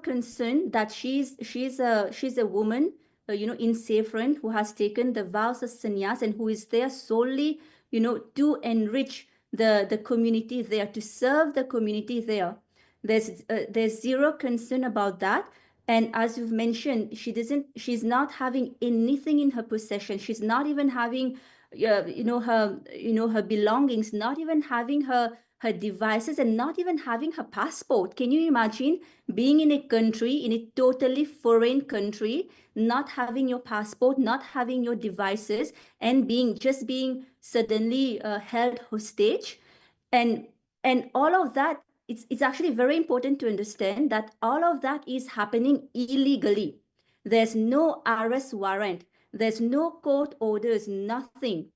concern that she's a woman, in saffron, who has taken the vows of sannyas and who is there solely, to enrich the community there, to serve the community there. There's zero concern about that. And as you've mentioned, she's not having anything in her possession. She's not even having her belongings, not even having her her devices, and not even having her passport. Can you imagine being in a country, in a totally foreign country, not having your passport, not having your devices, and just being suddenly held hostage? And all of that, it's actually very important to understand that all of that is happening illegally. There's no arrest warrant, there's no court orders, nothing.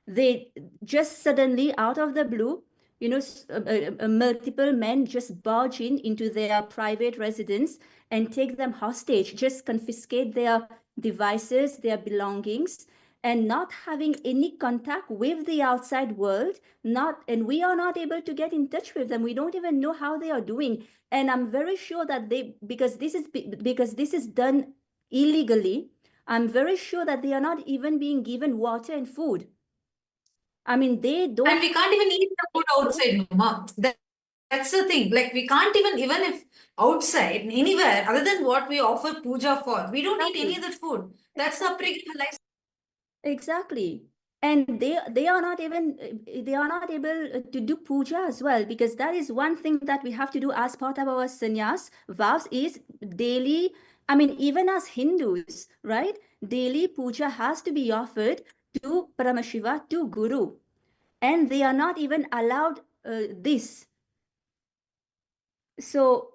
They just suddenly, out of the blue, multiple men just barge into their private residence and take them hostage, just confiscate their devices, their belongings, and not having any contact with the outside world. And we are not able to get in touch with them. We don't even know how they are doing. And I'm very sure that because this is done illegally, I'm very sure that they are not even being given water and food. I mean, they don't. And we can't even eat the food outside, Mama. That's the thing. Like, we can't even if outside, anywhere, other than what we offer puja for, we don't eat any of that food. That's the upbringing life. Exactly. And they are not able to do puja as well, because that is one thing that we have to do as part of our sannyas vows, is daily. I mean, even as Hindus, right? Daily puja has to be offered to Paramashiva, to Guru. And they are not even allowed this. So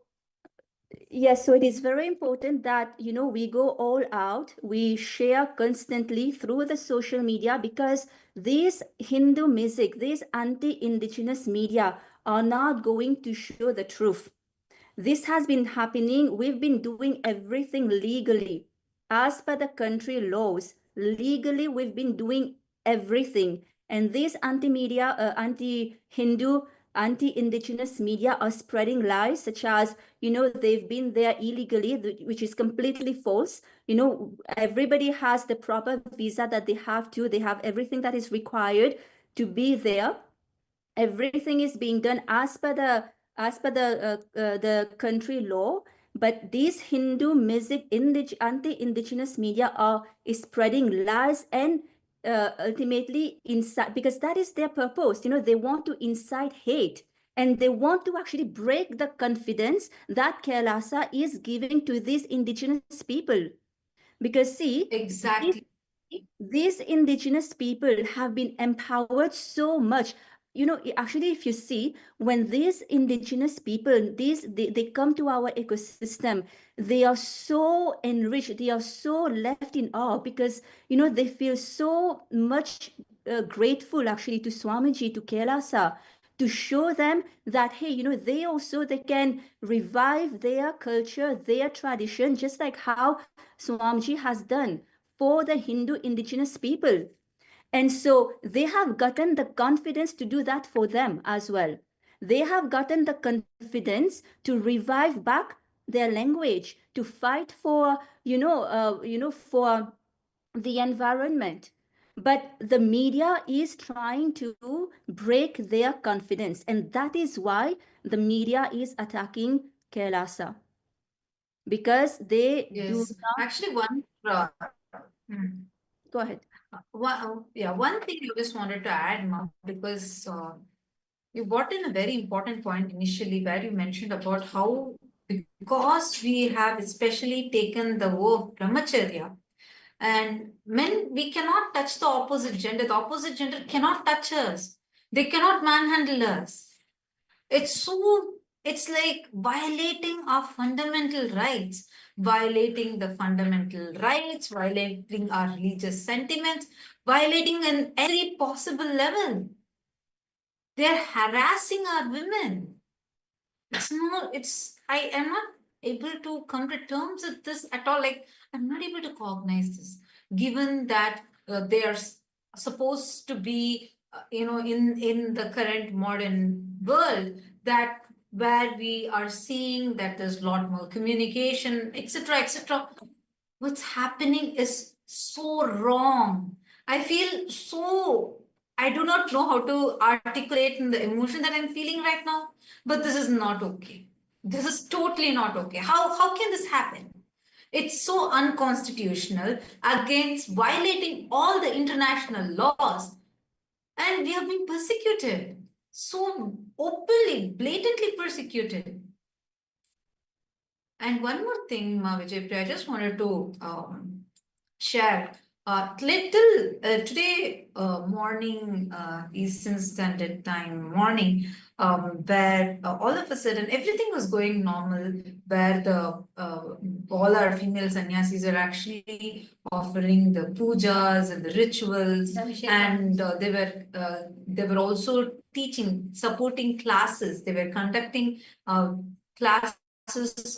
yes, so it is very important that, we go all out, we share constantly through the social media, because these Hindu music, these anti-indigenous media are not going to show the truth. This has been happening. We've been doing everything legally. As per the country laws, legally, we've been doing everything. And these anti-media, anti-Hindu, anti-indigenous media are spreading lies such as, they've been there illegally, which is completely false. Everybody has the proper visa that they have to. They have everything that is required to be there. Everything is being done as per the country law. But these Hindu music, anti-indigenous media is spreading lies and ultimately incite, because that is their purpose. They want to incite hate, and they want to actually break the confidence that KAILASA is giving to these indigenous people. Because see, Exactly. these indigenous people have been empowered so much. Actually, if you see, when these indigenous people, they come to our ecosystem, they are so enriched, they are so left in awe, because they feel so much grateful actually to Swamiji, to KAILASA, to show them that, hey, they can revive their culture, their tradition, just like how Swamiji has done for the Hindu indigenous people. And so they have gotten the confidence to do that for them as well. They have gotten the confidence to revive back their language, to fight for, for the environment. But the media is trying to break their confidence. And that is why the media is attacking KAILASA. Because they do Yes. not. Actually, Go ahead. one thing I just wanted to add, Mom, because you brought in a very important point initially, where you mentioned about how, because we have especially taken the vow of brahmacharya, and men, we cannot touch the opposite gender. The opposite gender cannot touch us. They cannot manhandle us. It's like violating our fundamental rights, violating our religious sentiments, violating in every possible level. They're harassing our women. I am not able to come to terms with this at all. Like, I'm not able to cognize this, given that they are supposed to be, in the current modern world, that where we are seeing that there's a lot more communication, etc., etc. What's happening is so wrong. I do not know how to articulate the emotion that I'm feeling right now, but this is not okay. This is totally not okay. How can this happen? It's so unconstitutional, against violating all the international laws, and we are being persecuted. so openly, blatantly persecuted. And one more thing, Vijay, I just wanted to share. Today morning, Eastern Standard Time morning, where all of a sudden everything was going normal, where the all our female sannyasis are actually offering the pujas and the rituals, and they were also teaching, supporting classes. They were conducting classes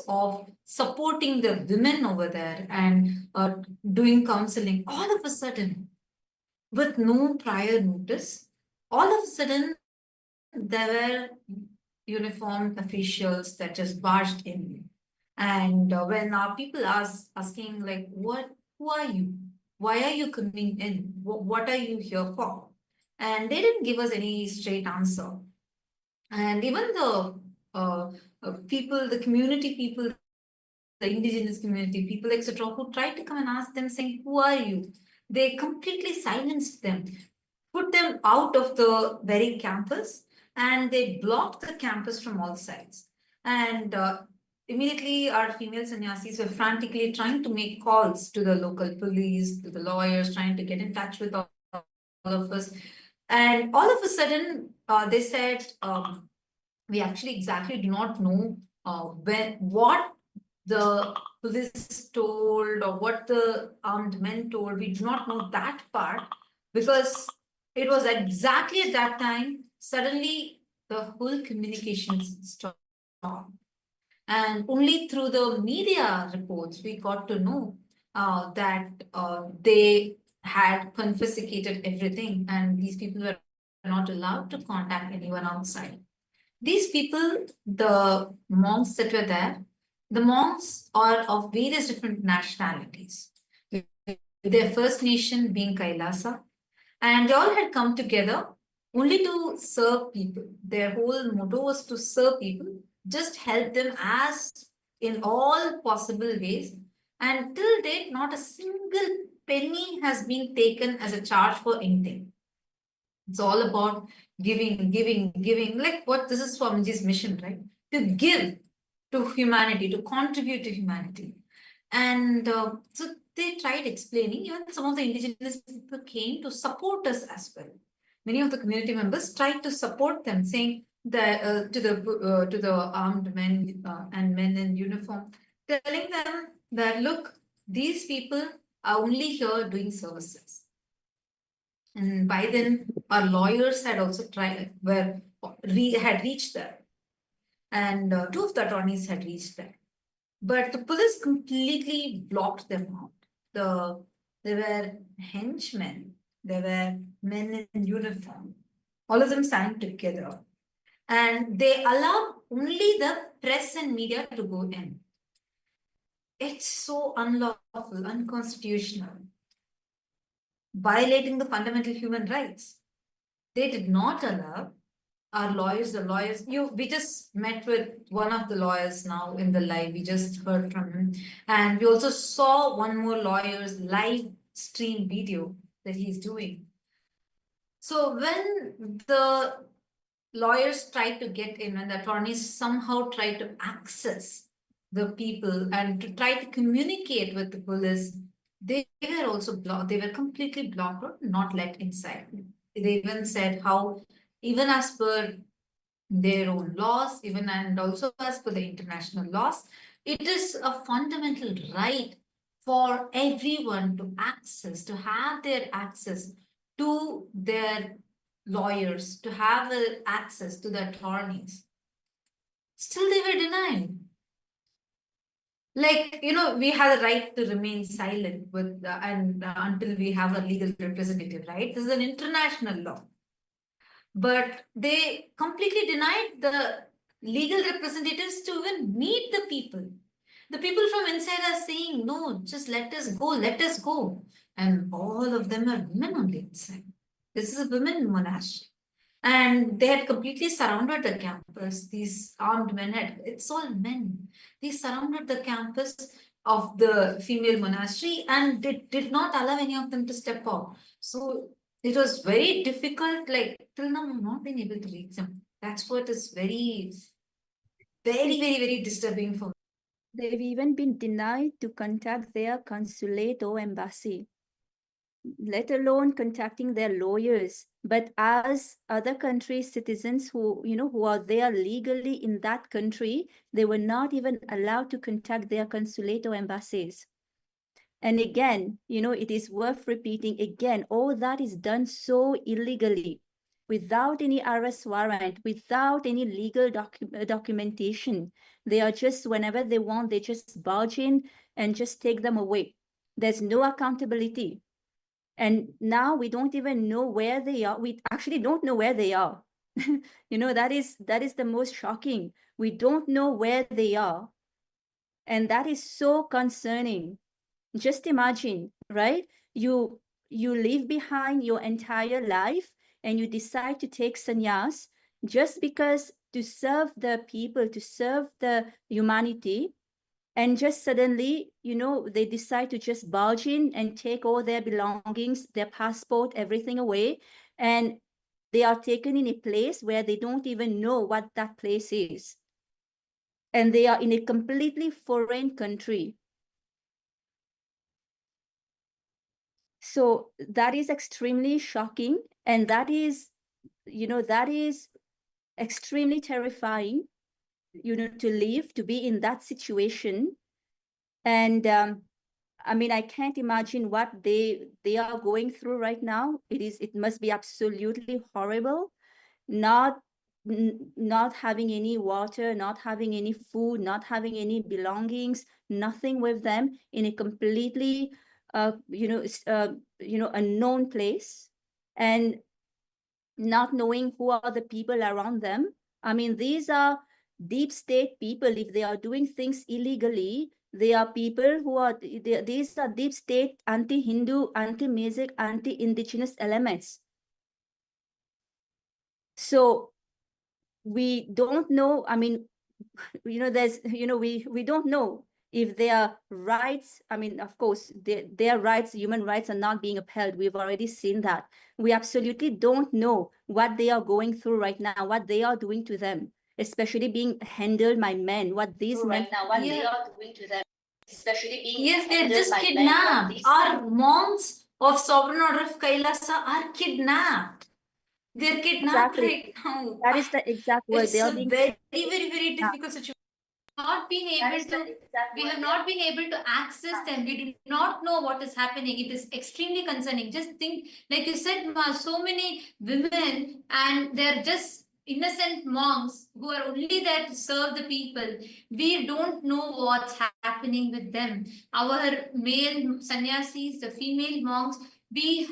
of supporting the women over there and doing counseling. All of a sudden, with no prior notice, all of a sudden there were uniformed officials that just barged in. And when our people asking like, who are you? Why are you coming in? What are you here for? And they didn't give us any straight answer. And even the people, the community people, the indigenous community people, etc., who tried to come and ask them, saying, who are you? They completely silenced them, put them out of the very campus, and they blocked the campus from all sides. And immediately our female sannyasis were frantically trying to make calls to the local police, to the lawyers, trying to get in touch with all of us. And all of a sudden, they said, we actually exactly do not know what the police told or what the armed men told. We do not know that part, because it was exactly at that time, suddenly the whole communications stopped. And only through the media reports, we got to know that they had confiscated everything, and these people were not allowed to contact anyone outside. These people, the monks that were there, the monks are of various different nationalities, their first nation being Kailasa, and they all had come together only to serve people. Their whole motto was to serve people, just help them as in all possible ways. And till date, not a single penny has been taken as a charge for anything. It's all about giving, giving, giving, like what this is Swamiji's mission, right? To give to humanity, to contribute to humanity. And so they tried explaining, even some of the indigenous people came to support us as well. Many of the community members tried to support them, saying that to the armed men and men in uniform, telling them that, look, these people are only here doing services. And by then, our lawyers had also had reached there, and two of the attorneys had reached there. But the police completely blocked them out. There were henchmen, there were men in uniform. All of them signed together, and they allowed only the press and media to go in. It's so unlawful, unconstitutional, violating the fundamental human rights. They did not allow our lawyers, we just met with one of the lawyers now in the live, we just heard from him. And we also saw one more lawyer's live stream video that he's doing. So when the lawyers tried to get in, and the attorneys somehow tried to access the people and to try to communicate with the police, they were also blocked. They were completely blocked or not let inside. They even said how, even as per their own laws, even and also as per the international laws, it is a fundamental right for everyone to access, to have their access to their lawyers, to have access to the attorneys. Still they were denied. Like, we have a right to remain silent with until we have a legal representative, right? This is an international law. But they completely denied the legal representatives to even meet the people. The people from inside are saying, no, just let us go, let us go. And all of them are women on the inside. This is a women monastery. And they had completely surrounded the campus. These armed men it's all men. They surrounded the campus of the female monastery, and they did not allow any of them to step out. So it was very difficult. Like till now, I've not been able to reach them. That's what is very, very disturbing for me. They've even been denied to contact their consulate or embassy, let alone contacting their lawyers. But as other countries' citizens who, who are there legally in that country, they were not even allowed to contact their consulate or embassies. And again, it is worth repeating again, all that is done so illegally, without any arrest warrant, without any legal documentation. They are just, whenever they want, they just barge in and just take them away. There's no accountability. And now we don't even know where they are. We actually don't know where they are. That is the most shocking. We don't know where they are. And that is so concerning. Just imagine, right? You leave behind your entire life and you decide to take sannyas just because to serve the people, to serve the humanity. And just suddenly, they decide to just barge in and take all their belongings, their passport, everything away. And they are taken in a place where they don't even know what that place is. And they are in a completely foreign country. So that is extremely shocking. And that is extremely terrifying, to live, to be in that situation. And I mean, I can't imagine what they are going through right now. It must be absolutely horrible, not having any water, not having any food, not having any belongings, nothing with them, in a completely unknown place, and not knowing who are the people around them. I mean, these are deep state people. If they are doing things illegally, they are people who are, these are deep state anti-Hindu, anti-Mizik, anti-Indigenous elements. So we don't know, I mean, there's, we don't know if their rights, I mean, of course, their rights, human rights are not being upheld. We've already seen that. We absolutely don't know what they are going through right now, what they are doing to them, especially being handled by men, what these men Right now, what they are doing to them, especially being yes, they're just kidnapped. Our monks of Sovereign Order of Kailasa are kidnapped. They're kidnapped right now. That is the exact word. It's They are a being very difficult situation. Not being able to, we have not been able to access them. We do not know what is happening. It is extremely concerning. Just think, like you said, Ma, so many women and they're just innocent monks who are only there to serve the people. We don't know what's happening with them. Our male sannyasis, the female monks, we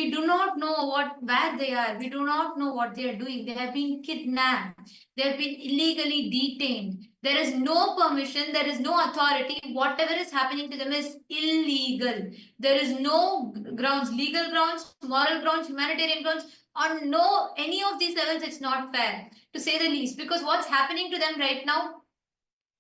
do not know where they are. We do not know what they are doing. They have been kidnapped. They have been illegally detained. There is no permission. There is no authority. Whatever is happening to them is illegal. There is no grounds, legal grounds, moral grounds, humanitarian grounds. On no any of these levels, it's not fair, to say the least. Because what's happening to them right now,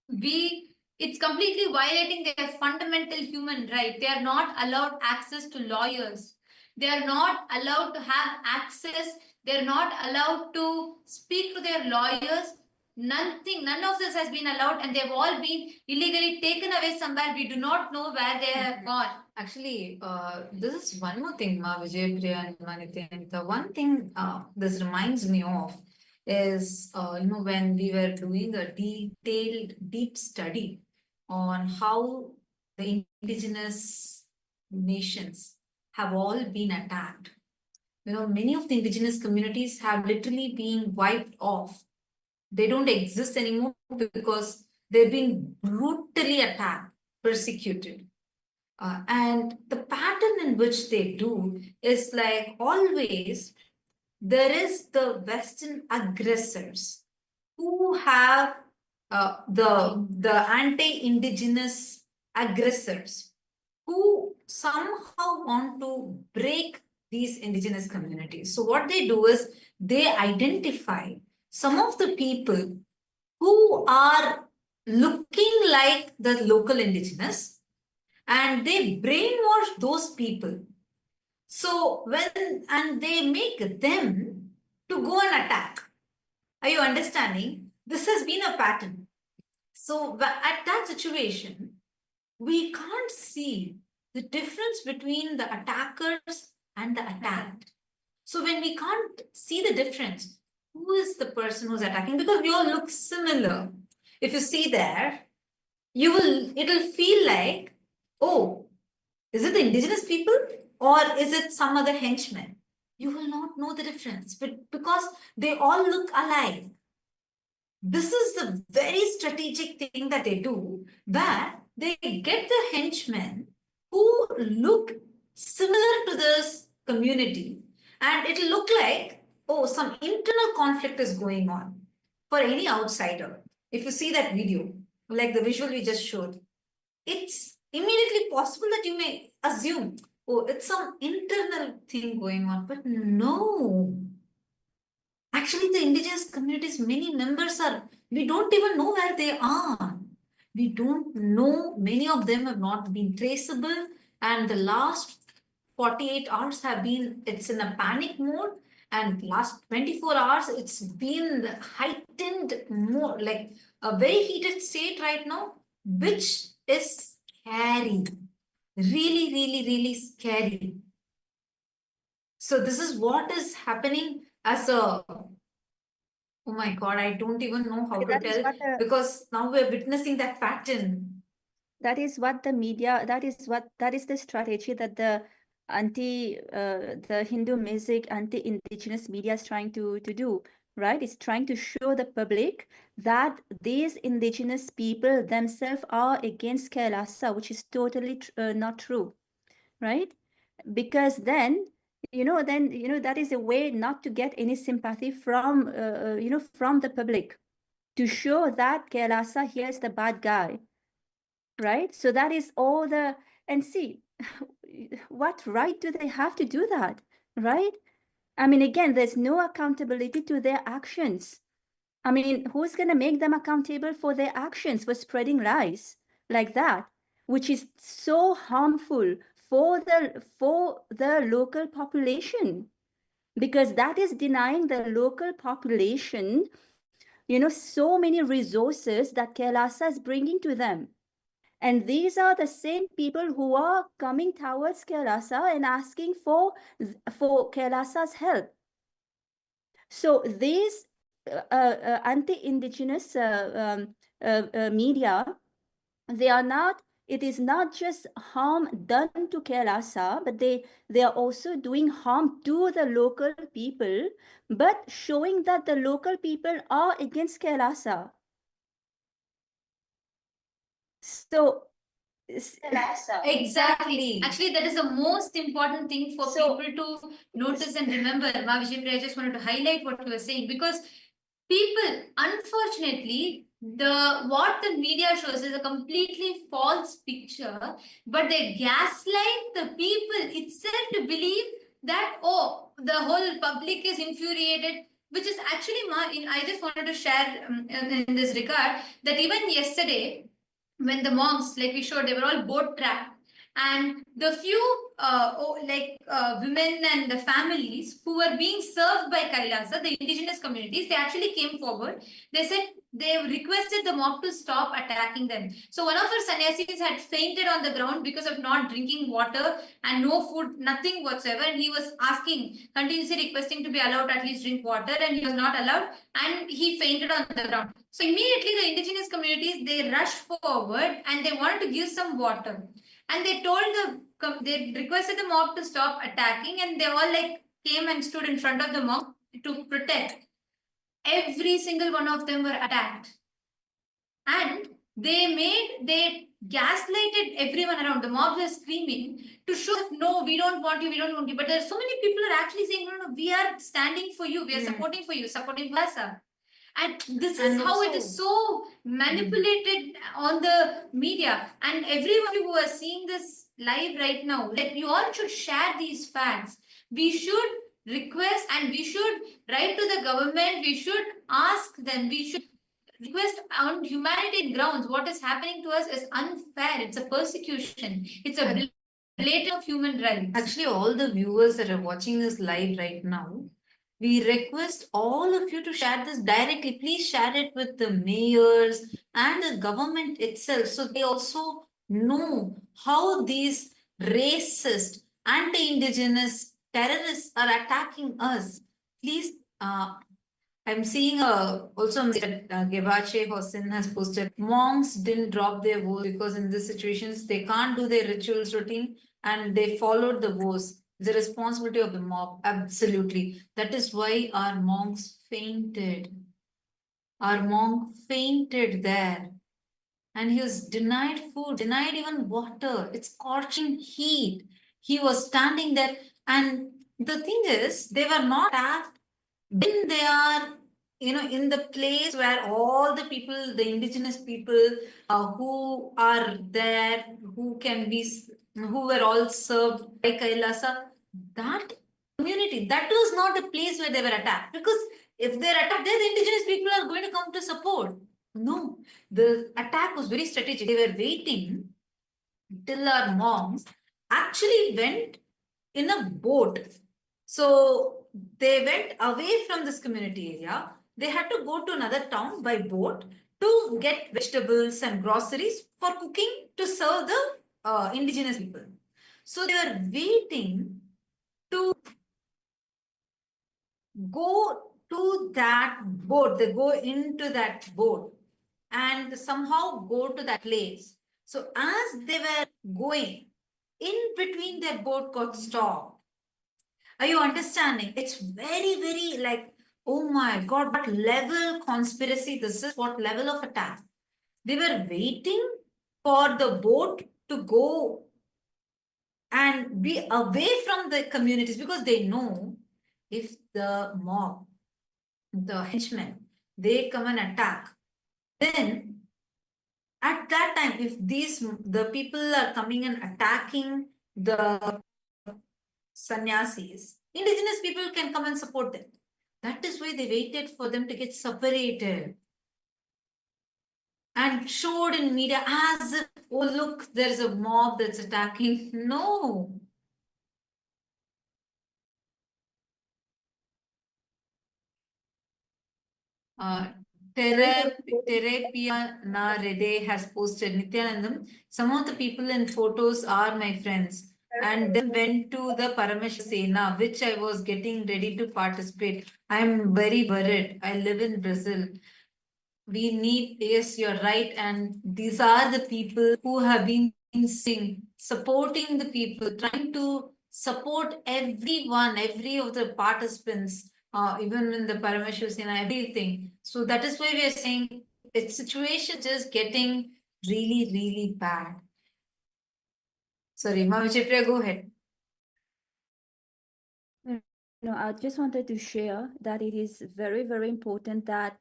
it's completely violating their fundamental human right. They are not allowed access to lawyers. They are not allowed to have access. They're not allowed to speak to their lawyers. None of this has been allowed, and they've all been illegally taken away somewhere. We do not know where they have gone. Actually, this is one more thing, Ma Vijay, Priya, and Nithyananda. One thing this reminds me of is, when we were doing a detailed, deep study on how the indigenous nations have all been attacked. Many of the indigenous communities have literally been wiped off. They don't exist anymore because they've been brutally attacked, persecuted. And the pattern in which they do is like always, there is the Western aggressors who have the anti-indigenous aggressors who somehow want to break these indigenous communities. So what they do is they identify some of the people who are looking like the local indigenous, and they brainwash those people So and they make them to go and attack. Are you understanding? This has been a pattern. So at that situation, we can't see the difference between the attackers and the attacked. So when we can't see the difference, who is the person who's attacking? Because we all look similar. If you see there, it'll feel like, oh, is it the indigenous people or is it some other henchman? You will not know the difference, but because they all look alike. This is the very strategic thing that they do, that they get the henchmen who look similar to this community, and it'll look like, oh, some internal conflict is going on for any outsider. If you see that video, like the visual we just showed, it's immediately possible that you may assume, oh, it's some internal thing going on, but no. Actually, the indigenous communities, many members are, we don't even know where they are. We don't know, many of them have not been traceable, and the last 48 hours have been, it's in a panic mode, and last 24 hours, it's been heightened more, like a very heated state right now, which is scary. Really, really, really scary. So this is what is happening as a, oh my God, I don't even know how to tell, because now we're witnessing that pattern. That is what the media, that is the strategy that the the Hindu music, anti-indigenous media is trying to do, right? It's trying to show the public that these indigenous people themselves are against Kailasa, which is totally not true, right? Because then that is a way not to get any sympathy from from the public, to show that Kailasa here is the bad guy, right? So that is all the, and see, what right do they have to do that, right? I mean, again, there's no accountability to their actions. I mean, who's going to make them accountable for their actions, for spreading lies like that, which is so harmful for the local population, because that is denying the local population, so many resources that Kailasa is bringing to them. And these are the same people who are coming towards Kailasa and asking for Kailasa's help. So these anti-indigenous media, they are not, it is not just harm done to Kailasa, but they are also doing harm to the local people, but showing that the local people are against Kailasa. So Exactly. Actually, that is the most important thing for people to notice and remember. I just wanted to highlight what you were saying, because people, unfortunately, what the media shows is a completely false picture, but they gaslight the people itself to believe that, oh, the whole public is infuriated, which is actually, I just wanted to share in this regard, that even yesterday, when the monks, like we showed, they were all boat trapped, and the few women and the families who were being served by Kailasa, the indigenous communities, they actually came forward. They said they requested the mob to stop attacking them. So one of our sannyasis had fainted on the ground because of not drinking water and no food, nothing whatsoever, and he was asking, continuously requesting to be allowed to at least drink water, and he was not allowed, and he fainted on the ground. So immediately the indigenous communities, they rushed forward and they wanted to give some water. And they requested the mob to stop attacking, and they all came and stood in front of the mob to protect. Every single one of them were attacked. And they gaslighted everyone around. The mob was screaming to show that, no, we don't want you, we don't want you. But there are so many people who are actually saying, no, we are standing for you, we are supporting for you, supporting Kailasa. And this is how it is so manipulated on the media. And everyone who are seeing this live right now, you all should share these facts. We should request and we should write to the government. We should ask them. We should request on humanitarian grounds. What is happening to us is unfair. It's a persecution. It's a violation of human rights. Actually, all the viewers that are watching this live right now, we request all of you to share this directly. Please share it with the mayors and the government itself, so they also know how these racist, anti-indigenous terrorists are attacking us. Please, I'm seeing also that Gebache Hossein has posted, monks didn't drop their vows because in these situations they can't do their rituals routine and they followed the vows. The responsibility of the mob, absolutely. That is why our monks fainted. Our monk fainted there. And he was denied food, denied even water. It's scorching heat. He was standing there. And the thing is, they were not attacked when they are, in the place where all the people, the indigenous people who are there, who were all served by Kailasa, that community, that was not the place where they were attacked. Because if they're attacked there, the indigenous people are going to come to support. No, the attack was very strategic. They were waiting till our monks actually went in a boat. So they went away from this community area. They had to go to another town by boat to get vegetables and groceries for cooking to serve the indigenous people. So they were waiting to go to that boat. They go into that boat and somehow go to that place. So as they were going, in between their boat got stopped. Are you understanding? It's very, very like, oh my God, what level conspiracy this is, what level of attack. They were waiting for the boat to go and be away from the communities because they know if the mob, the henchmen, they come and attack, then at that time, if the people are coming and attacking the sannyasis, indigenous people can come and support them. That is why they waited for them to get separated and showed in media as if, oh, look, there's a mob that's attacking. No. Terapia Na Rede has posted, Nithyanandam, some of the people in photos are my friends and then went to the Paramashivoham, which I was getting ready to participate. I'm very worried. I live in Brazil. We need, yes, you're right. And these are the people who have been supporting the people, trying to support everyone, every of the participants, even in the Paramashivoham, everything. So that is why we are saying its situation just getting really, really bad. Sorry, Mama, go ahead. No, I just wanted to share that it is very, very important that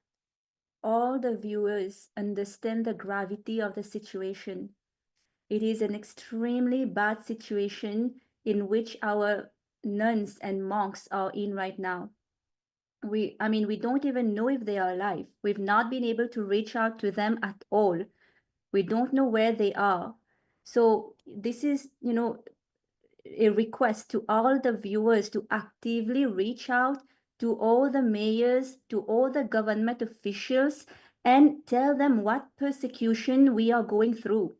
all the viewers understand the gravity of the situation. It is an extremely bad situation in which our nuns and monks are in right now. We don't even know if they are alive. We've not been able to reach out to them at all. We don't know where they are. So this is, a request to all the viewers to actively reach out to all the mayors, to all the government officials, and tell them what persecution we are going through,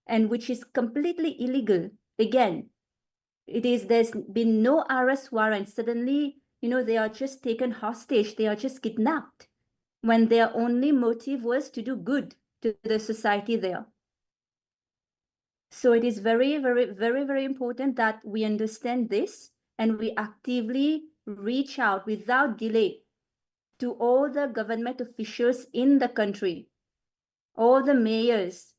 and which is completely illegal. Again, there's been no arrest warrant. Suddenly, they are just taken hostage. They are just kidnapped when their only motive was to do good to the society there. So it is very, very, very, very important that we understand this and we actively reach out without delay to all the government officials in the country, all the mayors,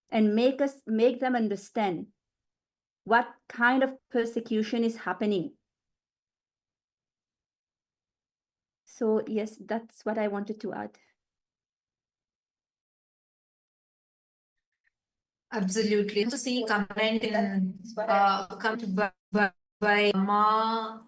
and make them understand what kind of persecution is happening. So yes, that's what I wanted to add. Absolutely. To see comment in comment by Ma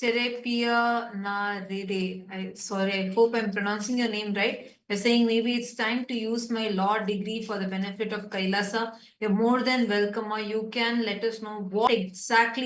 Terapia Narede. Sorry, I hope I'm pronouncing your name right. You're saying maybe it's time to use my law degree for the benefit of Kailasa. You're more than welcome, or you can let us know what exactly